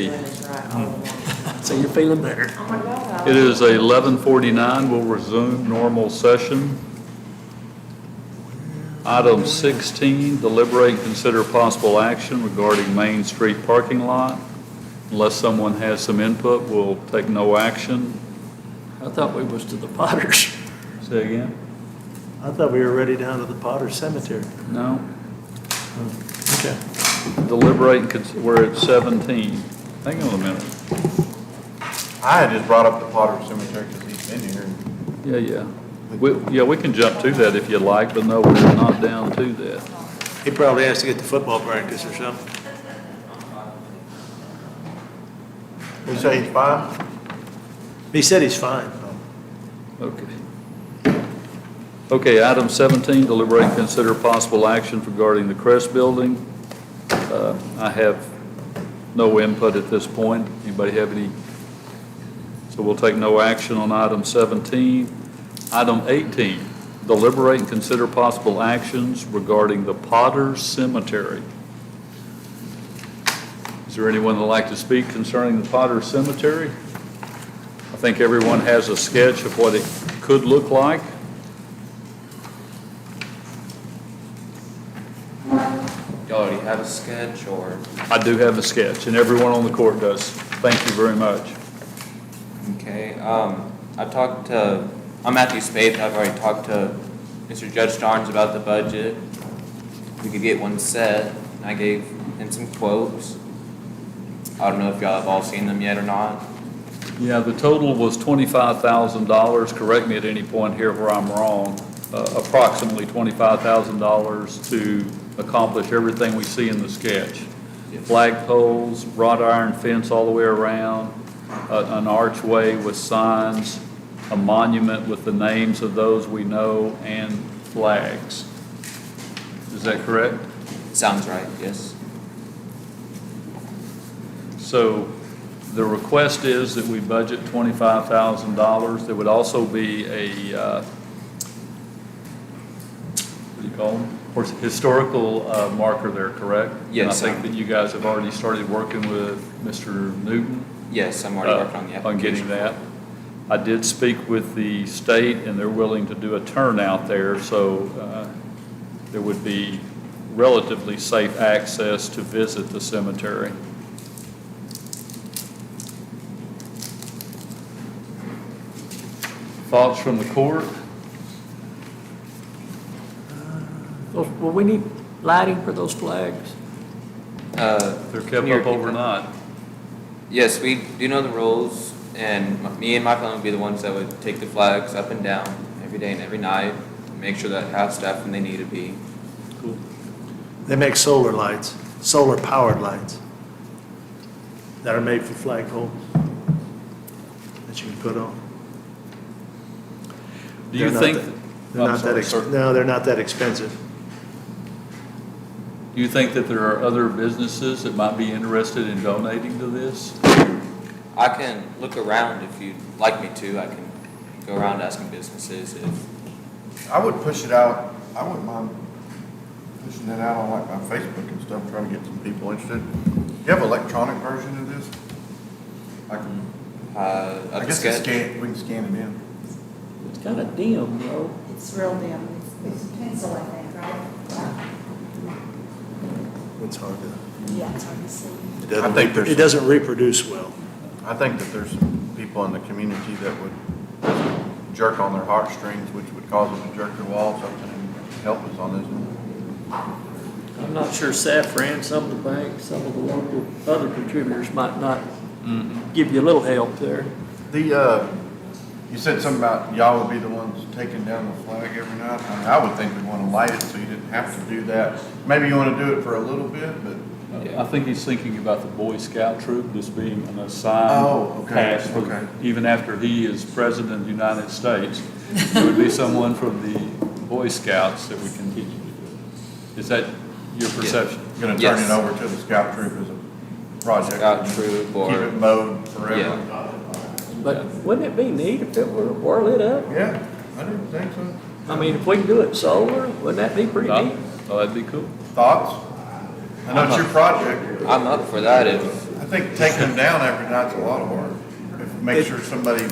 doing this right all along. So you're feeling better. Oh, my God. It is 11:49. We'll resume normal session. Item 16, deliberate and consider possible action regarding Main Street parking lot. Unless someone has some input, we'll take no action. I thought we was to the Potters. Say again? I thought we were ready down to the Pauper Cemetery. No? Okay. Deliberate, and we're at 17. Hang on a minute. I had just brought up the Pauper Cemetery because he's been here. Yeah. We can jump to that if you like, but no, we're not down to that. He probably has to get to football practice or something. You say he's fine? He said he's fine. Okay, item 17, deliberate and consider possible action regarding the Crest Building. I have no input at this point. Anybody have any? So we'll take no action on item 17. Item 18, deliberate and consider possible actions regarding the Pauper Cemetery. Is there anyone that'd like to speak concerning the Pauper Cemetery? I think everyone has a sketch of what it could look like. You already have a sketch, or? I do have a sketch, and everyone on the court does. Thank you very much. Okay, I'm Matthew Spade. I've already talked to Mr. Judge Starnes about the budget. We could get one set, and I gave him some quotes. I don't know if y'all have all seen them yet or not. Yeah, the total was $25,000. Correct me at any point here where I'm wrong. Approximately $25,000 to accomplish everything we see in the sketch. Yes. Flagpoles, wrought iron fence all the way around, an archway with signs, a monument with the names of those we know, and flags. Is that correct? Sounds right, yes. So the request is that we budget $25,000. There would also be a, what do you call them? Historical marker there, correct? Yes. And I think that you guys have already started working with Mr. Newton. Yes, I'm already working on the application. On getting that. I did speak with the state, and they're willing to do a turnout there, so there would be relatively safe access to visit the cemetery. Thoughts from the court? Well, we need lighting for those flags. They're kept up overnight. Yes, we do know the rules, and me and my family would be the ones that would take the flags up and down every day and every night, make sure that have staff when they need to be. Cool. They make solar lights, solar-powered lights that are made for flagpoles that you can put on. Do you think? They're not that expensive. Do you think that there are other businesses that might be interested in donating to this? I can look around if you'd like me to. I can go around asking businesses if. I would push it out. I wouldn't mind pushing it out on like my Facebook and stuff, trying to get some people interested. Do you have an electronic version of this? I can. I guess we can scan it in. It's kind of dim, though. It's real dim. It's pencil, I think, right? It's hard to. Yeah, it's hard to see. It doesn't reproduce well. I think that there's some people in the community that would jerk on their heartstrings, which would cause them to jerk their wall, something, and help us on this one. I'm not sure Safran, some of the banks, some of the local other contributors might not give you a little help there. You said something about y'all would be the ones taking down the flag every night. I mean, I would think we'd want to light it so you didn't have to do that. Maybe you want to do it for a little bit, but. I think he's thinking about the Boy Scout troop as being an assigned task for, even after he is President of the United States, there would be someone from the Boy Scouts that would continue to do it. Is that your perception? You're going to turn it over to the Scout troop as a project. Scout troop or. Keep it mowed forever. Yeah. But wouldn't it be neat if it were lit up? Yeah, I didn't think so. I mean, if we can do it solar, wouldn't that be pretty neat? Oh, that'd be cool. Thoughts? I know it's your project. I'm up for that if. I think taking them down every night's a lot of work. Make sure somebody,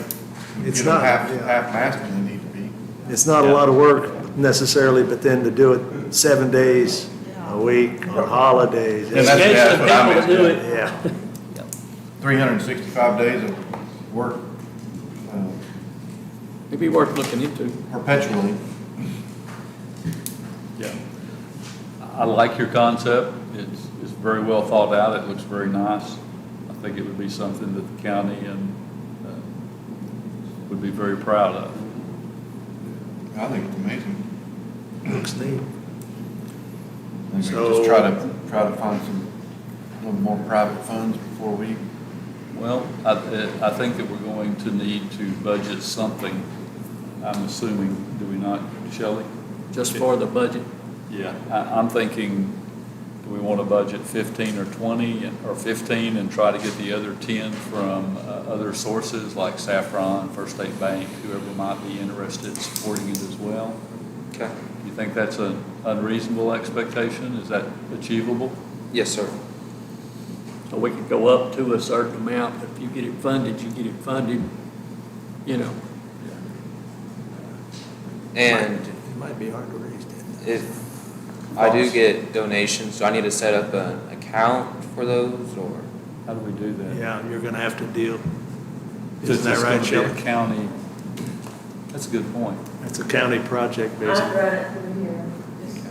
It's get them not, half yeah. mast when they need to be. It's not a lot of work necessarily, but then to do it 7 days a week on holidays. And that's what I meant. Scheduling people to do it. Yeah. 365 days of work It'd be worth looking into. perpetually. Yeah. I like your concept. It's very well thought out. It looks very nice. I think it would be something that the county and would be very proud of. I think it's amazing. Looks neat. And we So- just try to find some, a little more private funds before we. Well, I think that we're going to need to budget something, I'm assuming, do we not, Shelley? Just for the budget. Yeah. I'm thinking, do we want to budget 15 or 20 or 15 and try to get the other 10 from other sources like Saffron, First State Bank, whoever might be interested in supporting it as well? Okay. You think that's an unreasonable expectation? Is that achievable? Yes, sir. So we could go up to a certain amount, but if you get it funded, you get it funded, you know. And It might be hard to raise that. if I do get donations, do I need to set up an account for those, or? How do we do that? Yeah, you're gonna have to deal. Is Isn't that this right, gonna be Shelley? a county? That's a good point. It's a county project, I've basically. run it through here, just,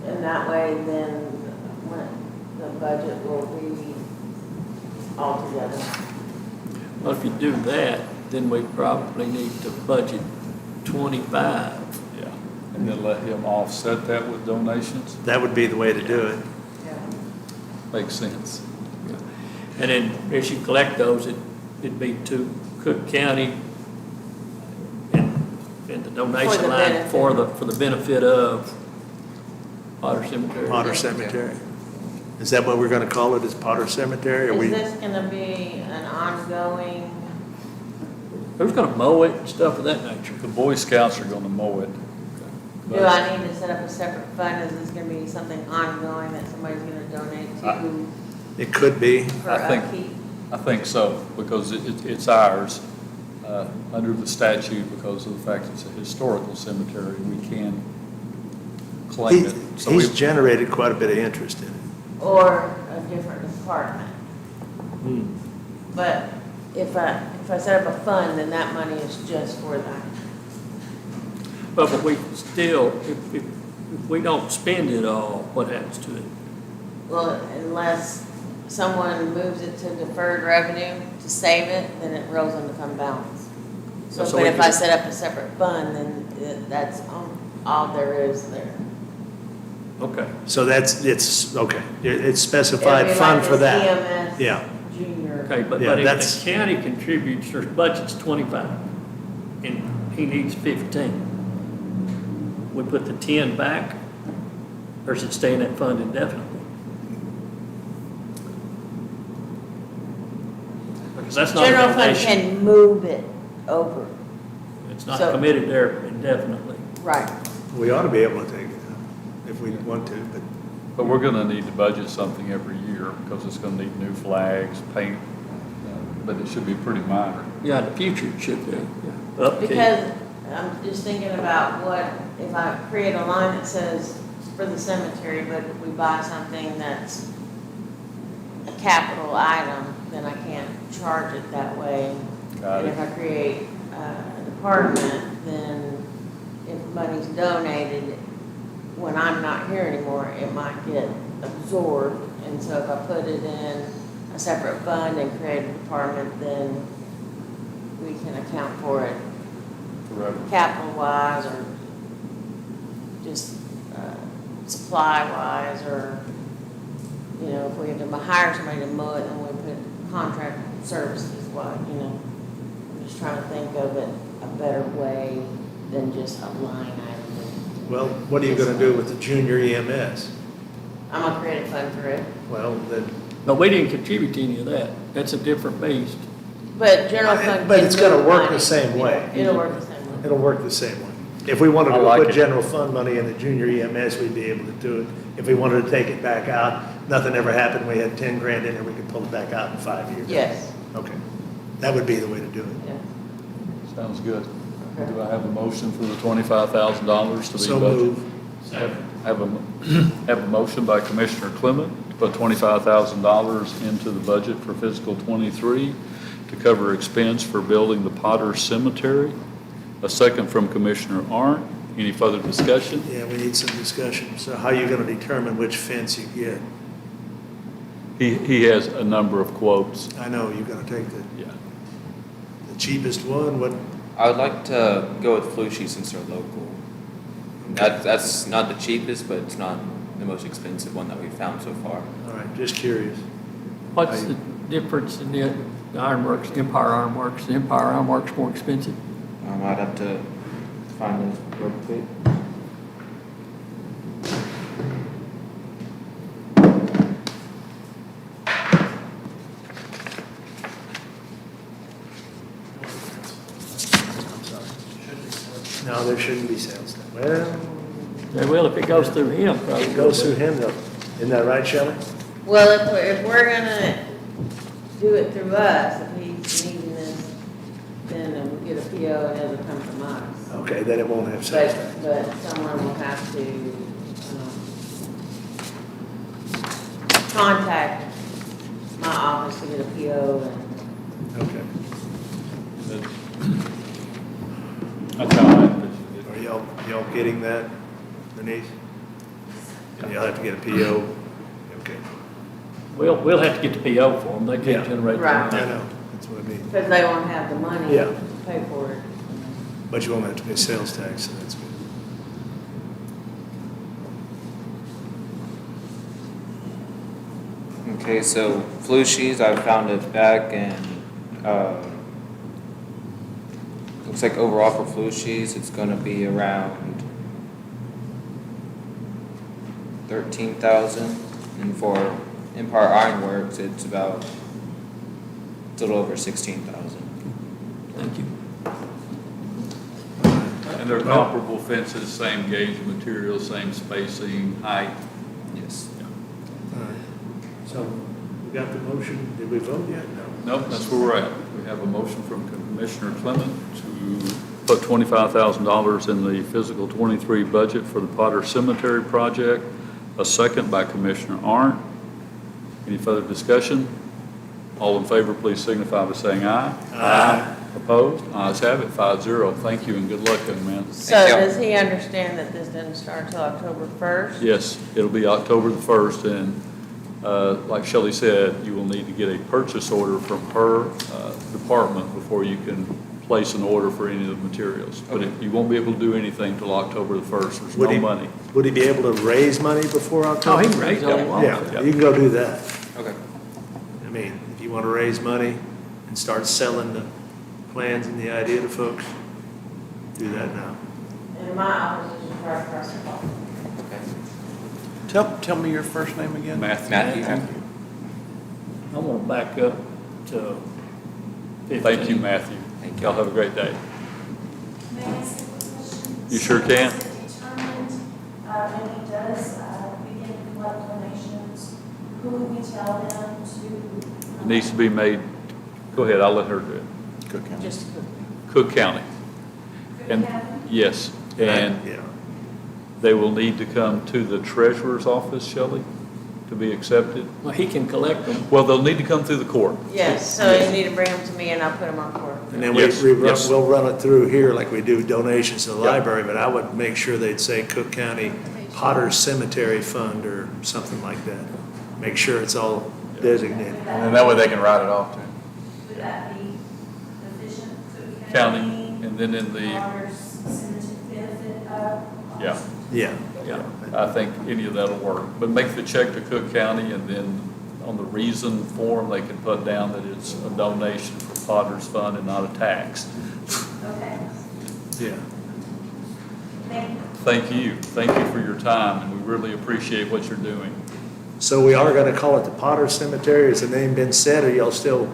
and that way then, when the budget will be all together. Well, if you do that, then we probably need to budget 25. Yeah. And then let him offset that with donations? That would be the way to do it. Makes sense. And then as you collect those, it'd be to Cooke County and the donation the line benefit. for the benefit of Potter Cemetery. Potter Cemetery. Is that what we're gonna call it, is Potter Cemetery? Or Is we? this gonna be an ongoing, Who's gonna mow it and stuff of that nature? The Boy Scouts are gonna mow it. do I need to set up a separate fund? Is this gonna be something ongoing that somebody's gonna donate to It could be. for I think- upkeep? I think so, because it's ours, under the statute, because of the fact it's a historical cemetery, we can claim it. So He's we- generated quite a bit of interest in it. Or a different department? But if I set up a fund, then that money is just for that. But we still, if we don't spend it all, what happens to it? Well, unless someone moves it to deferred revenue to save it, then it rolls into fund balance. So, So but we if I could- set up a separate fund, then that's all there is there. Okay. So it's, okay, it's It'd specified be fund like for this that. EMS Yeah. Junior. Okay, but Yeah, if that's- the county contributes, their budget's 25, and he needs 15. We put the 10 back, or does it stay in that fund indefinitely? Because that's not a General fund donation. can move it over. It's not so- committed there indefinitely. Right. We ought to be able to take it out if we want to, but But we're gonna need to budget something every year, because it's gonna need new flags, paint, but it should be pretty minor. Yeah, in the future it should be, yeah. Upkeep. Because I'm just thinking about what, if I create a line that says for the cemetery, but if we buy something that's a capital item, then I can't charge it that way. Got And it. if I create a department, then if money's donated, when I'm not here anymore, it might get absorbed. And so if I put it in a separate fund and create a department, then we can account for it Forever. capital-wise or just supply-wise, or, you know, if we had to hire somebody to mow it, then we put contract services-wise, you know. I'm just trying to think of it a better way than just a line item. well, what are you gonna do with the junior EMS? I'm gonna create a fund for it. Well, then, But we didn't contribute to any of that. That's a different beast. But general fund. but can it's gonna move work money. the same way. It'll work the same way. It'll work the same way. If we wanted I to like put it. general fund money in the junior EMS, we'd be able to do it. If we wanted to take it back out, nothing ever happened, we had 10 grand in there, we could pull it back out in 5 years. Yes. Okay. That would be the way to do it. Yeah. Sounds good. Do I have a motion for the $25,000 to be So budgeted? move. Have a motion by Commissioner Clement to put $25,000 into the budget for fiscal '23 to cover expense for building the Pauper Cemetery. A second from Commissioner Arndt. Any further discussion? Yeah, we need some discussion. So how are you going to determine which fence you get? He has a number of quotes. I know, you're going to take Yeah. the cheapest one, what? I would like to go with Flushy since they're local. That's not the cheapest, but it's not the most expensive one that we've found so far. All right, just curious. What's the difference in the ironworks, Empire Ironworks? The Empire Ironworks more expensive? I'd have to find those real quick. I'm sorry. No, there shouldn't be sales tax. Well, They will if it goes through him, probably. it goes through him though. Isn't that right, Shelley? Well, if we're gonna do it through us, if he's needing this, then we'll get a PO and it'll come from us. Okay, then it won't have sales tax. But someone will have to, contact my office to get a PO and. Okay. That's how I envisioned it. Are y'all getting that, Denise? And y'all have to get a PO? Okay. We'll have to get the PO for them. They Yeah. can't generate Right. their I own. know, that's what I mean. Because they won't have the money Yeah. to pay for it. But you won't have to pay sales tax, so that's good. Okay, so Flushy's, I found it back in, looks like overall for Flushy's, it's gonna be around 13,000. And for Empire Ironworks, it's about a little over 16,000. Thank you. And they're comparable fences, same gauge material, same spacing, height. Yes. All right. So we got the motion. Did we vote yet? No. Nope, that's where we're at. We have a motion from Commissioner Clement to put $25,000 in the fiscal '23 budget for the Pauper Cemetery project. A second by Commissioner Arndt. Any further discussion? All in favor, please signify by saying aye. Aye. Opposed? Ayes have it, 5-0. Thank you and good luck, young man. So Thank you. does he understand that this doesn't start until October 1st? Yes, it'll be October the 1st, and like Shelley said, you will need to get a purchase order from her department before you can place an order for any of the materials. But you won't be able to do anything till October the 1st. There's Would no he- money. Would he be able to raise money before Oh, October? he can raise all he wants. Yeah, you can go do that. Okay. I mean, if you want to raise money and start selling the plans and the idea to folks, do that now. And my office is just right across the hall. Okay. Tell me your first name again? Matthew. I want to back up to 15. Thank you, Matthew. Thank you. Y'all have a great day. May I ask a question? You sure can. So is it determined, when he does begin to collect donations, who would we tell them to? It needs to be made, go ahead, I'll let her do it. Cooke County. Just Cook County. And, Cook County? yes, and Yeah. they will need to come to the treasurer's office, Shelley, to be accepted. Well, he can collect them. Well, they'll need to come through the court. Yes, so you need to bring them to me and I'll put them on court. And then Yes, yes. we'll run it through here like we do donations to the Yeah. library, but I would make sure they'd say Cooke County Pauper Cemetery Fund or something like that. Make sure it's all designated. And then that way they can write it off too. Would that be efficient? Cook County, and then in the, Water's cemetery benefit of? yeah, Yeah. yeah, I think any of that'll work. But make the check to Cook County, and then on the reason form, they can put down that it's a donation for Potter's Fund and not a tax. Okay, Yeah. thank you. Thank you. Thank you for your time, and we really appreciate what you're doing. So we are going to call it the Pauper Cemetery. Has the name been set, or y'all still?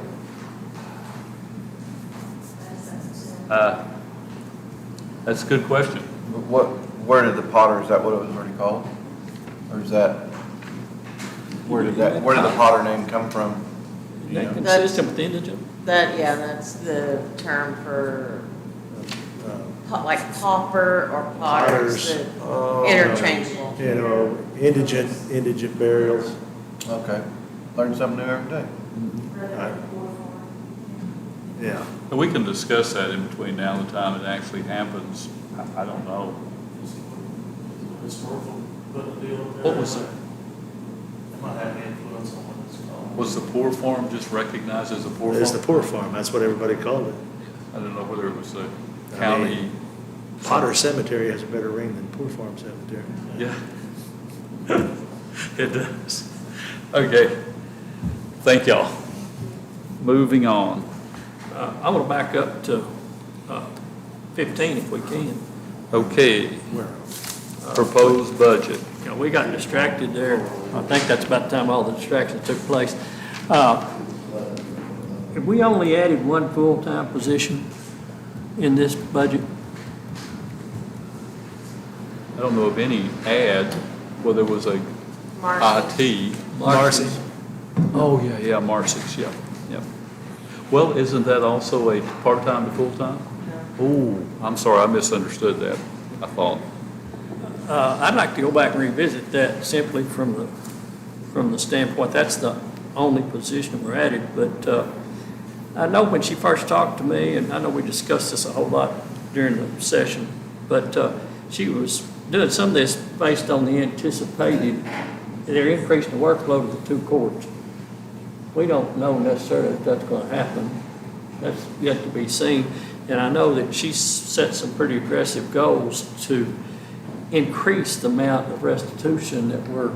That's a good question. where did the Potter, is that what it was already called? Or is that, where did the Potter name come from? Is that consistent with indigent? That's the term for, like pauper or potters, Potters. interchangeable. You know, indigent burials. Okay, learn something new every day. Yeah. And we can discuss that in between now and the time it actually happens. I don't know. What was it? Might have influence on what it's called. Was the poor farm just recognized as a poor farm? It's the poor farm, that's what everybody called it. I don't know whether it was the I county. mean, Pauper Cemetery has a better ring than Poor Farm Cemetery. Yeah. It does. Okay. Thank y'all. Moving on. I want to back up to 15 if we can. Okay. Proposed budget. You know, we got distracted there. I think that's about the time all the distractions took place. Have we only added one full-time position in this budget? I don't know of any ad where there was a IT. Marcy. Oh, yeah, Marcy's, yeah. Well, isn't that also a part-time to full-time? Oh, I'm sorry, I misunderstood that, I thought. I'd like to go back and revisit that simply from the standpoint, that's the only position we're added, but I know when she first talked to me, and I know we discussed this a whole lot during the session, but she was doing some of this based on the anticipated, they're increasing the workload of the two courts. We don't know necessarily if that's going to happen. That's yet to be seen. And I know that she's set some pretty aggressive goals to increase the amount of restitution that we're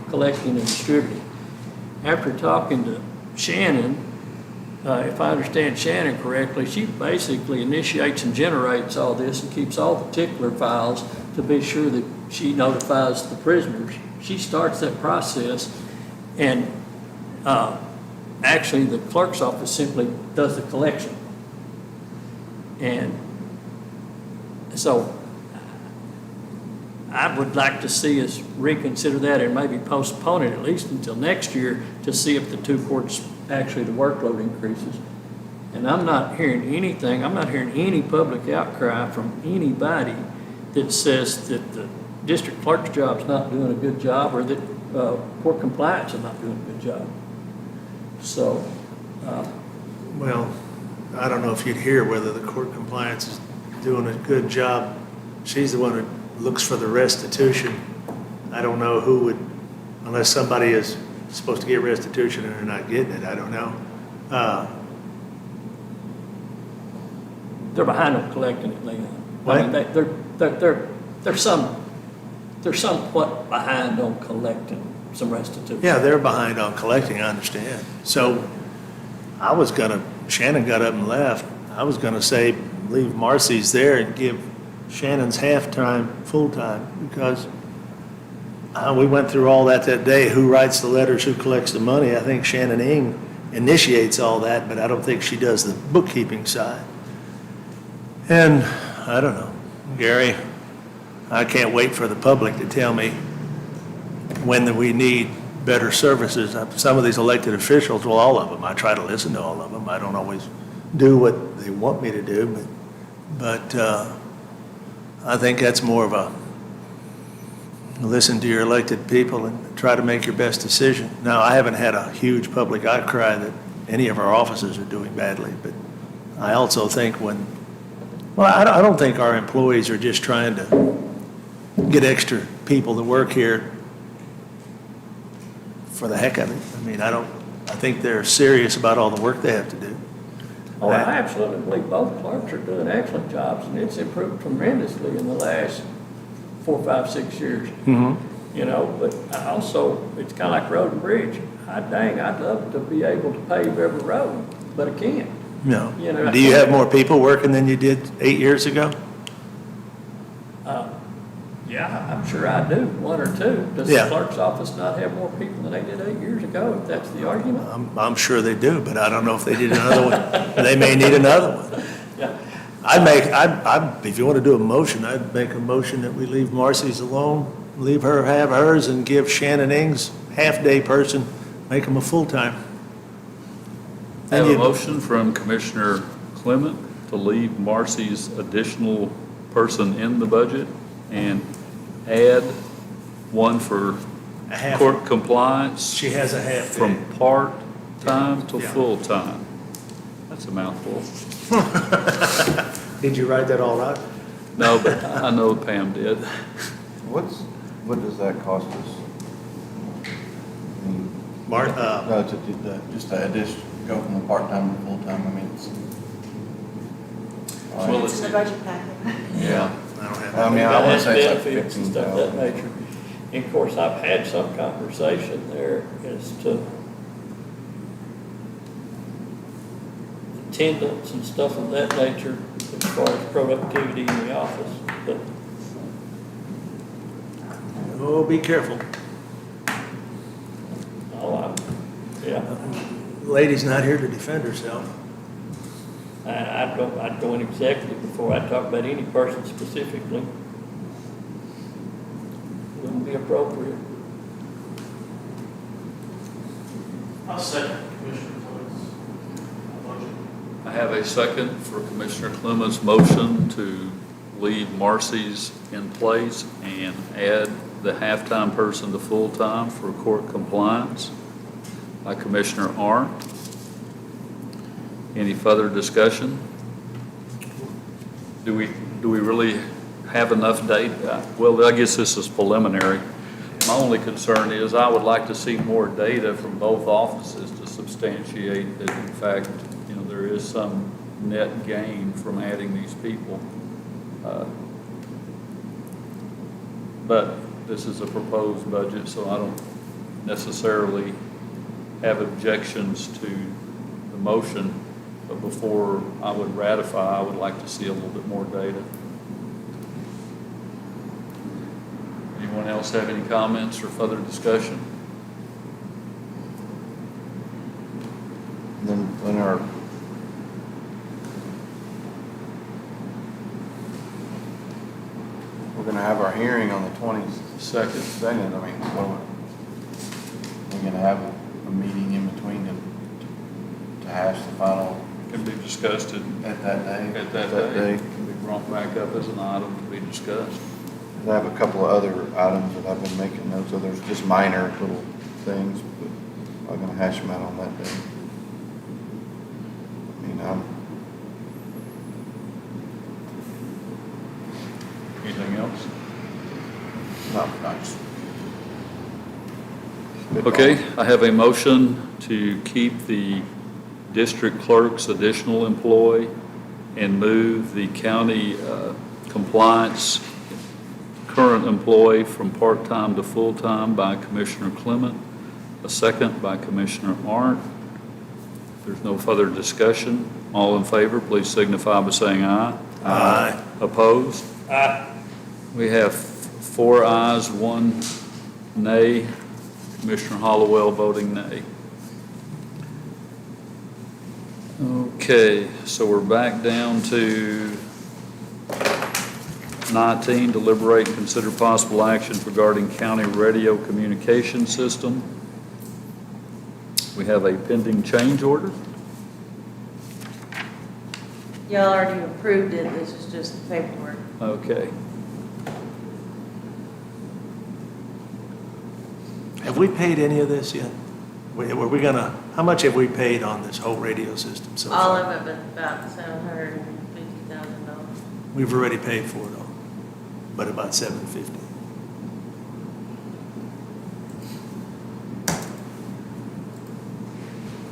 collecting and distributing. After talking to Shannon, if I understand Shannon correctly, she basically initiates and generates all this and keeps all particular files to be sure that she notifies the prisoners. She starts that process, and actually the clerk's office simply does the collection. And so I would like to see us reconsider that and maybe postpone it at least until next year to see if the two courts, actually the workload increases. And I'm not hearing anything, I'm not hearing any public outcry from anybody that says that the district clerk's job's not doing a good job or that court compliance is not doing a good job. So, Well, I don't know if you'd hear whether the court compliance is doing a good job. She's the one who looks for the restitution. I don't know who would, unless somebody is supposed to get restitution and they're not getting it, I don't know. they're behind on collecting it, Leon. What? I mean, they're somewhat behind on collecting some restitution. Yeah, they're behind on collecting, I understand. So Shannon got up and left. I was gonna say, leave Marcy's there and give Shannon's half-time, full-time, because we went through all that day, who writes the letters, who collects the money. I think Shannon Ing initiates all that, but I don't think she does the bookkeeping side. And, I don't know, Gary, I can't wait for the public to tell me when we need better services. Some of these elected officials, well, all of them, I try to listen to all of them. I don't always do what they want me to do, but I think that's more of a listen to your elected people and try to make your best decision. Now, I haven't had a huge public outcry that any of our offices are doing badly, but I also think I don't think our employees are just trying to get extra people to work here for the heck of it. I mean, I think they're serious about all the work they have to do. Oh, I absolutely believe both clerks are doing excellent jobs, and it's improved tremendously in the last 4, 5, 6 years. Mm-hmm. You know, but I also, it's kind of like road and bridge. I'd love to be able to pave every road, but I can't. No. You know, Do you have more people working than you did 8 years ago? Yeah, I'm sure I do, 1 or 2. Does Yeah. the clerk's office not have more people than they did 8 years ago, if that's the argument? I'm sure they do, but I don't know if they did another one. They may need another one. Yeah. if you want to do a motion, I'd make a motion that we leave Marcy's alone, leave her have hers, and give Shannon Ings, half-day person, make him a full-time. I have And a you- motion from Commissioner Clement to leave Marcy's additional person in the budget and add one for A half. court compliance She has a half-day. from part-time to Yeah. full-time. That's a mouthful. Did you write that all right? No, but I know Pam did. What does that cost us? I mean, no, to do that, just to addition, go from the part-time to full-time, I mean, it's. Well, It's in the budget packet. Yeah. I don't have. I mean, I want to say it's like Benefits and stuff of that 15,000. nature. And of course, I've had some conversation there as to attendance and stuff of that nature as far as productivity in the office, but Oh, be careful. yeah. Lady's not here to defend herself. I'd go in executive before I talk about any person specifically. Wouldn't be appropriate. I'll second Commissioner Clement's motion. I have a second for Commissioner Clement's motion to leave Marcy's in place and add the half-time person to full-time for court compliance by Commissioner Arndt. Any further discussion? Do we really have enough data? Well, I guess this is preliminary. My only concern is I would like to see more data from both offices to substantiate that in fact, there is some net gain from adding these people. But this is a proposed budget, so I don't necessarily have objections to the motion. But before I would ratify, I would like to see a little bit more data. Anyone else have any comments or further discussion? And then when we're gonna have our hearing on the 22nd. I mean, we're gonna have a meeting in between them to hash the final. Can be discussed at that day. At that day. Can be brought back up as an item to be discussed. I have a couple of other items that I've been making notes of. There's just minor little things, but I'm gonna hash them out on that day. I mean, Anything else? not nice. Okay, I have a motion to keep the district clerk's additional employee and move the county compliance current employee from part-time to full-time by Commissioner Clement, a second by Commissioner Arndt. If there's no further discussion, all in favor, please signify by saying aye. Aye. Opposed? Aye. We have 4 ayes, 1 nay. Commissioner Hollowell voting nay. Okay, so we're back down to 19, deliberate and consider possible action regarding county radio communication system. We have a pending change order. Y'all already approved it, this is just the paperwork. Okay. Have we paid any of this yet? Were we gonna, how much have we paid on this whole radio system so All far? of it was about $750,000. We've already paid for it all, but about $750.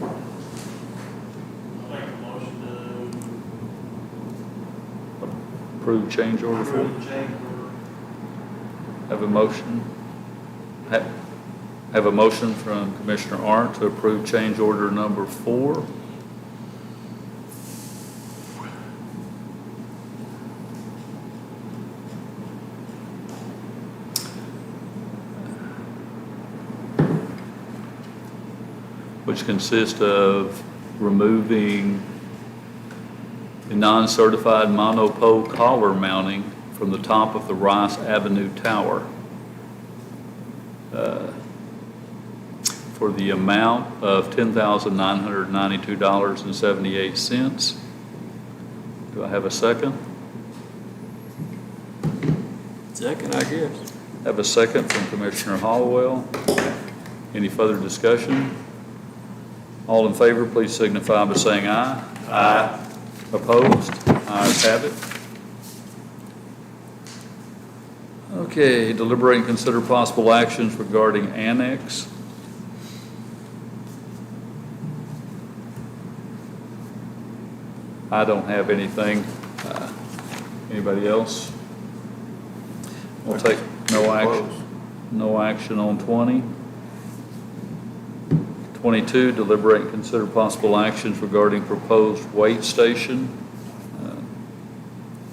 I'll make a motion Approved change to order 4. approve the change order. Have a motion. Have a motion from Commissioner Arndt to approve change order number 4. Which consists of removing, a non-certified monopole collar mounting from the top of the Rice Avenue Tower for the amount of $10,992.78. Do I have a second? Second, I guess. Have a second from Commissioner Hollowell. Any further discussion? All in favor, please signify by saying aye. Aye. Opposed? Ayes have it. Okay, deliberate and consider possible actions regarding annex. I don't have anything. Anybody else? We'll take no action on 20. 22, deliberate and consider possible actions regarding proposed weight station.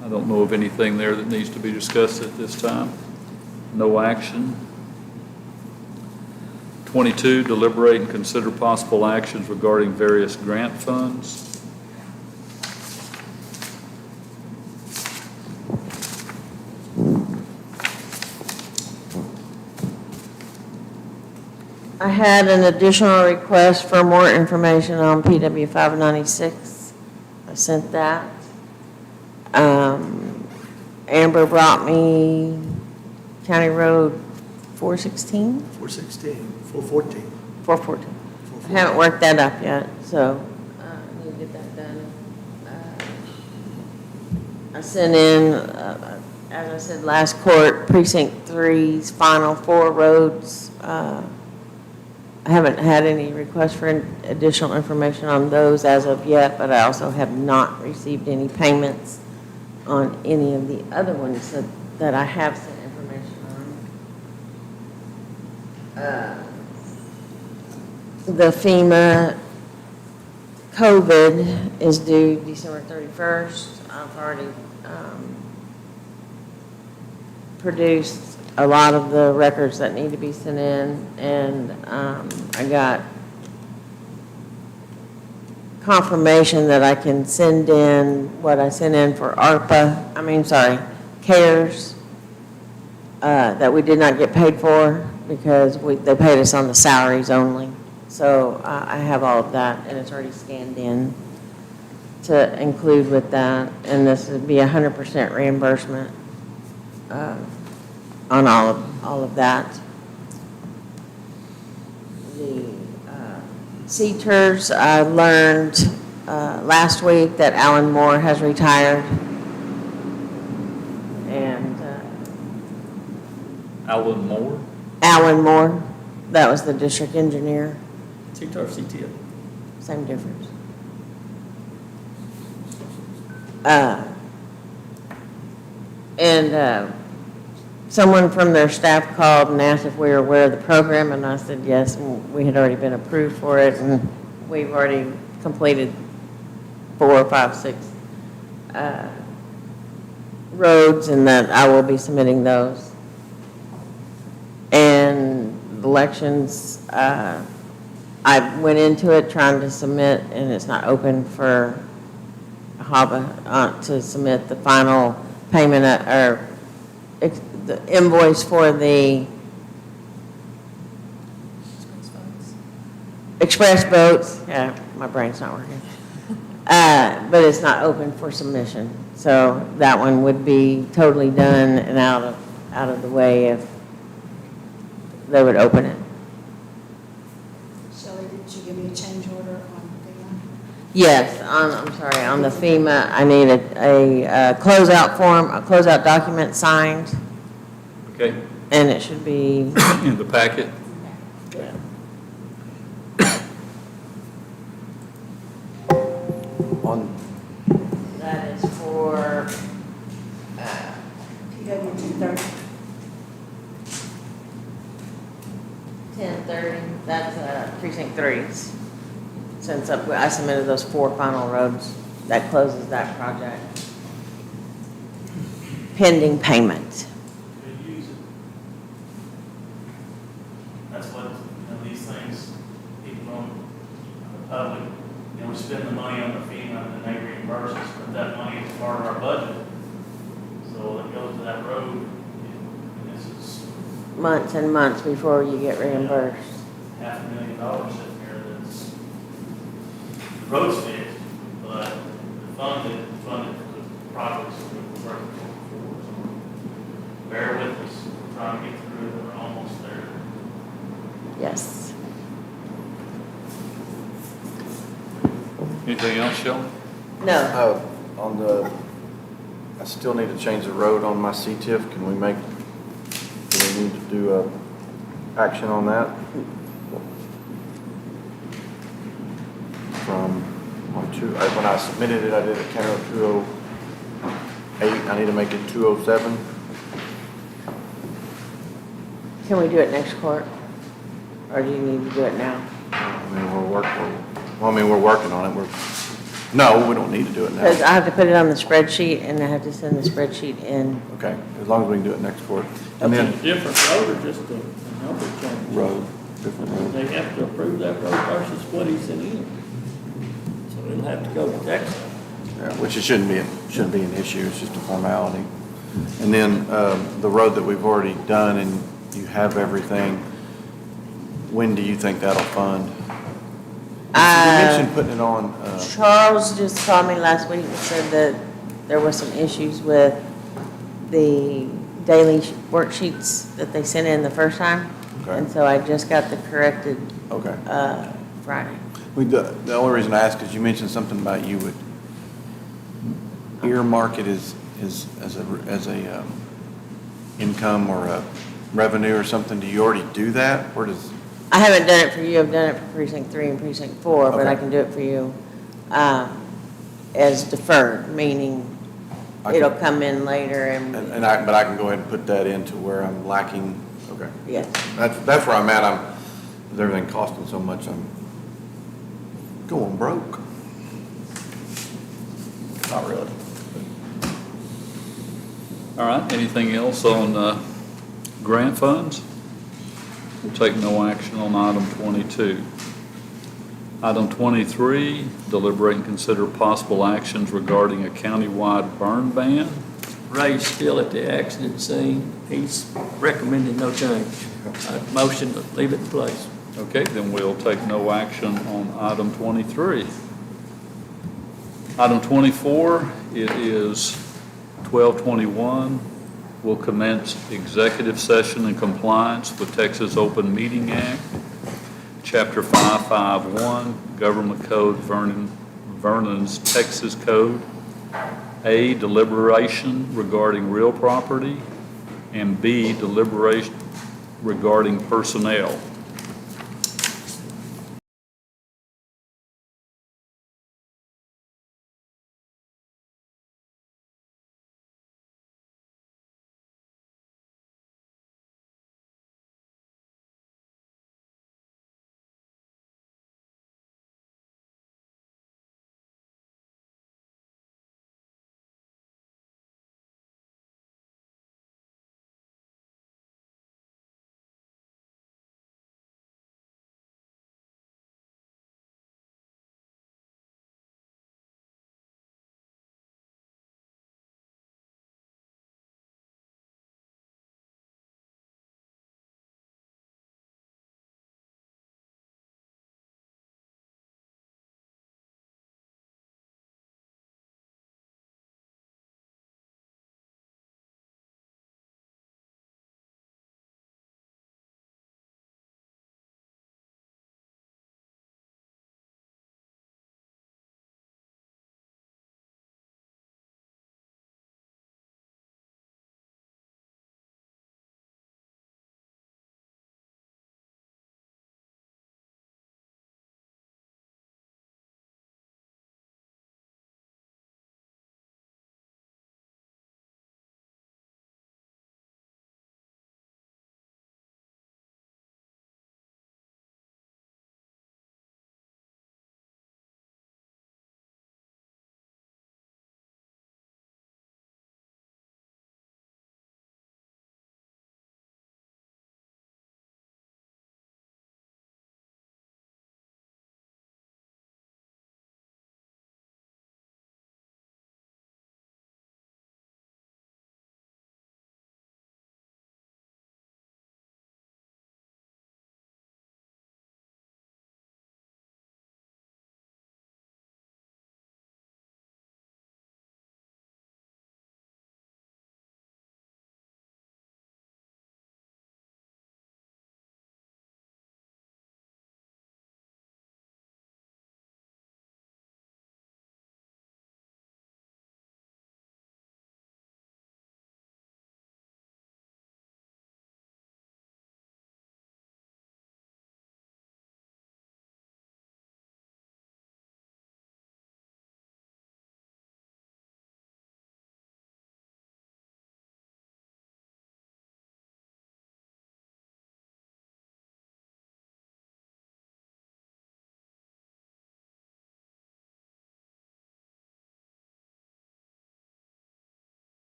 I don't know of anything there that needs to be discussed at this time. No action. 22, deliberate and consider possible actions regarding various grant funds. I had an additional request for more information on PW 596. I sent that. Amber brought me County Road 416? 416, 414. 414. I haven't worked that up yet, so I need to get that done. I sent in, as I said, last court, Precinct 3's final 4 roads. I haven't had any requests for additional information on those as of yet, but I also have not received any payments on any of the other ones that I have sent information on. The FEMA COVID is due December 31st. I've already produced a lot of the records that need to be sent in, and I got confirmation that I can send in what I sent in for CARES, that we did not get paid for because they paid us on the salaries only. So I have all of that, and it's already scanned in to include with that, and this would be 100% reimbursement on all of that. The CTERS, I learned last week that Alan Moore has retired. And Alan Moore? Alan Moore, that was the district engineer. CTR, CTO. Same difference. Someone from their staff called and asked if we were aware of the program, and I said yes, and we had already been approved for it, and we've already completed 4, 5, 6 roads, and that I will be submitting those. And elections, I went into it trying to submit, and it's not open for HABA to submit the final payment or the invoice for the express votes. Yeah, my brain's not working. But it's not open for submission. So that one would be totally done and out of the way if they would open it. Shelley, did you give me a change order on FEMA? Yes, I'm sorry, on the FEMA, I need a closeout form, a closeout document signed, Okay, and it should be, in the packet. that is for, PW 230. 1030, that's Precinct 3's. Since I submitted those 4 final roads, that closes that project. Pending payment. They use it. That's what, these things, people don't, the public and we spend the money on the FEMA, and they reimburse us, but that money is part of our budget. So it goes to that road, and this is Months and months before you get reimbursed. $500,000 sitting here that's, the road's fixed, but the funded for the projects that we're working for. So bear with us, we're trying to get through it, we're almost there. Yes. Anything else, Shelley? No. On the, I still need to change the road on my CTIF. Can we make, do we need to do a action on that? From, when I submitted it, I did it County Road 208. I need to make it 207. Can we do it next court? Or do you need to do it now? I mean, we're working on it. No, we don't need to do it now. Because I have to put it on the spreadsheet and I have to send the spreadsheet in. Okay, as long as we can do it next court. And That's then a different road or just a number change? road, different road. They have to approve that road versus what he's in. So it'll have to go to Texas. Yeah, which it shouldn't be an issue, it's just a formality. And then, the road that we've already done and you have everything, when do you think that'll fund? You mentioned putting it on, Charles just called me last week and said that there were some issues with the daily worksheets that they sent in the first time. Okay. And so I just got the corrected, okay. Friday. The only reason I ask is you mentioned something about you would earmark it as a income or a revenue or something. Do you already do that? Where does? I haven't done it for you, I've done it for precinct 3 and precinct 4, but I Okay. can do it for you, as deferred, meaning it'll come in later and. But I can go ahead and put that into where I'm lacking, okay. Yes. That's where I'm at, with everything costing so much, I'm going broke. Not really. All right, anything else on grant funds? We'll take no action on item 22. Item 23, deliberate and consider possible actions regarding a countywide burn ban. Ray's still at the accident scene. He's recommending no change. Motion to leave it in place. Okay, then we'll take no action on item 23. Item 24, it is 12:21. Will commence executive session in compliance with Texas Open Meeting Act, Chapter 551, Government Code, Vernon's Texas Code. A, deliberation regarding real property, and B, deliberation regarding personnel.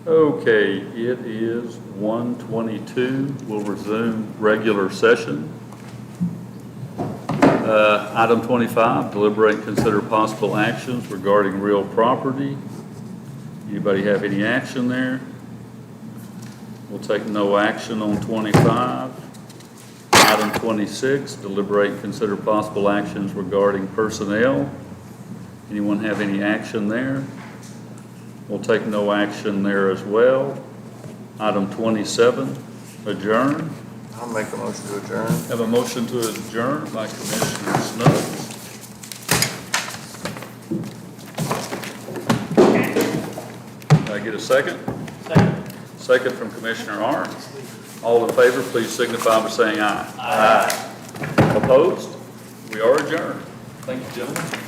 Okay, it is 1:22. We'll resume regular session. Item 25, deliberate and consider possible actions regarding real property. Anybody have any action there? We'll take no action on 25. Item 26, deliberate and consider possible actions regarding personnel. Anyone have any action there? We'll take no action there as well. Item 27, adjourn. I'll make a motion to adjourn. Have a motion to adjourn by Commissioner Snubbs. Can I get a second? Second. Second from Commissioner Arns. All in favor, please signify by saying aye. Aye. Opposed? We are adjourned. Thank you, gentlemen.